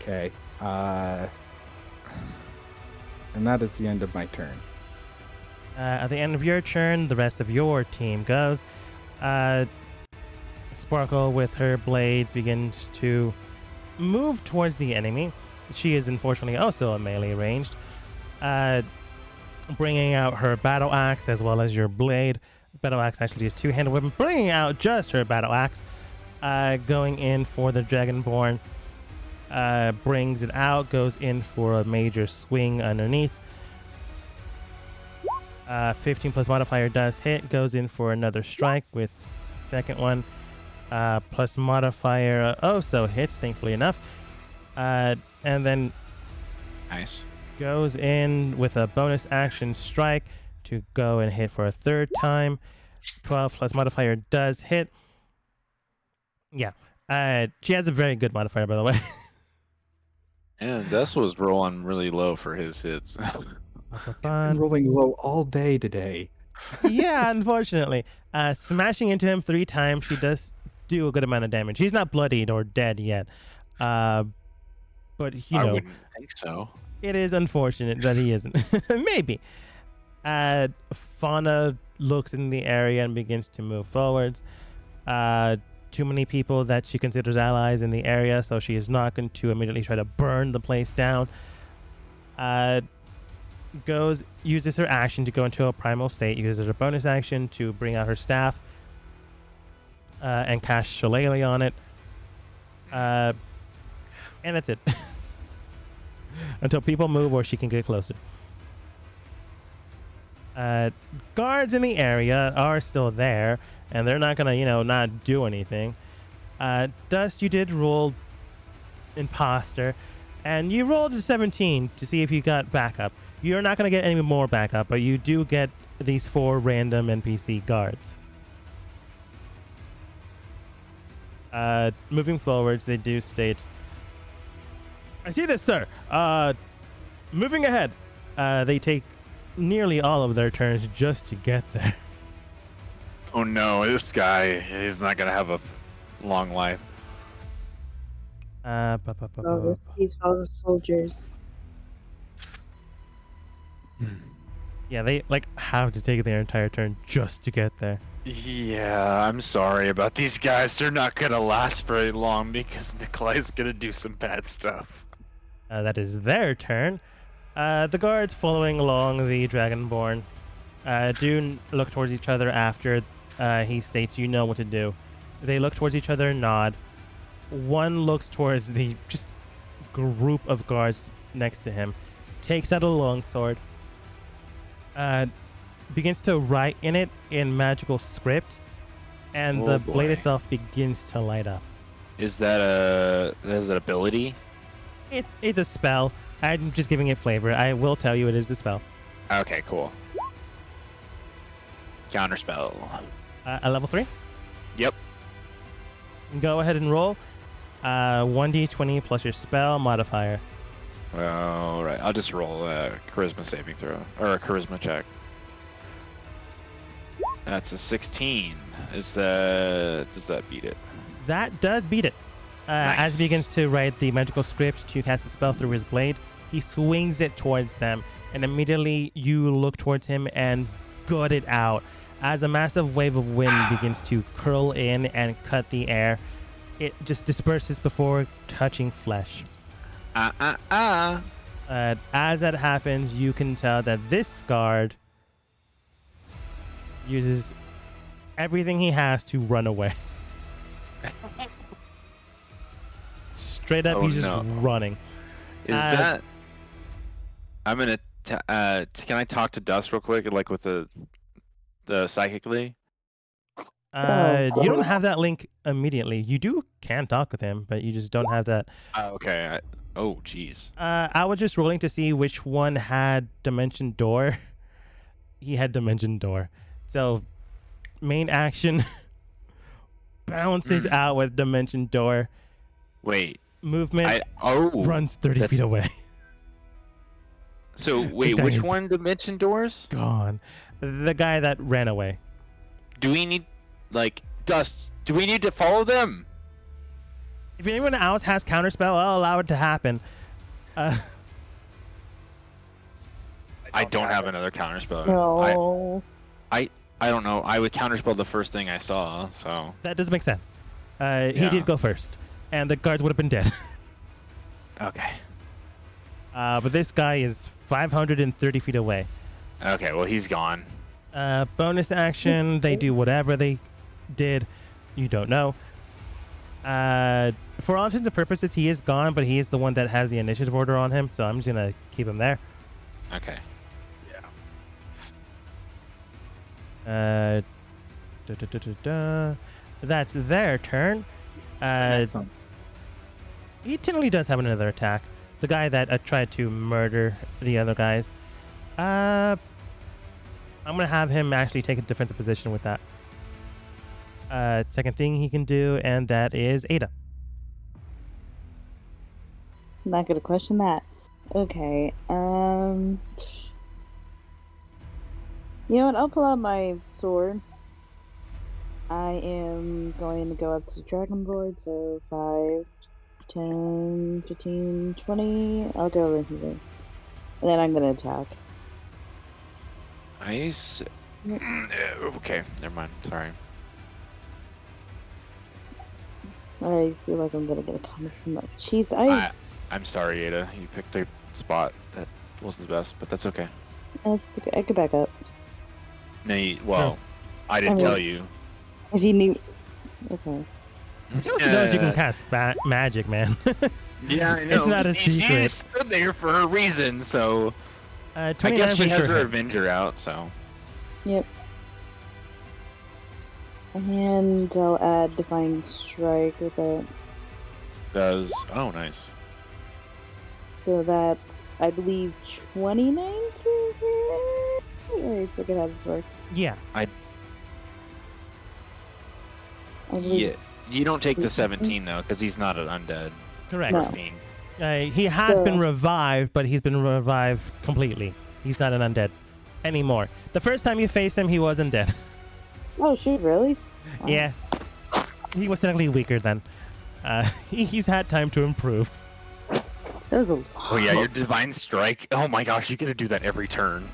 Okay. And that is the end of my turn. At the end of your turn, the rest of your team goes. Sparkle, with her blades, begins to move towards the enemy. She is unfortunately also a melee ranged. Bringing out her battle axe as well as your blade. Battle axe actually is 2-handed weapon. Bringing out just her battle axe. Going in for the Dragonborn. Brings it out, goes in for a major swing underneath. 15 plus modifier does hit, goes in for another strike with second one. Plus modifier also hits, thankfully enough. And then Nice. goes in with a bonus action strike to go and hit for a third time. 12 plus modifier does hit. Yeah. She has a very good modifier, by the way. And Des was rolling really low for his hits. I'm rolling low all day today. Yeah, unfortunately. Smashing into him 3 times, she does do a good amount of damage. He's not bloodied or dead yet. But, you I know, wouldn't think so. it is unfortunate that he isn't. Maybe. Fauna looks in the area and begins to move forwards. Too many people that she considers allies in the area, so she is not going to immediately try to burn the place down. Uses her action to go into a primal state, uses her bonus action to bring out her staff and cast Shillelagh on it. And that's it. Until people move or she can get closer. Guards in the area are still there, and they're not gonna, not do anything. Dust, you did roll imposter, and you rolled a 17 to see if you got backup. You're not gonna get any more backup, but you do get these 4 random NPC guards. Moving forwards, they do state, "I see this, sir. Moving ahead." They take nearly all of their turns just to get there. Oh no, this guy, he's not gonna have a long life. Oh, these fallen soldiers. Yeah, they have to take their entire turn just to get there. Yeah, I'm sorry about these guys. They're not gonna last very long because Nikolai's gonna do some bad stuff. That is their turn. The guards following along the Dragonborn do look towards each other after he states, "You know what to do." They look towards each other, nod. One looks towards the just group of guards next to him, takes out a longsword, begins to write in it in magical script, and the blade boy. itself begins to light up. Is that an ability? It's a spell. I'm just giving it flavor. I will tell you it is a spell. Okay, cool. Counterspell. A level 3? Yep. Go ahead and roll. 1d20 plus your spell modifier. All right, I'll just roll a charisma saving throw or a charisma check. That's a 16. Does that beat it? That does beat it. As he begins to write the magical script to cast a spell through his blade, he swings it towards them, and immediately you look towards him and gut it out. As a massive wave of wind begins to curl in and cut the air, it just disperses before touching flesh. As that happens, you can tell that this guard uses everything he has to run away. Straight up, he's just running. Is that? I'm gonna. Can I talk to Dust real quick, like with the psychically? You don't have that link immediately. You can talk with him, but you just don't have that. Okay. Oh, jeez. I was just rolling to see which one had Dimension Door. He had Dimension Door. So, main action bounces out with Dimension Door. Wait. Movement runs 30 feet away. So, wait, which one Dimension Doors? Gone. The guy that ran away. Do we need, Dust, do we need to follow them? If anyone else has counterspell, I'll allow it to happen. I don't have another counterspell. No. I don't know. I would counterspell the first thing I saw, so. That does make sense. He did go first, and the guards would have been dead. Okay. But this guy is 530 feet away. Okay, well, he's gone. Bonus action, they do whatever they did. You don't know. For all intents and purposes, he is gone, but he is the one that has the initiative order on him, so I'm just going to keep him there. Okay. That's their turn. He technically does have another attack. The guy that tried to murder the other guys. I'm gonna have him actually take a defensive position with that. Second thing he can do, and that is Ada. Not gonna question that. Okay. You know what? I'll pull out my sword. I am going to go up to the dragon board, so 5, 10, 15, 20. I'll go over here. And then I'm going to attack. Nice. Okay, never mind. Sorry. I feel like I'm going to get a comment from that. Jeez, I'm sorry, Ada. You picked a spot that wasn't the best, but that's okay. That's okay. I could back up. No, I didn't tell you. If you knew... Okay. He also knows you can cast magic, man. Yeah, I know. It's not a secret. She stood there for a reason, so... I 29 guess she for has sure her hit. Avenger out, so... Yep. And I'll add Divine Strike with it. Oh, nice. So that's, I believe, 29 to hit? I forget how this works. Yeah. I believe You don't take the 17, though, because he's not an undead. Correct. No. Fiend. He has been revived, but he's been revived completely. He's not an undead anymore. The first time you faced him, he was undead. Oh, shoot, really? Wow. Yeah. He was technically weaker then. He's had time to improve. That was a Oh, yeah, your Divine Strike. Oh, my gosh, you get to do that every turn.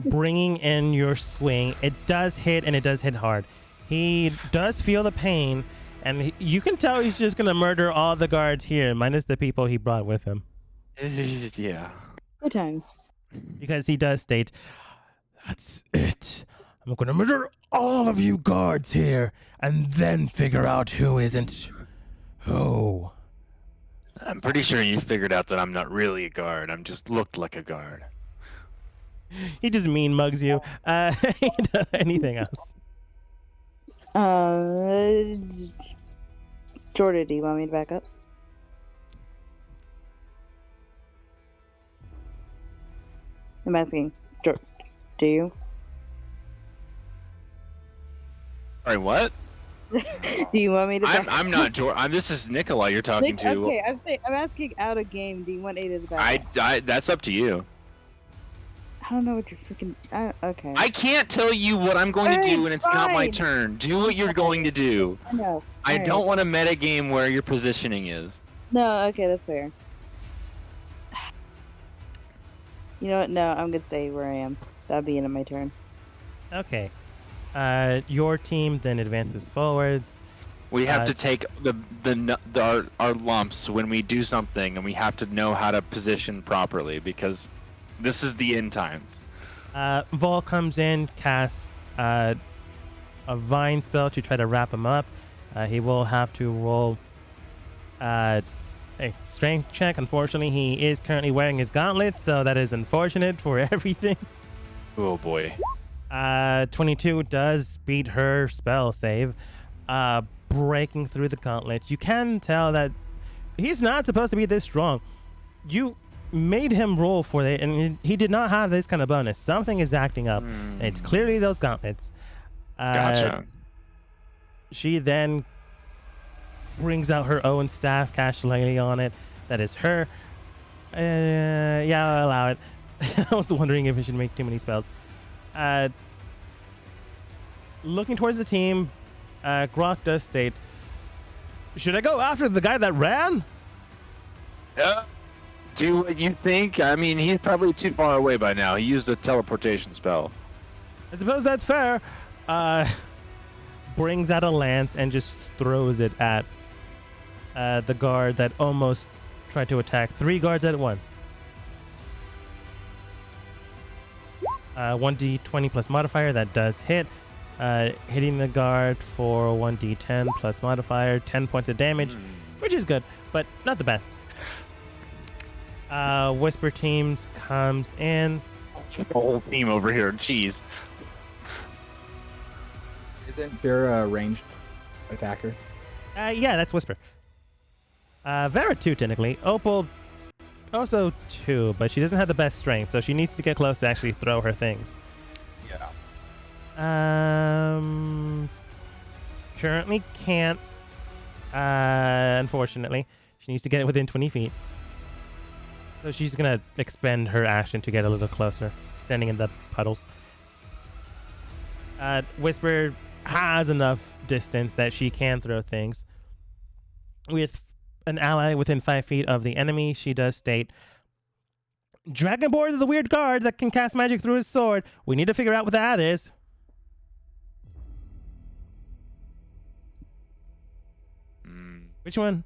Bringing in your swing, it does hit, and it does hit hard. He does feel the pain, and you can tell he's just going to murder all the guards here, minus the people he brought with him. Yeah. Good times. Because he does state, "That's it. I'm going to murder all of you guards here, and then figure out who isn't who." I'm pretty sure you figured out that I'm not really a guard. I'm just looked like a guard. He just mean mugs you. Anything else? Jordan, do you want me to back up? I'm asking. Do you? Sorry, what? Do you want me to? I'm not George. This is Nikolai you're talking to. Okay, I'm asking out of game. Do you want Ada to battle? That's up to you. I don't know what you're freaking. Okay. I can't tell you what I'm going to do when it's not my turn. Do what you're going to do. I know. I don't want to meta game where your positioning is. No, okay, that's fair. You know what? No, I'm gonna stay where I am. That'll be the end of my turn. Okay. Your team then advances forwards. We have to take our lumps when we do something, and we have to know how to position properly because this is the end times. Vol comes in, casts a vine spell to try to wrap him up. He will have to roll a strength check. Unfortunately, he is currently wearing his gauntlet, so that is unfortunate for everything. Oh boy. 22 does beat her spell save, breaking through the gauntlets. You can tell that he's not supposed to be this strong. You made him roll for it, and he did not have this kind of bonus. Something is acting up, and it's clearly those gauntlets. Gotcha. She then brings out her own staff, casts lightly on it. That is her. Yeah, I'll allow it. I was wondering if I should make too many spells. Looking towards the team, Grok does state, should I go after the guy that ran? Do what you think. I mean, he's probably too far away by now. He used a teleportation spell. I suppose that's fair. Brings out a lance and just throws it at the guard that almost tried to attack 3 guards at once. 1d20 plus modifier, that does hit. Hitting the guard for 1d10 plus modifier, 10 points of damage, which is good, but not the best. Whisper teams comes in. The whole team over here, jeez. Isn't there a ranged attacker? Yeah, that's Whisper. Vera 2 technically. Opal also 2, but she doesn't have the best strength, so she needs to get close to actually throw her things. Yeah. Currently can't. Unfortunately, she needs to get it within 20 feet. So she's gonna expend her action to get a little closer, standing in the puddles. Whisper has enough distance that she can throw things. With an ally within 5 feet of the enemy, she does state, Dragonborn is a weird guard that can cast magic through his sword. We need to figure out what that is. Which one?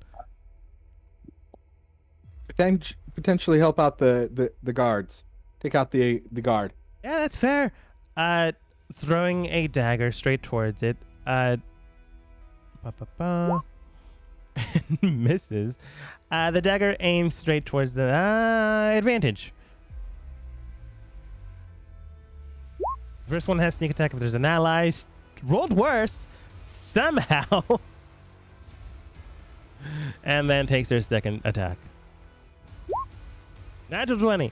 Potentially help out the guards. Take out the guard. Yeah, that's fair. Throwing a dagger straight towards it. Misses. The dagger aims straight towards the advantage. First one has sneak attack if there's an ally. Rolled worse somehow. And then takes her second attack. Natural 20.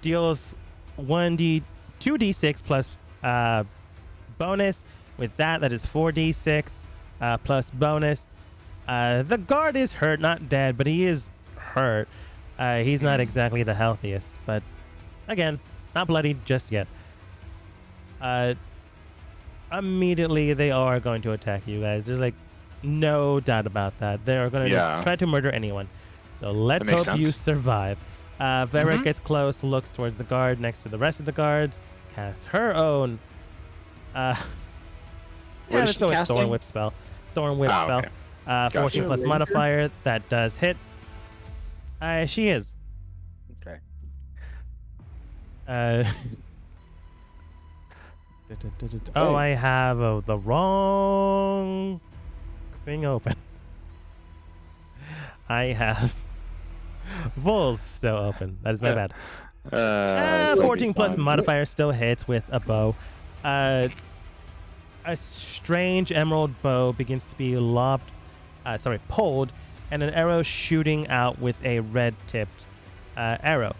Deals 2d6 plus bonus. With that is 4d6 plus bonus. The guard is hurt, not dead, but he is hurt. He's not exactly the healthiest, but again, not bloodied just yet. Immediately they are going to attack you guys. There's like no doubt about that. They are going to try to murder anyone. So let's hope you survive. Vera gets close, looks towards the guard next to the rest of the guards, casts her own. Let's go with Thorn Whip spell. Thorn Whip spell. Okay. 14 plus modifier. That does hit. She is. Okay. Oh, I have the wrong thing open. I have Vol's still open. That is my bad. 14 plus modifier still hits with a bow. A strange emerald bow begins to be pulled, and an arrow shooting out with a red-tipped arrow.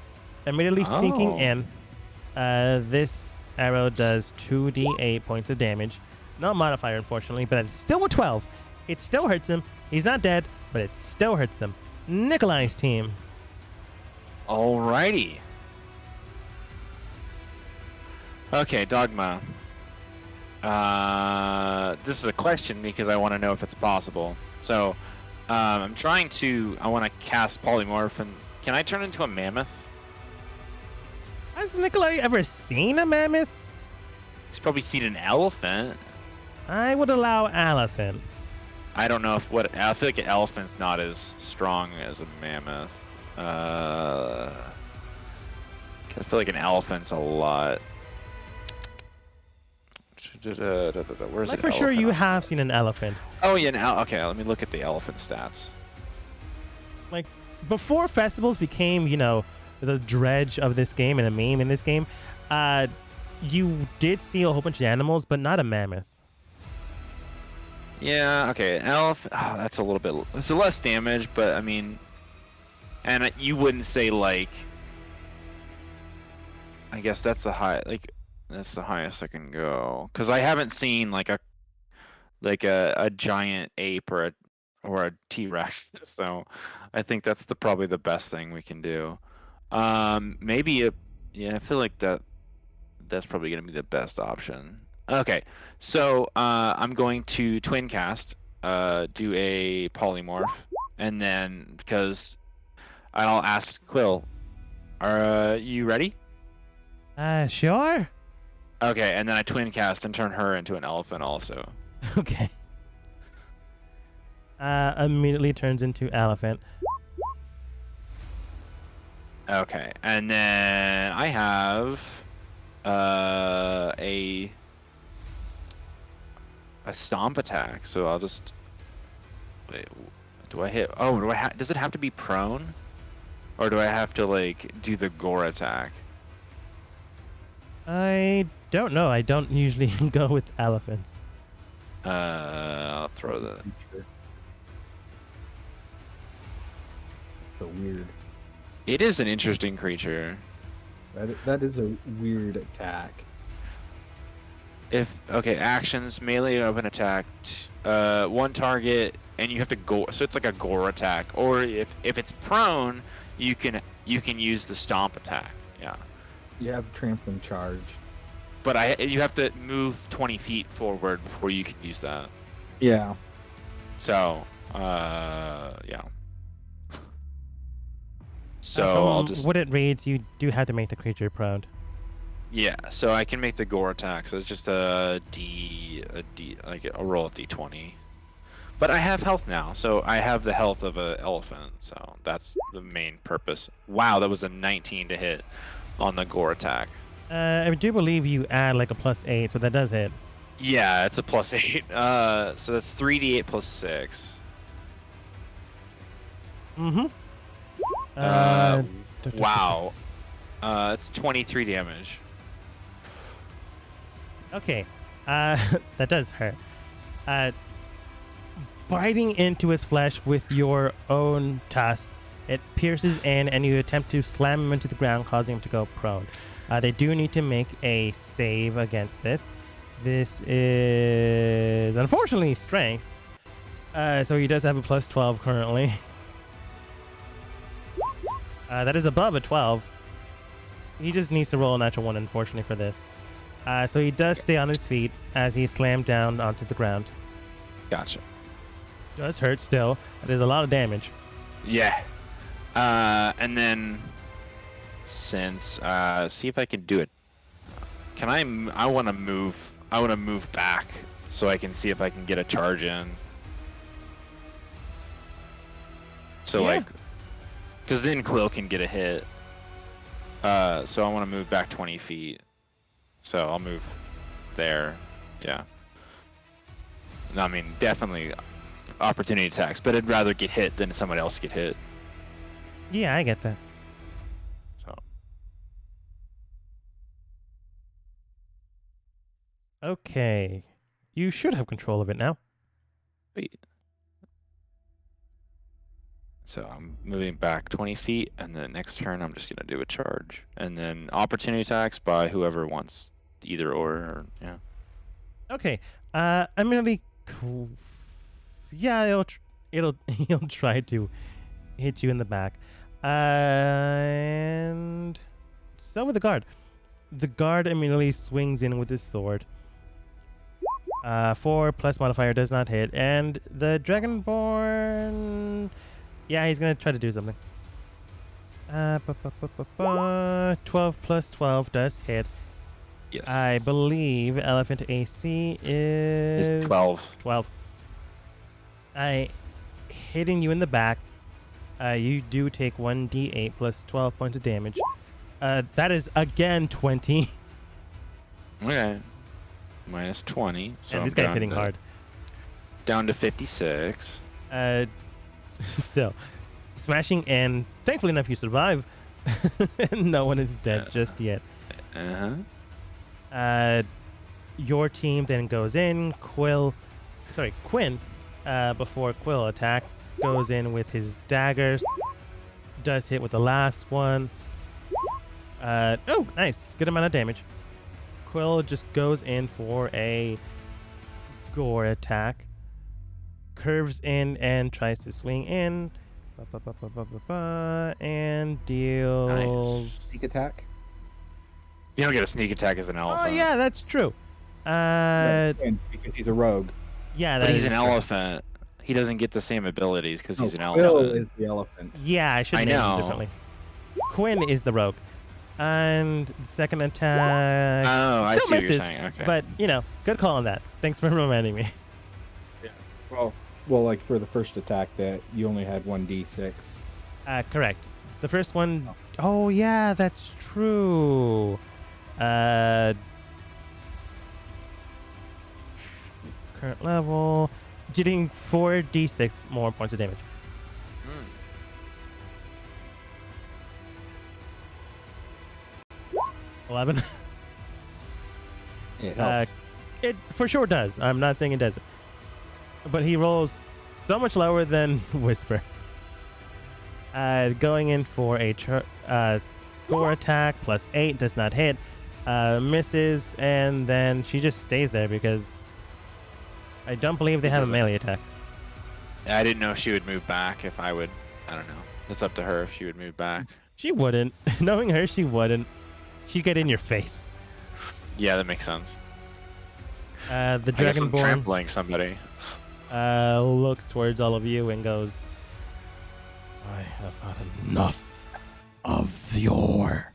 Immediately sinking in, this arrow does 2d8 points of damage. Not modifier, unfortunately, but it's still a 12. It still hurts him. He's not dead, but it still hurts them. Nikolai's team. Alrighty. Okay, Dogma. This is a question because I want to know if it's possible. So, I want to cast Polymorph, and can I turn into a mammoth? Has Nikolai ever seen a mammoth? He's probably seen an elephant. I would allow elephant. I don't know I feel like an elephant's not as strong as a mammoth. I feel like an elephant's a lot. Where's Like an for sure elephant you on have here? seen an elephant. Oh yeah, okay. Let me look at the elephant stats. Like before festivals became, the dredge of this game and a meme in this game, you did see a whole bunch of animals, but not a mammoth. Yeah, okay. An elephant. Oh, that's a little bit. It's a less damage, but I mean, and you wouldn't say like. I guess that's the high. Like, that's the highest I can go. Cause I haven't seen like a giant ape or a T-Rex. So, I think that's probably the best thing we can do. Maybe yeah. I feel like that's probably gonna be the best option. Okay, so I'm going to twin cast, do a polymorph, and then because I'll ask Quill, are you ready? Sure. Okay, and then I twin cast and turn her into an elephant also. Okay. Immediately turns into elephant. Okay, and then I have a stomp attack, so I'll just wait. Do I hit? Oh, does it have to be prone, or do I have to like do the gore attack? I don't know. I don't usually go with elephants. I'll throw the. Creature. So weird. It is an interesting creature. That is a weird attack. Okay, actions, melee open attack, one target, and you have to go. So it's like a gore attack. Or if it's prone, you can use the stomp attack. Yeah. You have trampling charge. But you have to move 20 feet forward before you can use that. Yeah. So, yeah. So From I'll just what it reads, you do have to make the creature prone. yeah. So I can make the gore attack. So it's just a like a roll of d20. But I have health now, so I have the health of an elephant. So that's the main purpose. Wow, that was a 19 to hit on the gore attack. I do believe you add like a +8, so that does hit. Yeah, it's a +8. So that's 3d8 plus 6. Mm-hmm. Wow. It's 23 damage. Okay. That does hurt. Biting into his flesh with your own tusk, it pierces in and you attempt to slam him into the ground, causing him to go prone. They do need to make a save against this. This is unfortunately strength. So he does have a +12 currently. That is above a 12. He just needs to roll a natural 1, unfortunately, for this. So he does stay on his feet as he slammed down onto the ground. Gotcha. Does hurt still. That is a lot of damage. Yeah. And then since see if I can do it. Can I want to move. I want to move back so I can see if I can get a charge in. So Yeah. like, because then Quill can get a hit. So I want to move back 20 feet. So I'll move there. Yeah. I mean, definitely opportunity attacks, but I'd rather get hit than someone else get hit. Yeah, I get that. So Okay. You should have control of it now. wait. So I'm moving back 20 feet, and then next turn I'm just gonna do a charge, and then opportunity attacks by whoever wants either or yeah. Okay. Immediately. Yeah, it'll he'll try to hit you in the back. And so with the guard. The guard immediately swings in with his sword. 4 plus modifier does not hit. And the Dragonborn... Yeah, he's going to try to do something. 12 plus 12 does hit. Yes. I believe elephant AC is... It's 12. 12. Hitting you in the back. You do take 1d8 plus 12 points of damage. That is again 20. Okay. Minus 20. So And this I'm guy's down hitting to- hard. Down to 56. Still. Smashing, and thankfully enough you survive. No one is dead just yet. Uh-huh. Your team then goes in. Quinn, before Quill attacks, goes in with his daggers. Does hit with the last one. Oh, nice. Good amount of damage. Quill just goes in for a gore attack. Curves in and tries to swing in. And deals... Nice. Sneak attack. You don't get a sneak attack as an Oh, elephant. yeah, that's true. And because he's a rogue. Yeah, But that he's is an true. elephant. He doesn't get the same abilities because he's an Quill elephant. is the elephant. Yeah, I should I name him know. differently. Quinn is the rogue. And the second attack... Oh, I still see what misses, you're saying. Okay. But, good call on that. Thanks for reminding me. Well, like for the first attack, that you only had 1d6. Correct. The first one... Oh, yeah, that's true. Current level... Getting 4d6 more points of damage. Hmm. 11. It helps. It for sure does. I'm not saying it doesn't. But he rolls so much lower than Whisper. Going in for a gore attack, plus 8, does not hit. Misses, and then she just stays there because I don't believe they have a melee attack. I didn't know if she would move back if I would. I don't know. That's up to her if she would move back. She wouldn't. Knowing her, she wouldn't. She'd get in your face. Yeah, that makes sense. The I guess I'm Dragonborn trampling somebody. looks towards all of you and goes, I have had enough of your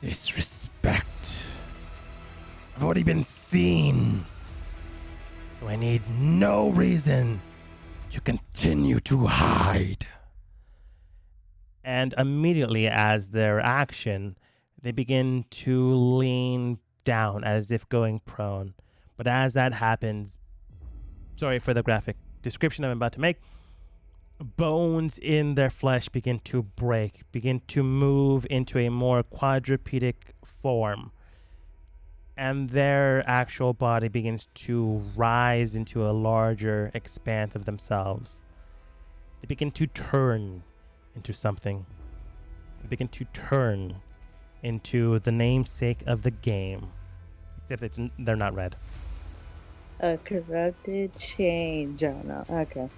disrespect. I've already been seen, so I need no reason to continue to hide. And immediately, as their action, they begin to lean down as if going prone. But as that happens, sorry for the graphic description I'm about to make, bones in their flesh begin to break, begin to move into a more quadrupedic form. And their actual body begins to rise into a larger expanse of themselves. They begin to turn into something. They begin to turn into the namesake of the game. Except they're not red. A corrupted change. Oh no. Okay.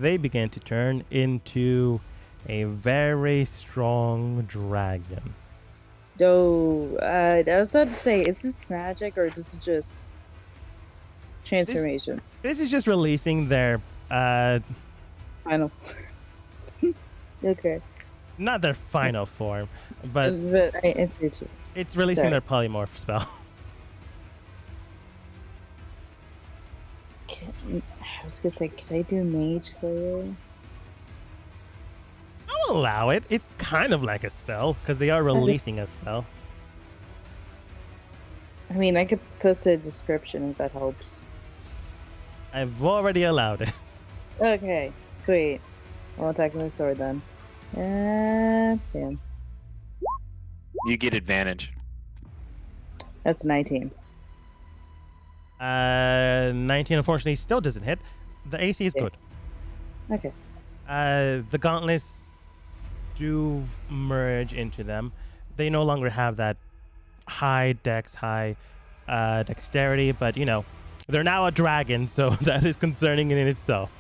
They begin to turn into a very strong dragon. No, I was about to say, is this magic or is this just transformation? This is just releasing their, Final. Okay. not their final form, but I see too. it's releasing Sorry. their polymorph spell. I was gonna say, can I do Mage Slayer? I'll allow it. It's kind of like a spell, because they are releasing a spell. I mean, I could post a description if that helps. I've already allowed it. Okay, sweet. I'll attack with my sword then. Damn. You get advantage. That's 19. 19 unfortunately still doesn't hit. The AC is Okay. good. Okay. The gauntlets do merge into them. They no longer have that high dex, high dexterity, but they're now a dragon, so that is concerning in itself.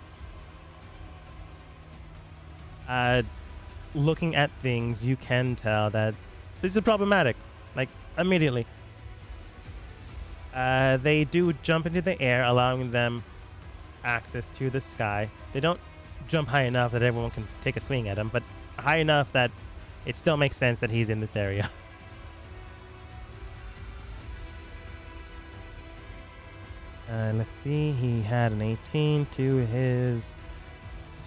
Looking at things, you can tell that this is problematic, like immediately. They do jump into the air, allowing them access to the sky. They don't jump high enough that everyone can take a swing at him, but high enough that it still makes sense that he's in this area. Let's see, he had an 18 to his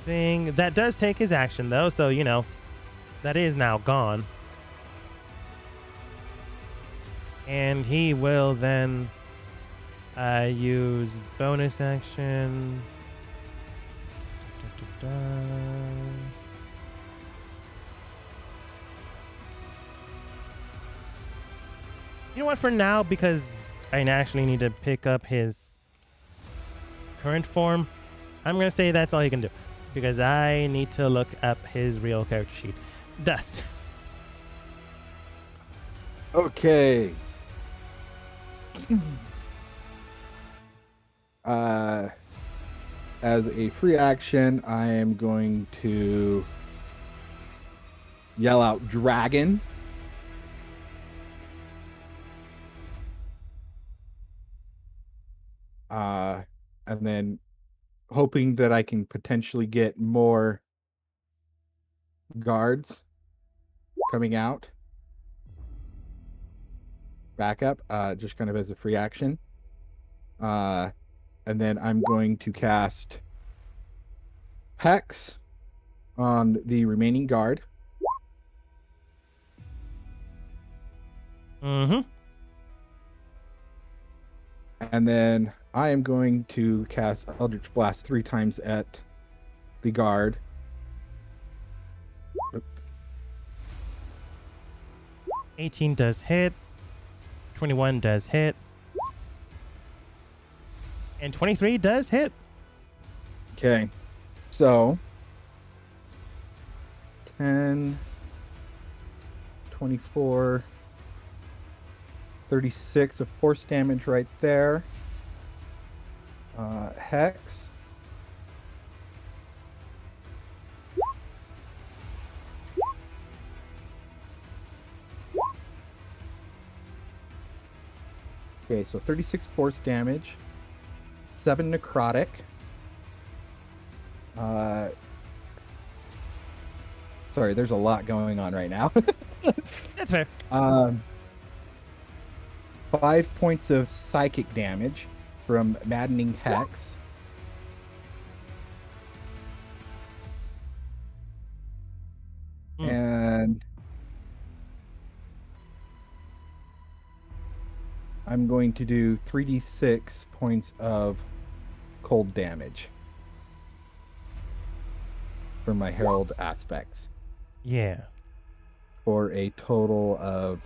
thing. That does take his action, though, so, that is now gone. And he will then use bonus action. You know what, for now, because I actually need to pick up his current form, I'm going to say that's all he can do, because I need to look up his real character sheet. Dust. Okay. As a free action, I am going to yell out dragon. And then hoping that I can potentially get more guards coming out. Backup, just kind of as a free action. And then I'm going to cast Hex on the remaining guard. Mm-hmm. And then I am going to cast Eldritch Blast 3 times at the guard. 18 does hit. 21 does hit. And 23 does hit. Okay. So 10, 24, 36 of force damage right there. Hex. Okay, so 36 force damage, 7 necrotic. Sorry, there's a lot going on right now. That's fair. 5 points of psychic damage from Maddening Hex. And I'm going to do 3d6 points of cold damage from my Herald aspects. Yeah. For a total of,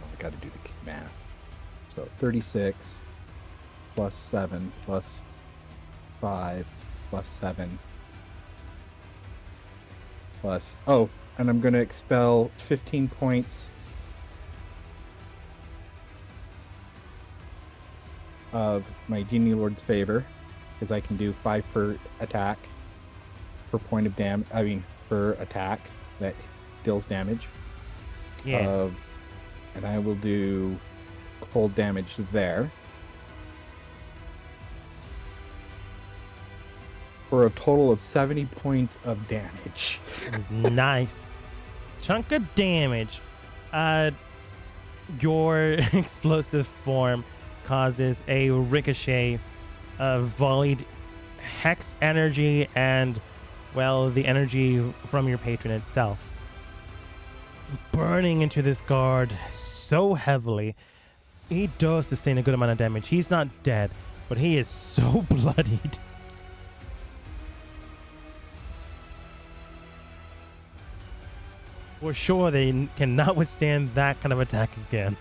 I gotta do the math. So 36 plus 7 plus 5 plus 7 plus, and I'm gonna expel 15 points of my Genie Lord's favor, because I can do 5 per attack, per point of damage, per attack that deals damage. Yeah. And I will do cold damage there. For a total of 70 points of damage. That is nice. Chunk of damage. Your explosive form causes a ricochet of volleyed hex energy and, well, the energy from your patron itself, burning into this guard so heavily. He does sustain a good amount of damage. He's not dead, but he is so bloodied. For sure, they cannot withstand that kind of attack again.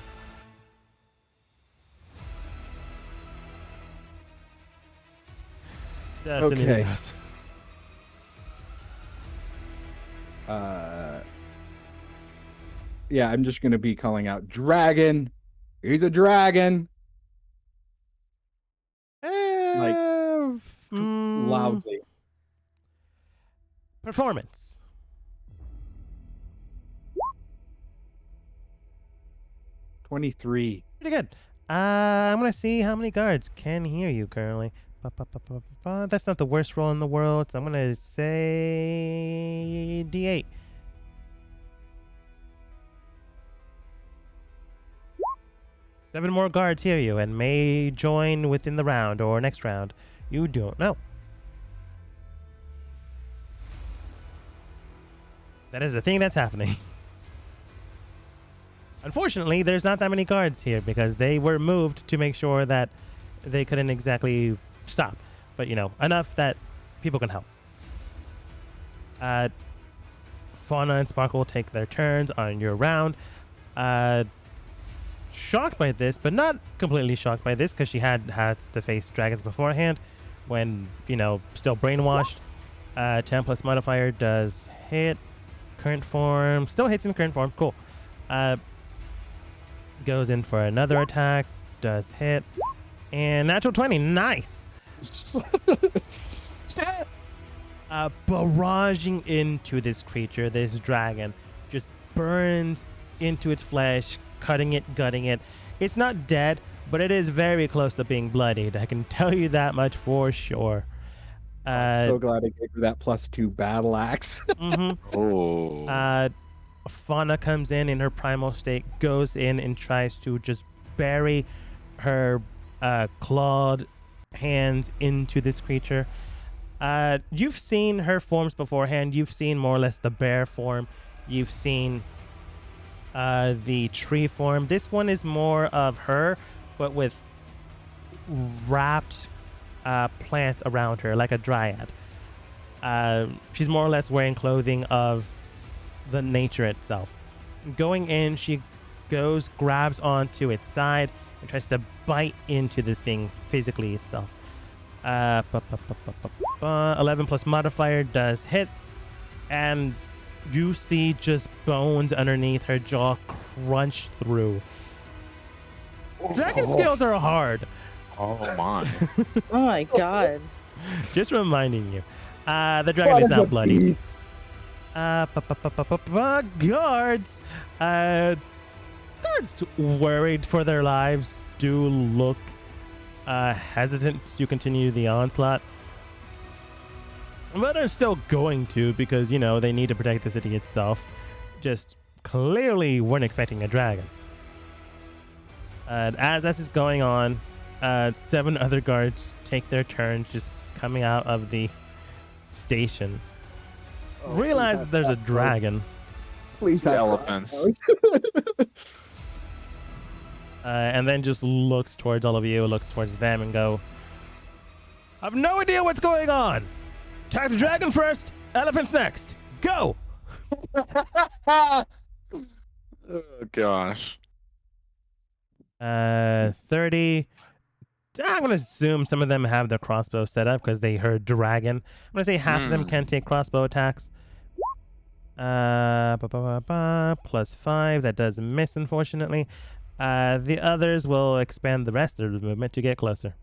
Okay. Yeah, I'm just gonna be calling out dragon. He's a dragon. Like, loudly. Performance. 23. Pretty good. I'm gonna see how many guards can hear you currently. That's not the worst roll in the world. So I'm gonna say D8. Seven more guards hear you and may join within the round or next round. You don't know. That is the thing that's happening. Unfortunately, there's not that many guards here because they were moved to make sure that they couldn't exactly stop. But, you know, enough that people can help. Fauna and Sparkle take their turns on your round. Shocked by this, but not completely shocked by this because she had to face dragons beforehand when, you know, still brainwashed. 10 plus modifier does hit. Current form. Still hits in current form. Cool. Goes in for another attack. Does hit. And natural 20. Nice. Barraging into this creature, this dragon. Just burns into its flesh, cutting it, gutting it. It's not dead, but it is very close to being bloodied. I can tell you that much for sure. I'm so glad I gave her that +2 battle axe. Oh. Fauna comes in her primal state, goes in and tries to just bury her clawed hands into this creature. You've seen her forms beforehand. You've seen more or less the bear form. You've seen the tree form. This one is more of her, but with wrapped plant around her, like a dryad. She's more or less wearing clothing of the nature itself. Going in, she grabs onto its side and tries to bite into the thing physically itself. 11 plus modifier does hit, and you see just bones underneath her jaw crunch through. Dragon scales are hard. Oh my. Oh my god. Just reminding you. The dragon is now bloody. Guards. Guards worried for their lives do look hesitant to continue the onslaught. But are still going to because, you know, they need to protect the city itself. Just clearly weren't expecting a dragon. As this is going on, 7 other guards take their turns just coming out of the station. Realize that there's a dragon. Please The have elephants. And then just looks towards all of you, looks towards them and go, I've no idea what's going on. Attack the dragon first, elephants next. Go! Oh gosh. 30. I'm going to assume some of them have their crossbow set up because they heard dragon. I'm going to say half of them can take crossbow attacks. +5. That does miss, unfortunately. The others will expand the rest of the movement to get closer.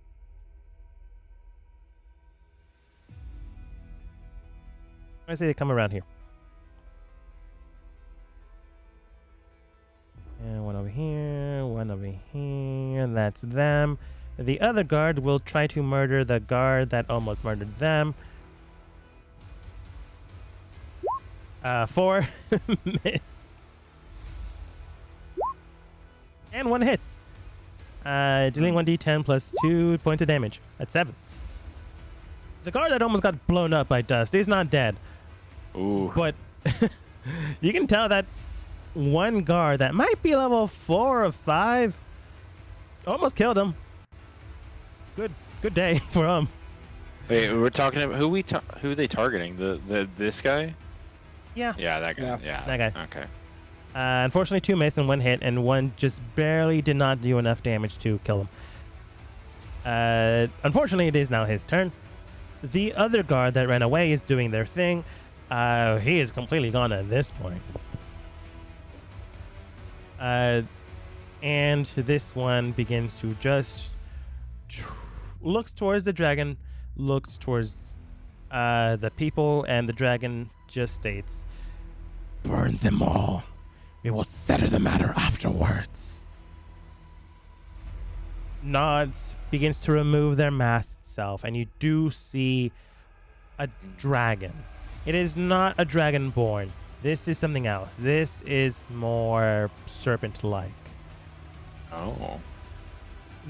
I say they come around here. And one over here, one over here. That's them. The other guard will try to murder the guard that almost murdered them. 4 miss. And 1 hits. Dealing 1d10 plus 2 points of damage. That's 7. The guard that almost got blown up by dust is not dead. Ooh. But you can tell that one guard that might be level 4 or 5 almost killed him. Good day for him. Wait, we're talking about who are they targeting? This guy? Yeah. Yeah, that guy. Yeah. Yeah. That guy. Okay. Unfortunately, 2 missed and 1 hit, and 1 just barely did not do enough damage to kill him. Unfortunately, it is now his turn. The other guard that ran away is doing their thing. He is completely gone at this point. And this one begins to just looks towards the dragon, looks towards the people, and the dragon just states, "Burn them all. We will settle the matter afterwards." Nods, begins to remove their mask itself, and you do see a dragon. It is not a dragonborn. This is something else. This is more serpent-like. Oh.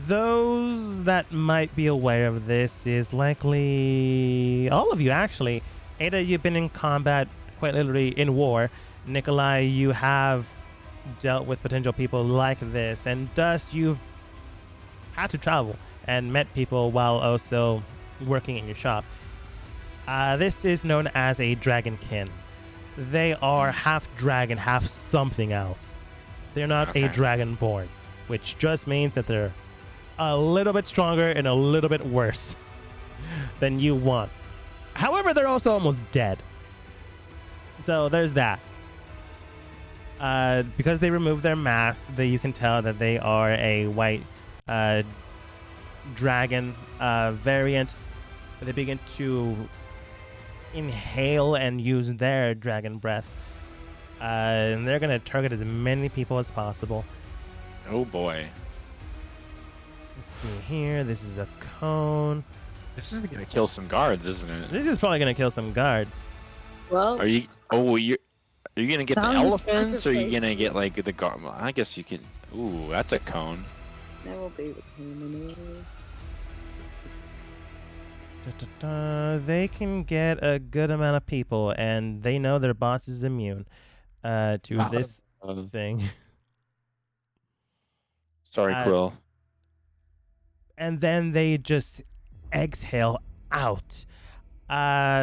Those that might be aware of this is likely all of you, actually. Ada, you've been in combat, quite literally in war. Nikolai, you have dealt with potential people like this. And Dust, you've had to travel and met people while also working in your shop. This is known as a dragonkin. They are half dragon, half something else. They're not a dragonborn, which just means that they're a little bit stronger and a little bit worse than you want. However, they're also almost dead. So there's that. Because they removed their masks, you can tell that they are a white dragon variant. They begin to inhale and use their dragon breath. And they're going to target as many people as possible. Oh boy. Let's see here. This is a cone. This is gonna kill some guards, isn't it? This is probably going to kill some guards. Well, Are you gonna get the Sounds elephants, or are you like- gonna get like the guard? Well, I guess you can. Ooh, that's a cone. that will be the pain anyways. They can get a good amount of people, and they know their boss is immune to this thing. Sorry, Quill. And then they just exhale out.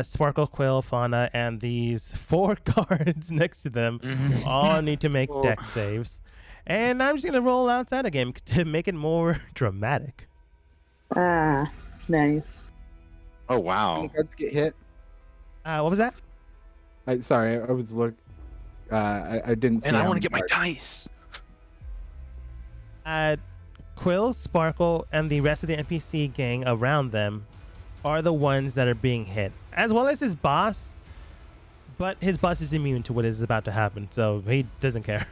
Sparkle, Quill, Fauna, and these 4 guards next to them all need to make deck saves. And I'm just going to roll outside a game to make it more dramatic. Ah, nice. Oh How wow. many cards get hit? What was that? Sorry, I was I didn't see. And I how want to many get my cards. dice. Quill, Sparkle, and the rest of the NPC gang around them are the ones that are being hit, as well as his boss. But his boss is immune to what is about to happen, so he doesn't care.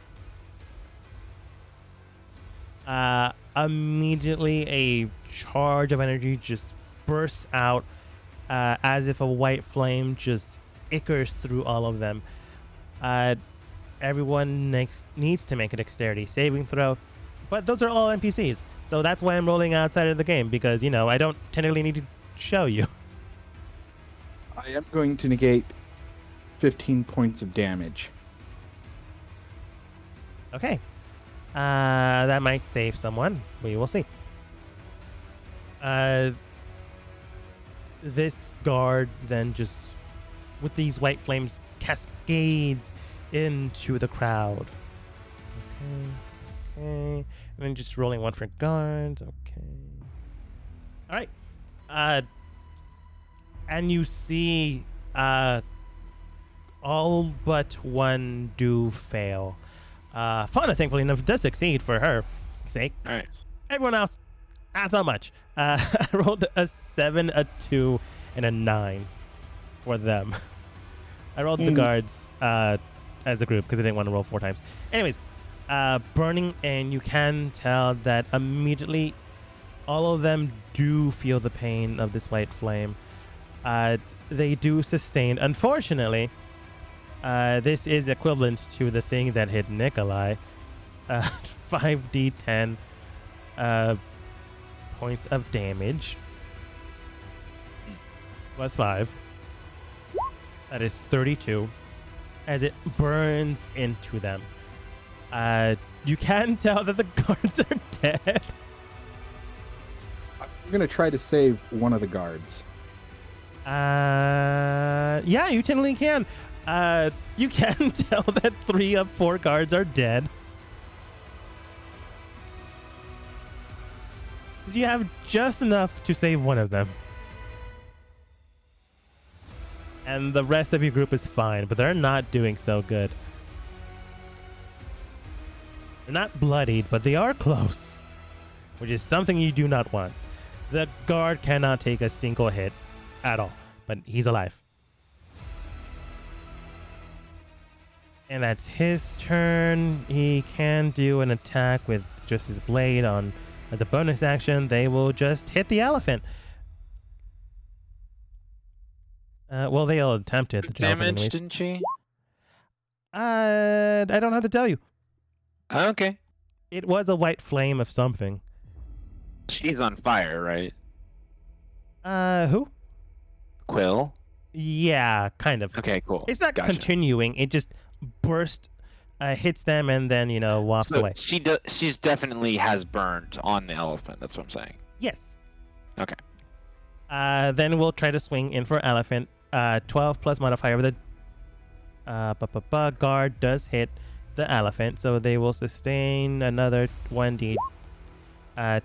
Immediately, a charge of energy just bursts out, as if a white flame just ichors through all of them. Everyone needs to make a dexterity saving throw. But those are all NPCs. So that's why I'm rolling outside of the game, because, I don't technically need to show you. I am going to negate 15 points of damage. Okay. That might save someone. We will see. This guard then just, with these white flames, cascades into the crowd. Okay. And then just rolling one for guards. Okay. All right. And you see all but one do fail. Fauna, thankfully enough, does succeed for her sake. All right. Everyone else, not so much. I rolled a 7, a 2, and a 9 for them. I rolled the guards as a group because I didn't want to roll 4 times. Anyways, burning, and you can tell that immediately all of them do feel the pain of this white flame. They do sustain. Unfortunately, this is equivalent to the thing that hit Nikolai. 5d10 points of damage. Plus 5. That is 32. As it burns into them. You can tell that the guards are dead. I'm going to try to save one of the guards. Yeah, you technically can. You can tell that 3 of 4 guards are dead. You have just enough to save one of them. And the rest of your group is fine, but they're not doing so good. They're not bloodied, but they are close, which is something you do not want. The guard cannot take a single hit at all, but he's alive. And that's his turn. He can do an attack with just his blade on as a bonus action. They will just hit the elephant. Well, they'll attempt to hit the elephant Damage, anyways. didn't she? I don't have to tell you. Okay. It was a white flame of something. She's on fire, right? Who? Quill? Yeah, kind of. Okay, cool. It's not Gotcha. continuing. It just burst, hits them, and then, wafts So away. she's definitely has burned on the elephant. That's what I'm saying. Yes. Okay. Then we'll try to swing in for elephant. 12 plus modifier with a guard does hit the elephant, so they will sustain another 1d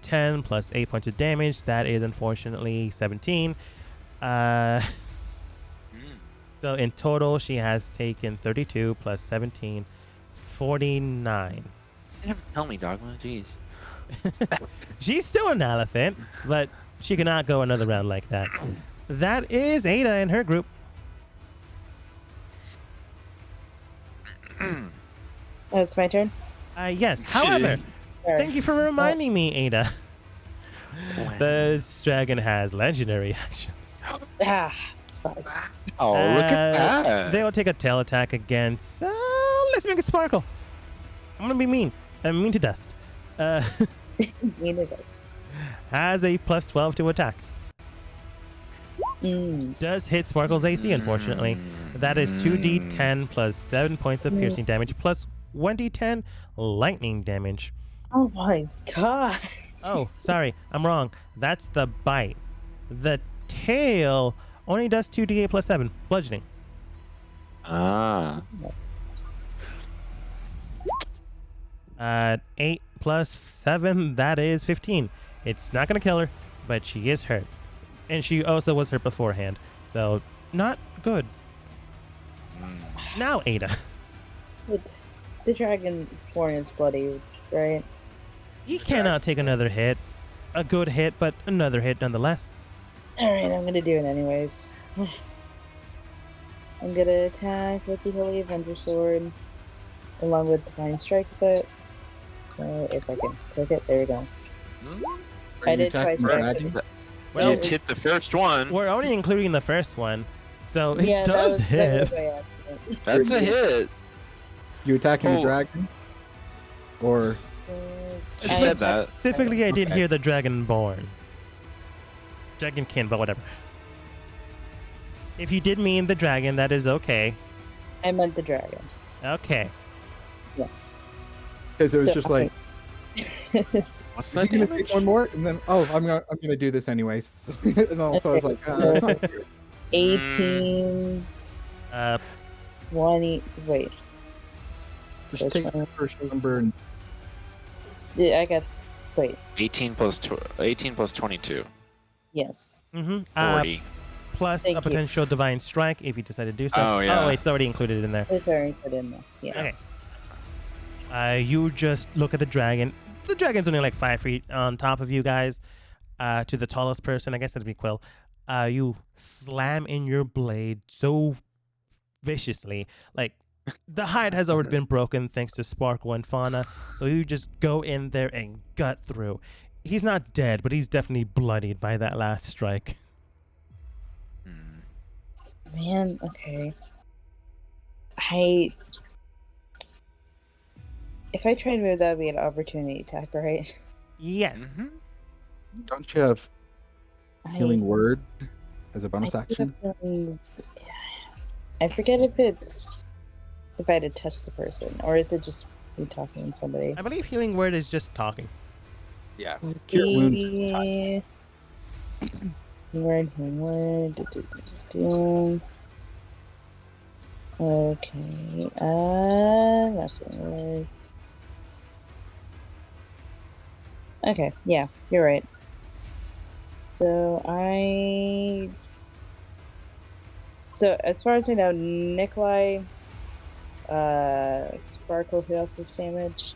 10 plus 8 points of damage. That is unfortunately 17. So in total, she has taken 32 plus 17, 49. You never tell me, Dogma. Jeez. She's still an elephant, but she cannot go another round like that. That is Ada and her group. Oh, it's my turn. Yes. However, Sorry. thank you for reminding me, Ada. This dragon has legendary actions. Ah, fuck. Oh, look at that. They will take a tail attack against. Let's make it sparkle. I'm gonna be mean. I'm mean to dust. Neither does. Has a plus 12 to attack. Mm. Does hit Sparkle's AC, unfortunately. That is 2d10 plus 7 points of piercing damage plus 1d10 lightning damage. Oh my god. Oh, sorry, I'm wrong. That's the bite. The tail only does 2d8 plus 7, bludgeoning. Ah. 8 plus 7, that is 15. It's not going to kill her, but she is hurt. And she also was hurt beforehand, so not good. Now, Ada. The dragon form is bloody, right? He cannot take another hit. A good hit, but another hit nonetheless. Alright, I'm gonna do it anyways. I'm gonna attack with the Holy Avenger Sword, along with Divine Strike Foot. So if I can click it, there we go. I did twice by accident. Well, It hit the first one. we're only including the first one, so it Yeah, does that hit. was by accident. That's a hit. You attacking the Oh. dragon? Or She said that. Specifically, I did Okay. hear the Dragonborn. Dragonkin, but whatever. If you did mean the dragon, that is okay. I meant the dragon. Okay. Yes. because it was So, just like, What's are that you gonna damage? take one more? And then, oh, I'm gonna do this anyways. And also I was like, that's not fair. 18, Uh, 20. Wait, Just Which take one? the first number and I got. Wait, 18 plus 22. yes. mm-hmm. 40. Plus Thank a you. potential divine strike if you decide to do so. Oh, yeah. Oh, it's already included in there. It's already put in there. Yeah. Okay. You just look at the dragon. The dragon's only like 5 feet on top of you guys. To the tallest person, I guess that'd be Quill. You slam in your blade so viciously. Like, the hide has already been broken thanks to Sparkle and Fauna. So you just go in there and gut through. He's not dead, but he's definitely bloodied by that last strike. Man, okay. If I try to move, that would be an opportunity attack, right? Yes. Mhm. don't you have healing I- word as a I bonus think action? I forget if I had to touch the person, or is it just me talking to somebody? I believe Healing Word is just talking. Yeah. Cure wounds. Word. Okay. That's the word. Okay. Yeah, you're right. So So as far as I know, Nikolai, Sparkle, who else is damaged?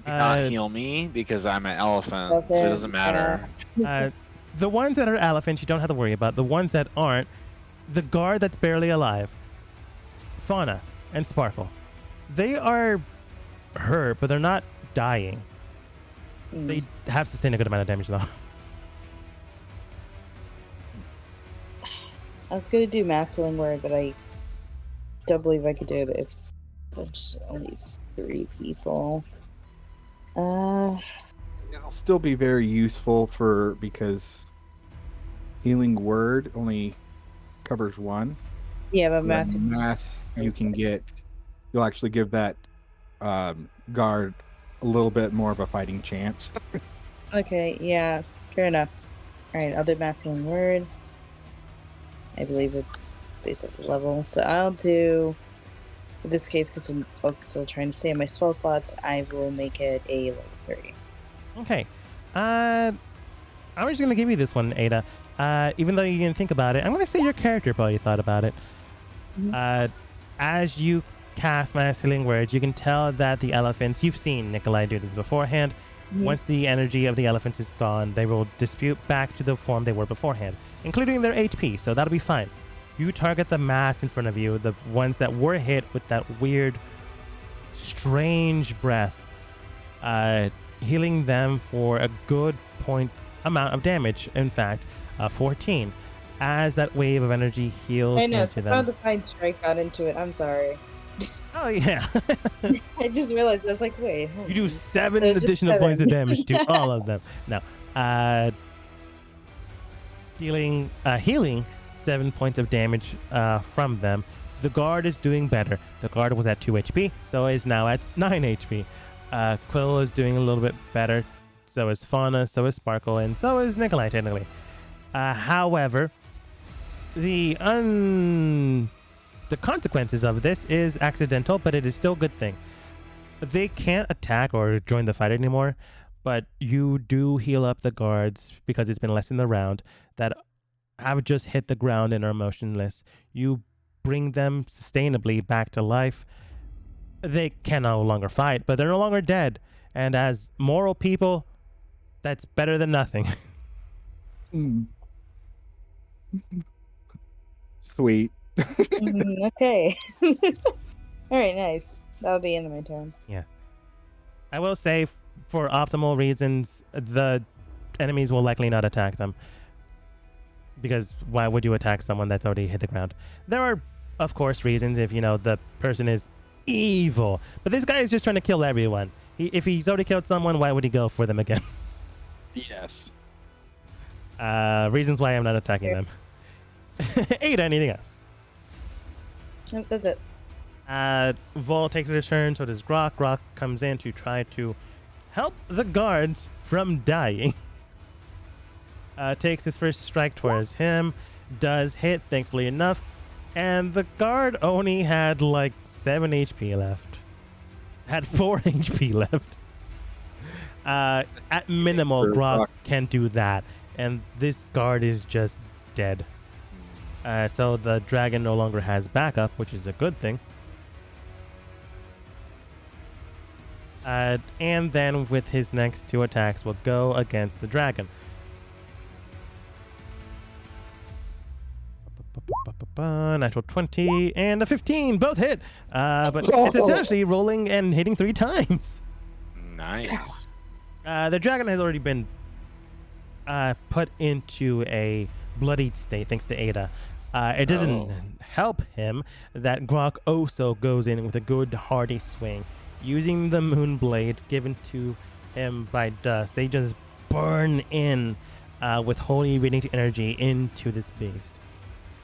Do not Uh, heal me because I'm an elephant, so it Okay, doesn't matter. The ones that are elephants, you don't have to worry about. The ones that aren't, the guard that's barely alive, Fauna and Sparkle, they are hurt, but they're not dying. They have sustained a good amount of damage, though. I was gonna do masculine word, but I don't believe I could do it if there's only 3 people. It'll still be very useful because healing word only covers 1. Yeah, but Mass mass. you can get. You'll actually give that guard a little bit more of a fighting chance. Okay, yeah, fair enough. All right, I'll do masculine word. I believe it's basic level, so I'll do. In this case, because I'm also still trying to stay in my spell slots, I will make it a level 3. Okay. I'm just going to give you this one, Ada. Even though you didn't think about it, I'm going to say your character probably thought about it. As you cast Mass Healing Words, you can tell that the elephants, you've seen Nikolai do this beforehand. Once the energy of the elephants is gone, they will dispute back to the form they were beforehand, including their HP, so that'll be fine. You target the mass in front of you, the ones that were hit with that weird, strange breath, healing them for a good amount of damage, in fact, 14, as that wave of energy heals I know, into somehow them. the Fine Strike got into it. I'm sorry. Oh, yeah. I just realized, I was like, wait. You do 7 So just additional points of 7. damage to all of them. No. Healing 7 points of damage from them. The guard is doing better. The guard was at 2 HP, so is now at 9 HP. Quill is doing a little bit better. So is Fauna, so is Sparkle, and so is Nikolai, technically. However, the consequences of this is accidental, but it is still a good thing. They can't attack or join the fight anymore, but you do heal up the guards because it's been less in the round that have just hit the ground and are motionless. You bring them sustainably back to life. They can no longer fight, but they're no longer dead. And as moral people, that's better than nothing. Sweet. Okay. All right, nice. That'll be in my turn. Yeah. I will say, for optimal reasons, the enemies will likely not attack them. Because why would you attack someone that's already hit the ground? There are, of course, reasons if, the person is evil. But this guy is just trying to kill everyone. If he's already killed someone, why would he go for them again? Yes. Reasons why I'm not attacking them. Ada, anything else? Nope, that's it. Vol takes his turn, so does Grok. Grok comes in to try to help the guards from dying. Takes his first strike towards him. Does hit, thankfully enough. And the guard only had like 7 HP left. Had 4 HP left. At minimal, Grok can do that. And this guard is just dead. So the dragon no longer has backup, which is a good thing. And then with his next 2 attacks, will go against the dragon. Natural 20 and a 15, both hit. But it's essentially rolling and hitting 3 times. Nice. The dragon has already been put into a bloodied state thanks to Ada. It doesn't help him that Grok also goes in with a good hearty swing. Using the moon blade given to him by Dust, they just burn in with holy radiant energy into this beast.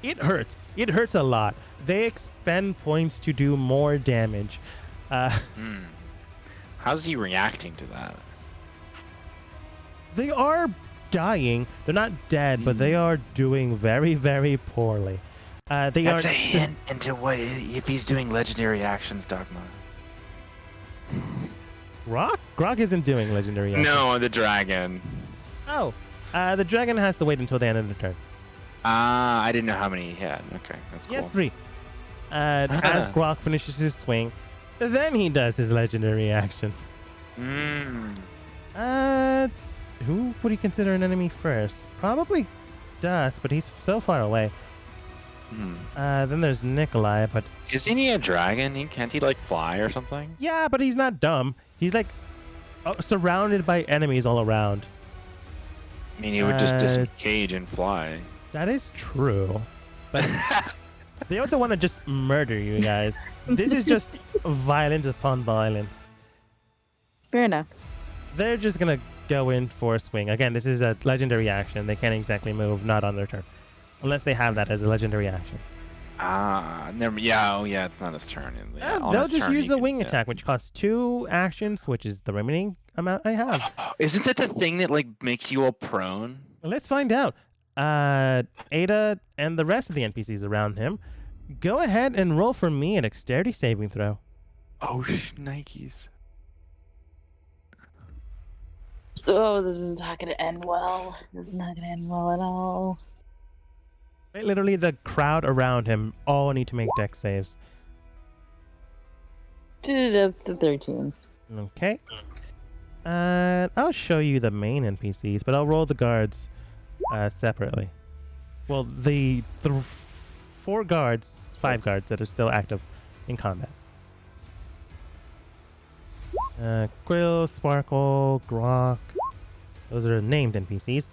It hurts. It hurts a lot. They expend points to do more damage. How's he reacting to that? They are dying. They're not dead, but they are doing very, very poorly. That's a hint into what if he's doing legendary actions, Dogma. Grok isn't doing legendary actions. No, the dragon. Oh, the dragon has to wait until the end of the turn. I didn't know how many he had. Okay, that's cool. Yes, 3. As Grok finishes his swing, then he does his legendary action. Who would he consider an enemy first? Probably Dust, but he's so far away. Then there's Nikolai, but Isn't he a dragon? Can't he like fly or something? yeah, but he's not dumb. He's like surrounded by enemies all around. I mean, he would just disengage and fly. That is true, but they also want to just murder you guys. This is just violence upon violence. Fair enough. They're just gonna go in for a swing. Again, this is a legendary action. They can't exactly move, not on their turn, unless they have that as a legendary action. Never. Yeah, it's not his turn. Yeah, on they'll his just turn, use he the can- wing yeah. attack, which costs 2 actions, which is the remaining amount I have. Isn't that the thing that like makes you all prone? Let's find out. Ada and the rest of the NPCs around him, go ahead and roll for me a dexterity saving throw. Oh, Nikes. Oh, this is not going to end well. This is not going to end well at all. Right, literally, the crowd around him all need to make dex saves. That's the 13. Okay. I'll show you the main NPCs, but I'll roll the guards separately. Well, the 5 guards that are still active in combat. Quill, Sparkle, Grok. Those are named NPCs.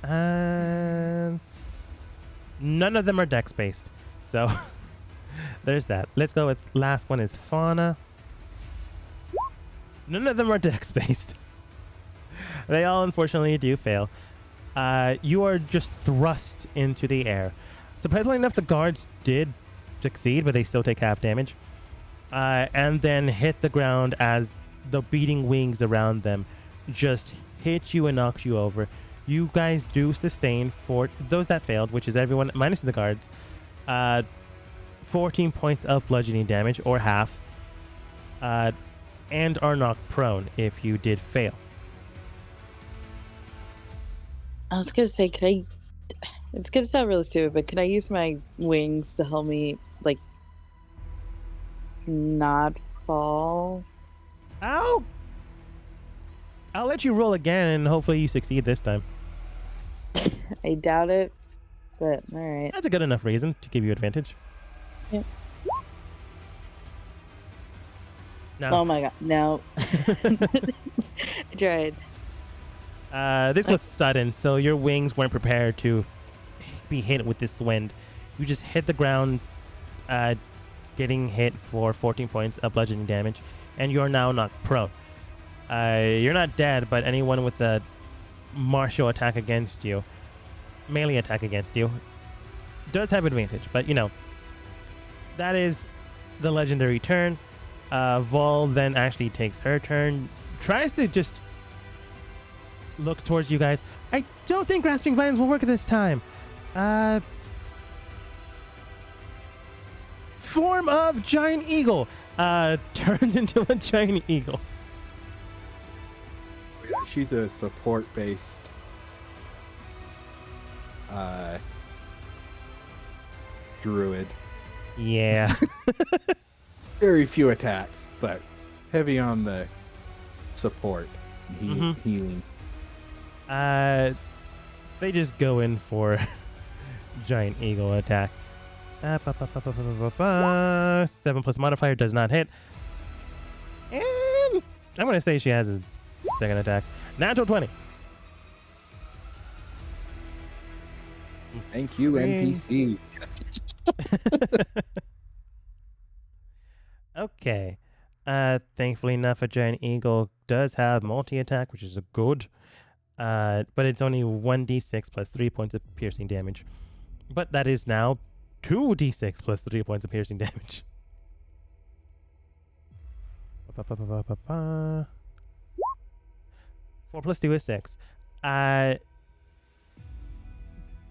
And none of them are dex based. So there's that. Let's go with last one is Fauna. None of them are dex based. They all unfortunately do fail. You are just thrust into the air. Surprisingly enough, the guards did succeed, but they still take half damage. And then hit the ground as the beating wings around them just hit you and knock you over. You guys do sustain, for those that failed, which is everyone minus the guards, 14 points of bludgeoning damage, or half, and are knocked prone if you did fail. I was going to say, it's going to sound really stupid, but can I use my wings to help me, like, not fall? I'll let you roll again, and hopefully you succeed this time. I doubt it, but alright. That's a good enough reason to give you advantage. Yep. Now, Oh my god, no. I tried. this was sudden, so your wings weren't prepared to be hit with this wind. You just hit the ground, getting hit for 14 points of bludgeoning damage, and you are now knocked prone. You're not dead, but anyone with a martial attack against you, melee attack against you, does have advantage. But, you know, that is the legendary turn. Vol then actually takes her turn, tries to just look towards you guys. I don't think Grasping Vines will work this time. Form of Giant Eagle. Turns into a Giant Eagle. She's a support-based druid. Yeah. Very few attacks, but heavy on the support, healing. They just go in for Giant Eagle attack. 7 plus modifier does not hit. And I'm going to say she has a second attack. Natural 20. Thank you, NPC. Okay. Thankfully enough, a Giant Eagle does have multi-attack, which is a good. But it's only 1d6 plus 3 points of piercing damage. But that is now 2d6 plus 3 points of piercing damage. 4 plus 2 is 6.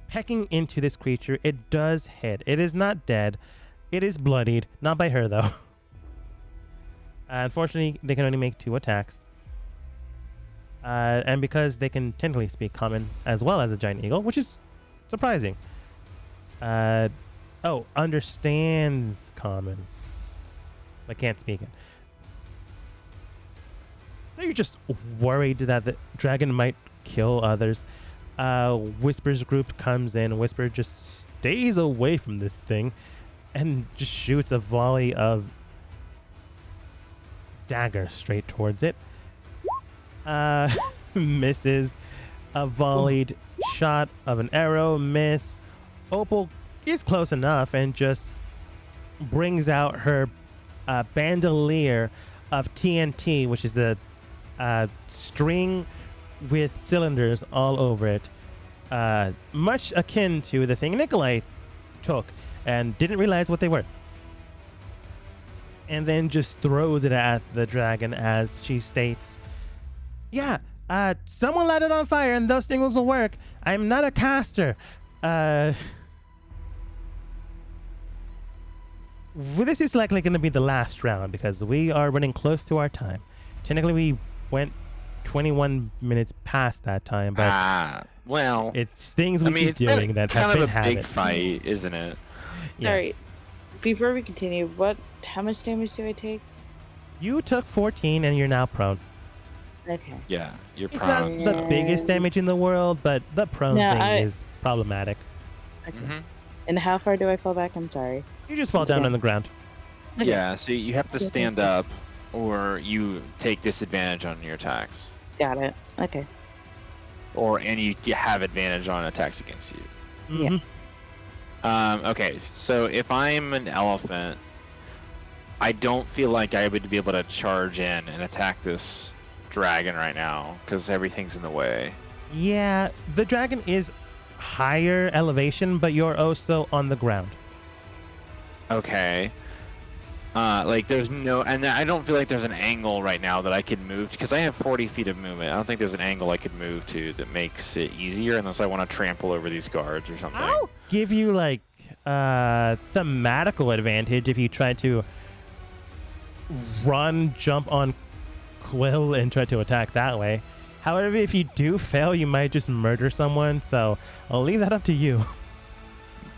Pecking into this creature, it does hit. It is not dead. It is bloodied. Not by her, though. Unfortunately, they can only make 2 attacks. And because they can technically speak common as well as a Giant Eagle, which is surprising. Understands common. I can't speak it. Are you just worried that the dragon might kill others? Whisper's group comes in. Whisper just stays away from this thing and just shoots a volley of dagger straight towards it. Misses. A volleyed shot of an arrow. Miss. Opal is close enough and just brings out her bandolier of TNT, which is the string with cylinders all over it, much akin to the thing Nikolai took and didn't realize what they were, and then just throws it at the dragon as she states, yeah, someone light it on fire and those things will work. I'm not a caster. This is likely going to be the last round because we are running close to our time. Technically, we went 21 minutes past that time, but well, it's things we keep doing that have been habit. Kind of a big fight, isn't it? Yes. All right. Before we continue, how much damage do I take? You took 14 and you're now prone. Okay. Yeah, you're It's prone. not the biggest damage in the world, but the prone thing is problematic. Okay. Mm-hmm. And how far do I fall back? I'm sorry. You just fall down on the ground. Okay. Yeah, so you have to stand up, or you take disadvantage on your attacks, Got it. Okay. and you have advantage on attacks against you. Yeah. Okay, so if I'm an elephant, I don't feel like I would be able to charge in and attack this dragon right now because everything's in the way. Yeah, the dragon is higher elevation, but you're also on the ground. Okay. Like there's no, and I don't feel like there's an angle right now that I could move because I have 40 feet of movement. I don't think there's an angle I could move to that makes it easier unless I want to trample over these guards or something. I'll give you like thematical advantage if you try to jump on Quill and try to attack that way. However, if you do fail, you might just murder someone, so I'll leave that up to you.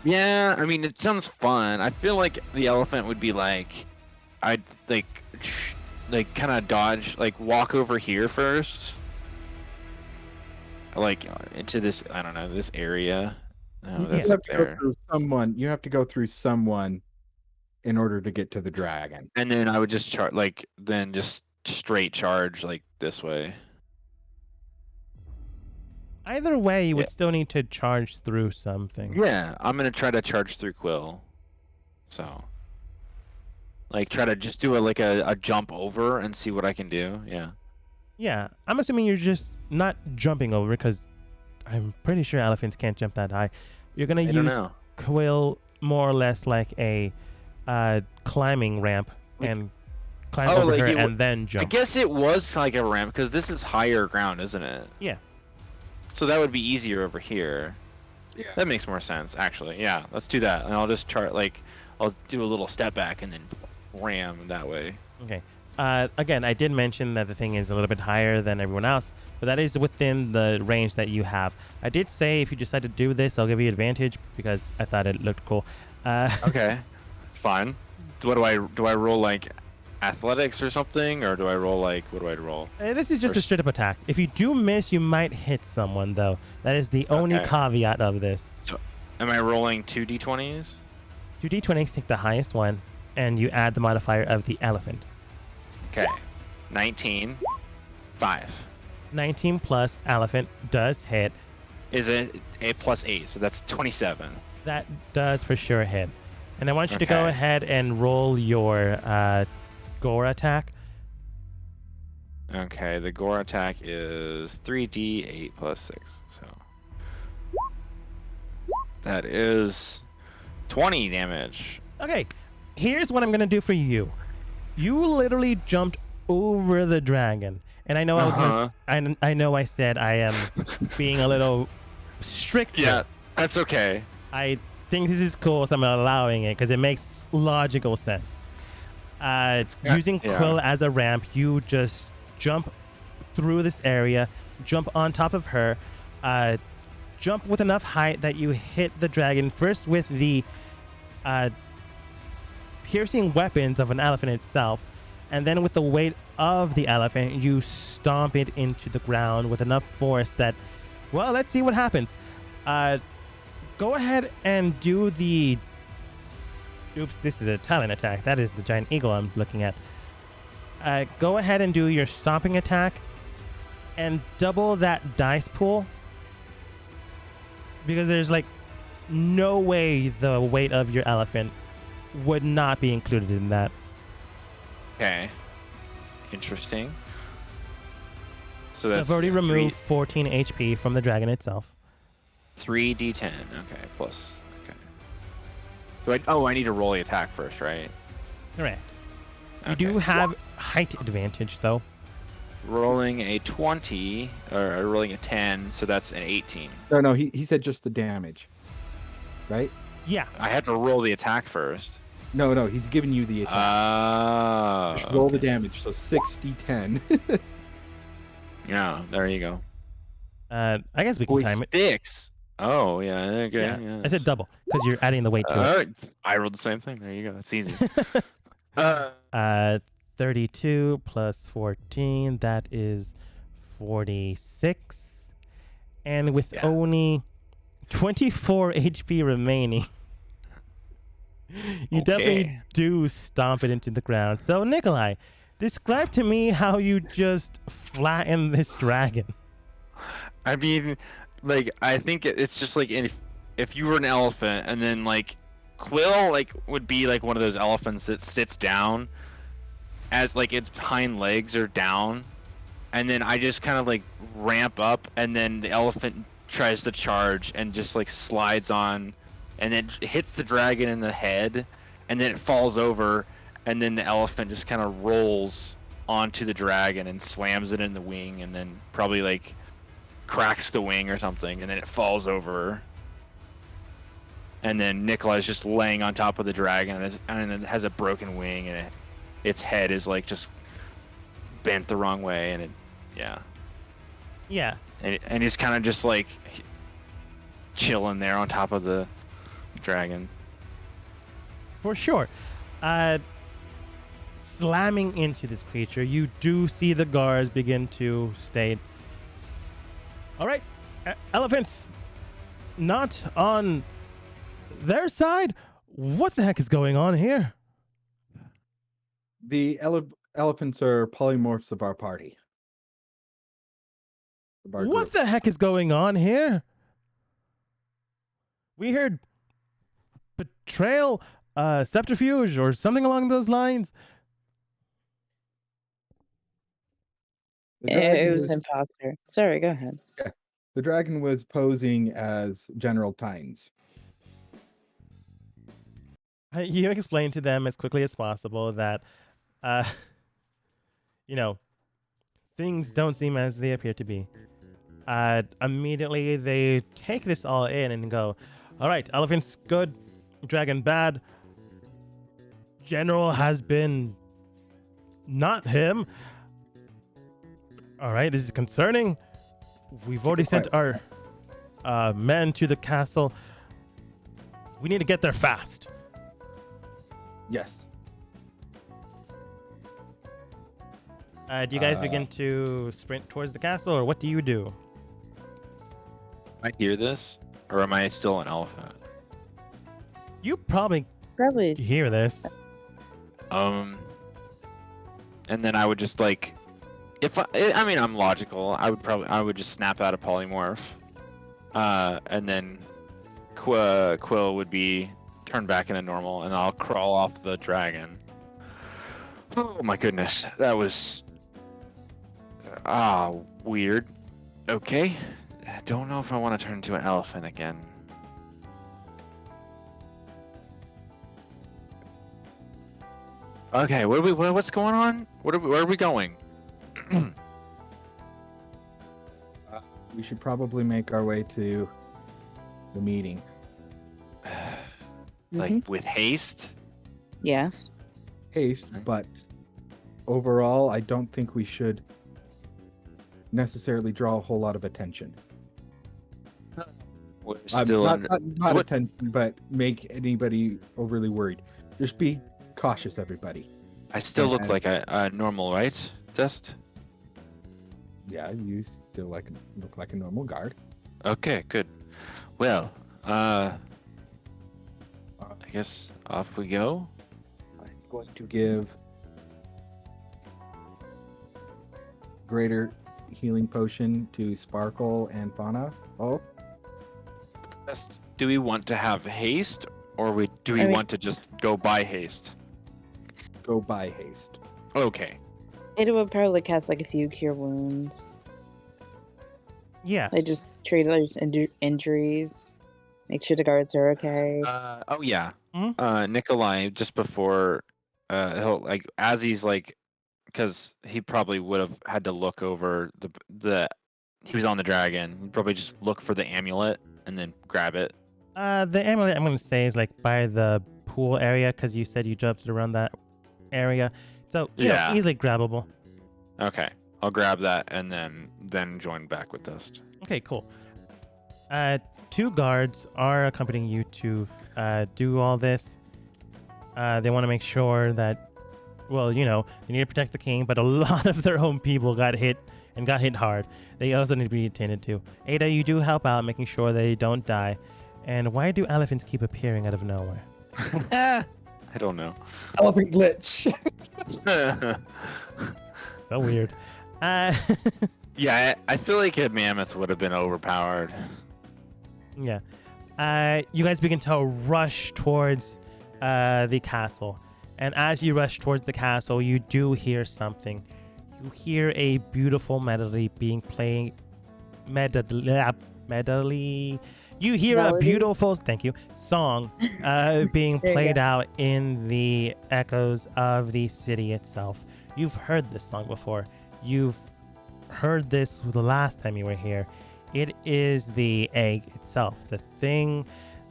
Yeah, I mean, it sounds fun. I feel like the elephant would be like, I'd like kind of dodge, like walk over here first, like into this, I don't know, this area. No, that's You up have to go there. through someone. You have to go through someone in order to get to the dragon. And then I would just just straight charge like this way. Either way, you would Yeah. still need to charge through something. Yeah, I'm gonna try to charge through Quill. So, like, try to just do a jump over and see what I can do. Yeah. Yeah, I'm assuming you're just not jumping over because I'm pretty sure elephants can't jump that high. You're gonna I don't use know. Quill more or less like a climbing ramp and climb Oh, over like her it and then I jump. guess it was like a ramp because this is higher ground, isn't it? Yeah. So that would be easier over here. Yeah. That makes more sense, actually. Yeah, let's do that. And I'll just I'll do a little step back and then ram that way. Okay. Again, I did mention that the thing is a little bit higher than everyone else, but that is within the range that you have. I did say if you decide to do this, I'll give you advantage because I thought it looked cool. Okay, fine. Do I roll like athletics or something, or do I roll like what do I roll? This is just Or a straight up attack. If you do miss, you might hit someone, though. That is the only Okay. caveat of this. Am I rolling 2d20s? 2d20s take the highest one, and you add the modifier of the elephant. Okay, 19, 5. 19 plus elephant does hit. Is it a plus 8? So that's 27. That does for sure hit. And I want you to go Okay. ahead and roll your gore attack. Okay, the gore attack is 3d8 plus 6. So that is 20 damage. Okay, here's what I'm gonna do for you. You literally jumped over the dragon, and I know I know I said I am being a little strict. Yeah, that's okay. I think this is cool, so I'm allowing it because it makes logical sense. Using yeah. Quill as a ramp, you just jump through this area, jump on top of her, jump with enough height that you hit the dragon first with the piercing weapons of an elephant itself, and then with the weight of the elephant, you stomp it into the ground with enough force that, well, let's see what happens. Go ahead and do the... Oops, this is a talent attack. That is the giant eagle I'm looking at. Go ahead and do your stomping attack and double that dice pool, because there's like no way the weight of your elephant would not be included in that. Okay. Interesting. So So that's I've already removed 14 HP from the dragon itself. 3d10. Okay, plus. Okay. I need to roll the attack first, right? Correct. You Okay. do have height advantage, though. Rolling a 20 or rolling a 10, so that's an 18. No, he said just the damage, right? Yeah. I had to roll the attack first. No, he's giving you the attack. Just roll the damage, so 6d10. Yeah, there you go. I guess we can time it. 6. Oh, yeah. Okay. Yeah. I said double because you're adding the weight to it. I rolled the same thing. There you go. That's easy. 32 plus 14, that is 46. And with only 24 HP remaining, you definitely do stomp it into the ground. So, Nikolai, describe to me how you just flatten this dragon. I mean, like, I think it's just like if you were an elephant, and then like Quill would be like one of those elephants that sits down as like its hind legs are down, and then I just kind of like ramp up, and then the elephant tries to charge and just like slides on, and then hits the dragon in the head, and then it falls over, and then the elephant just kind of rolls onto the dragon and slams it in the wing, and then probably like cracks the wing or something, and then it falls over, and then Nikolai's just laying on top of the dragon, and it has a broken wing, and its head is like just bent the wrong way, and Yeah. and he's kind of just like chilling there on top of the dragon. For sure. Slamming into this creature, you do see the guards begin to state, all right, elephants, not on their side. What the heck is going on here? The elephants are polymorphs of our party. Of our What group. the heck is going on here? We heard betrayal, subterfuge, or something along those lines. The dragon It was imposter. Sorry, go ahead. The dragon was posing as General Tynes. You explain to them as quickly as possible that, things don't seem as they appear to be. Immediately, they take this all in and go, all right, elephants good, dragon bad. General has been not him. All right, this is concerning. We've already sent our men to the castle. We need to get there fast. Yes. Do you guys begin to sprint towards the castle, or what do you do? I hear this, or am I still an elephant? You probably Probably. hear this. And then I would just like, I'm logical. I would just snap out a polymorph, and then Quill would be turned back into normal, and I'll crawl off the dragon. Oh my goodness, that was weird. Okay, I don't know if I want to turn into an elephant again. Okay, what's going on? Where are we going? We should probably make our way to the meeting. Like with haste? Yes. Haste, Okay. but overall, I don't think we should necessarily draw a whole lot of attention. We're still not what- attention, but make anybody overly worried. Just be cautious, everybody. I still look And- like a normal, right? Dust? Yeah, you still look like a normal guard. Okay, good. Well, I guess off we go. I'm going to give greater healing potion to Sparkle and Fauna. Oh, Dust, do we want to have haste, or do we I mean- want to just go by haste? go by haste. Okay. It would probably cast like a few cure wounds. Yeah. Like just treat others' injuries. Make sure the guards are okay. Oh yeah. Mhm. Nikolai just before he'll like as he's like, because he probably would have had to look over the he was on the dragon. He'd probably just look for the amulet and then grab it. The amulet I'm gonna say is like by the pool area because you said you jumped around that area, so you Yeah. know, easily grabbable. Okay, I'll grab that and then join back with Dust. Okay, cool. Two guards are accompanying you to do all this. They want to make sure that, well, you know, they need to protect the king, but a lot of their own people got hit and got hit hard. They also need to be attended to. Ada, you do help out making sure they don't die. And why do elephants keep appearing out of nowhere? I don't know. Elephant glitch. So weird. Yeah, I feel like a mammoth would have been overpowered. Yeah. You guys begin to rush towards the castle. And as you rush towards the castle, you do hear something. You hear a beautiful melody being played. Melody. You hear a Melody? beautiful, thank you, song being There you played go. out in the echoes of the city itself. You've heard this song before. You've heard this the last time you were here. It is the egg itself, the thing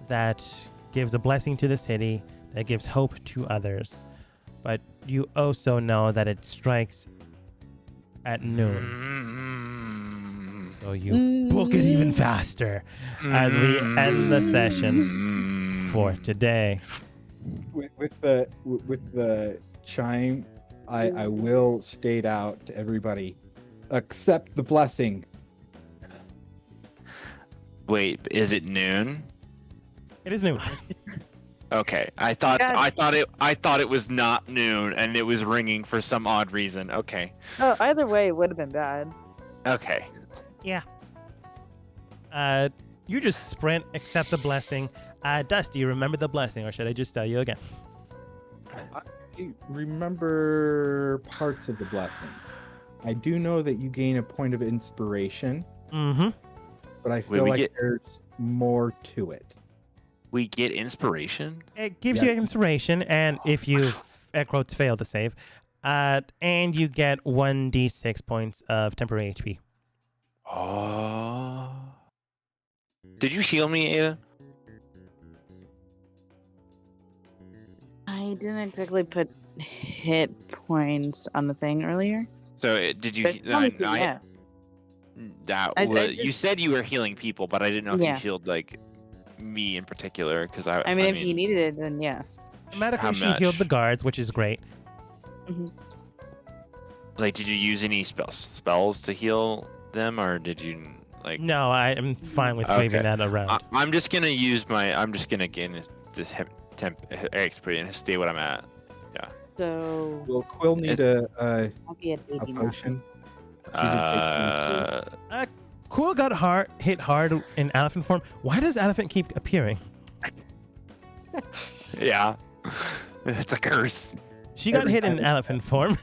that gives a blessing to the city, that gives hope to others. But you also know that it strikes at noon. So you book it even faster as we end the session for today. with the chime, I will state out to everybody, accept the blessing. Wait, is it noon? It is noon. Okay, I thought God. it was not noon and it was ringing for some odd reason. Okay, Oh, either way, it would have been bad. okay. You just sprint, accept the blessing. Dust, do you remember the blessing, or should I just tell you again? I remember parts of the blessing. I do know that you gain a point of inspiration, Mm-hmm. but I Wait, feel we like get- there's more to it. We get inspiration. It gives Yeah. you inspiration, and if you air quotes fail to save, and you get 1d6 points of temporary HP. Oh. Did you heal me, Ada? I didn't exactly put hit points on the thing earlier. So did you? But yeah. That I was, you just- said you were healing people, but I didn't know if you Yeah. healed like me in particular because I. I mean, if you needed it, then yes. Automatically, How she healed much? the guards, which is great. Like, did you use any spells to heal them, or did you like? No, I am fine with Okay. waving that around. I'm just gonna use my. I'm just gonna gain this temp XP and stay what I'm at. So Will Quill need a I'll be at 80 now. potion? Quill got hit hard in elephant form. Why does elephant keep appearing? Yeah, it's a curse. She got Every hit in time. elephant form.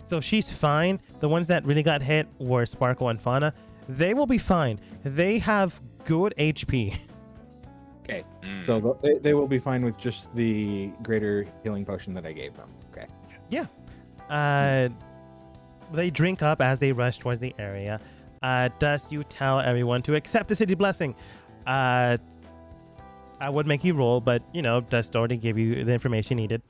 So she's fine. The ones that really got hit were Sparkle and Fauna. They will be fine. They have good HP. Okay, Mm. so they will be fine with just the greater healing potion that I gave them. Okay. They drink up as they rush towards the area. Dust, you tell everyone to accept the city blessing. I would make you roll, but you know, Dust already gave you the information needed.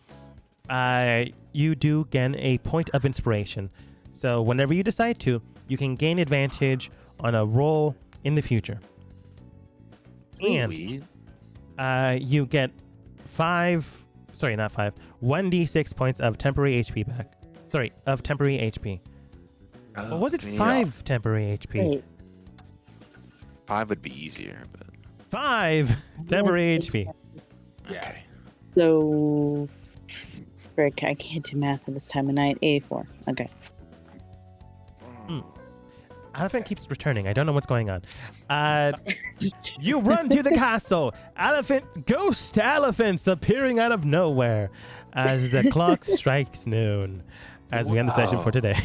You do gain a point of inspiration. So whenever you decide to, you can gain advantage on a roll in the future. And Sweet. you get 1d6 points of temporary HP back. Sorry, of temporary HP. Or was it we need 5 temporary HP? Wait. 5 would be easier, but 5 temporary HP. Yeah. okay. So, frick, I can't do math at this time of night. 84. Okay. Elephant keeps returning. I don't know what's going on. You run to the castle. Ghost elephants appearing out of nowhere as the clock strikes noon. As we end the session for Wow. today.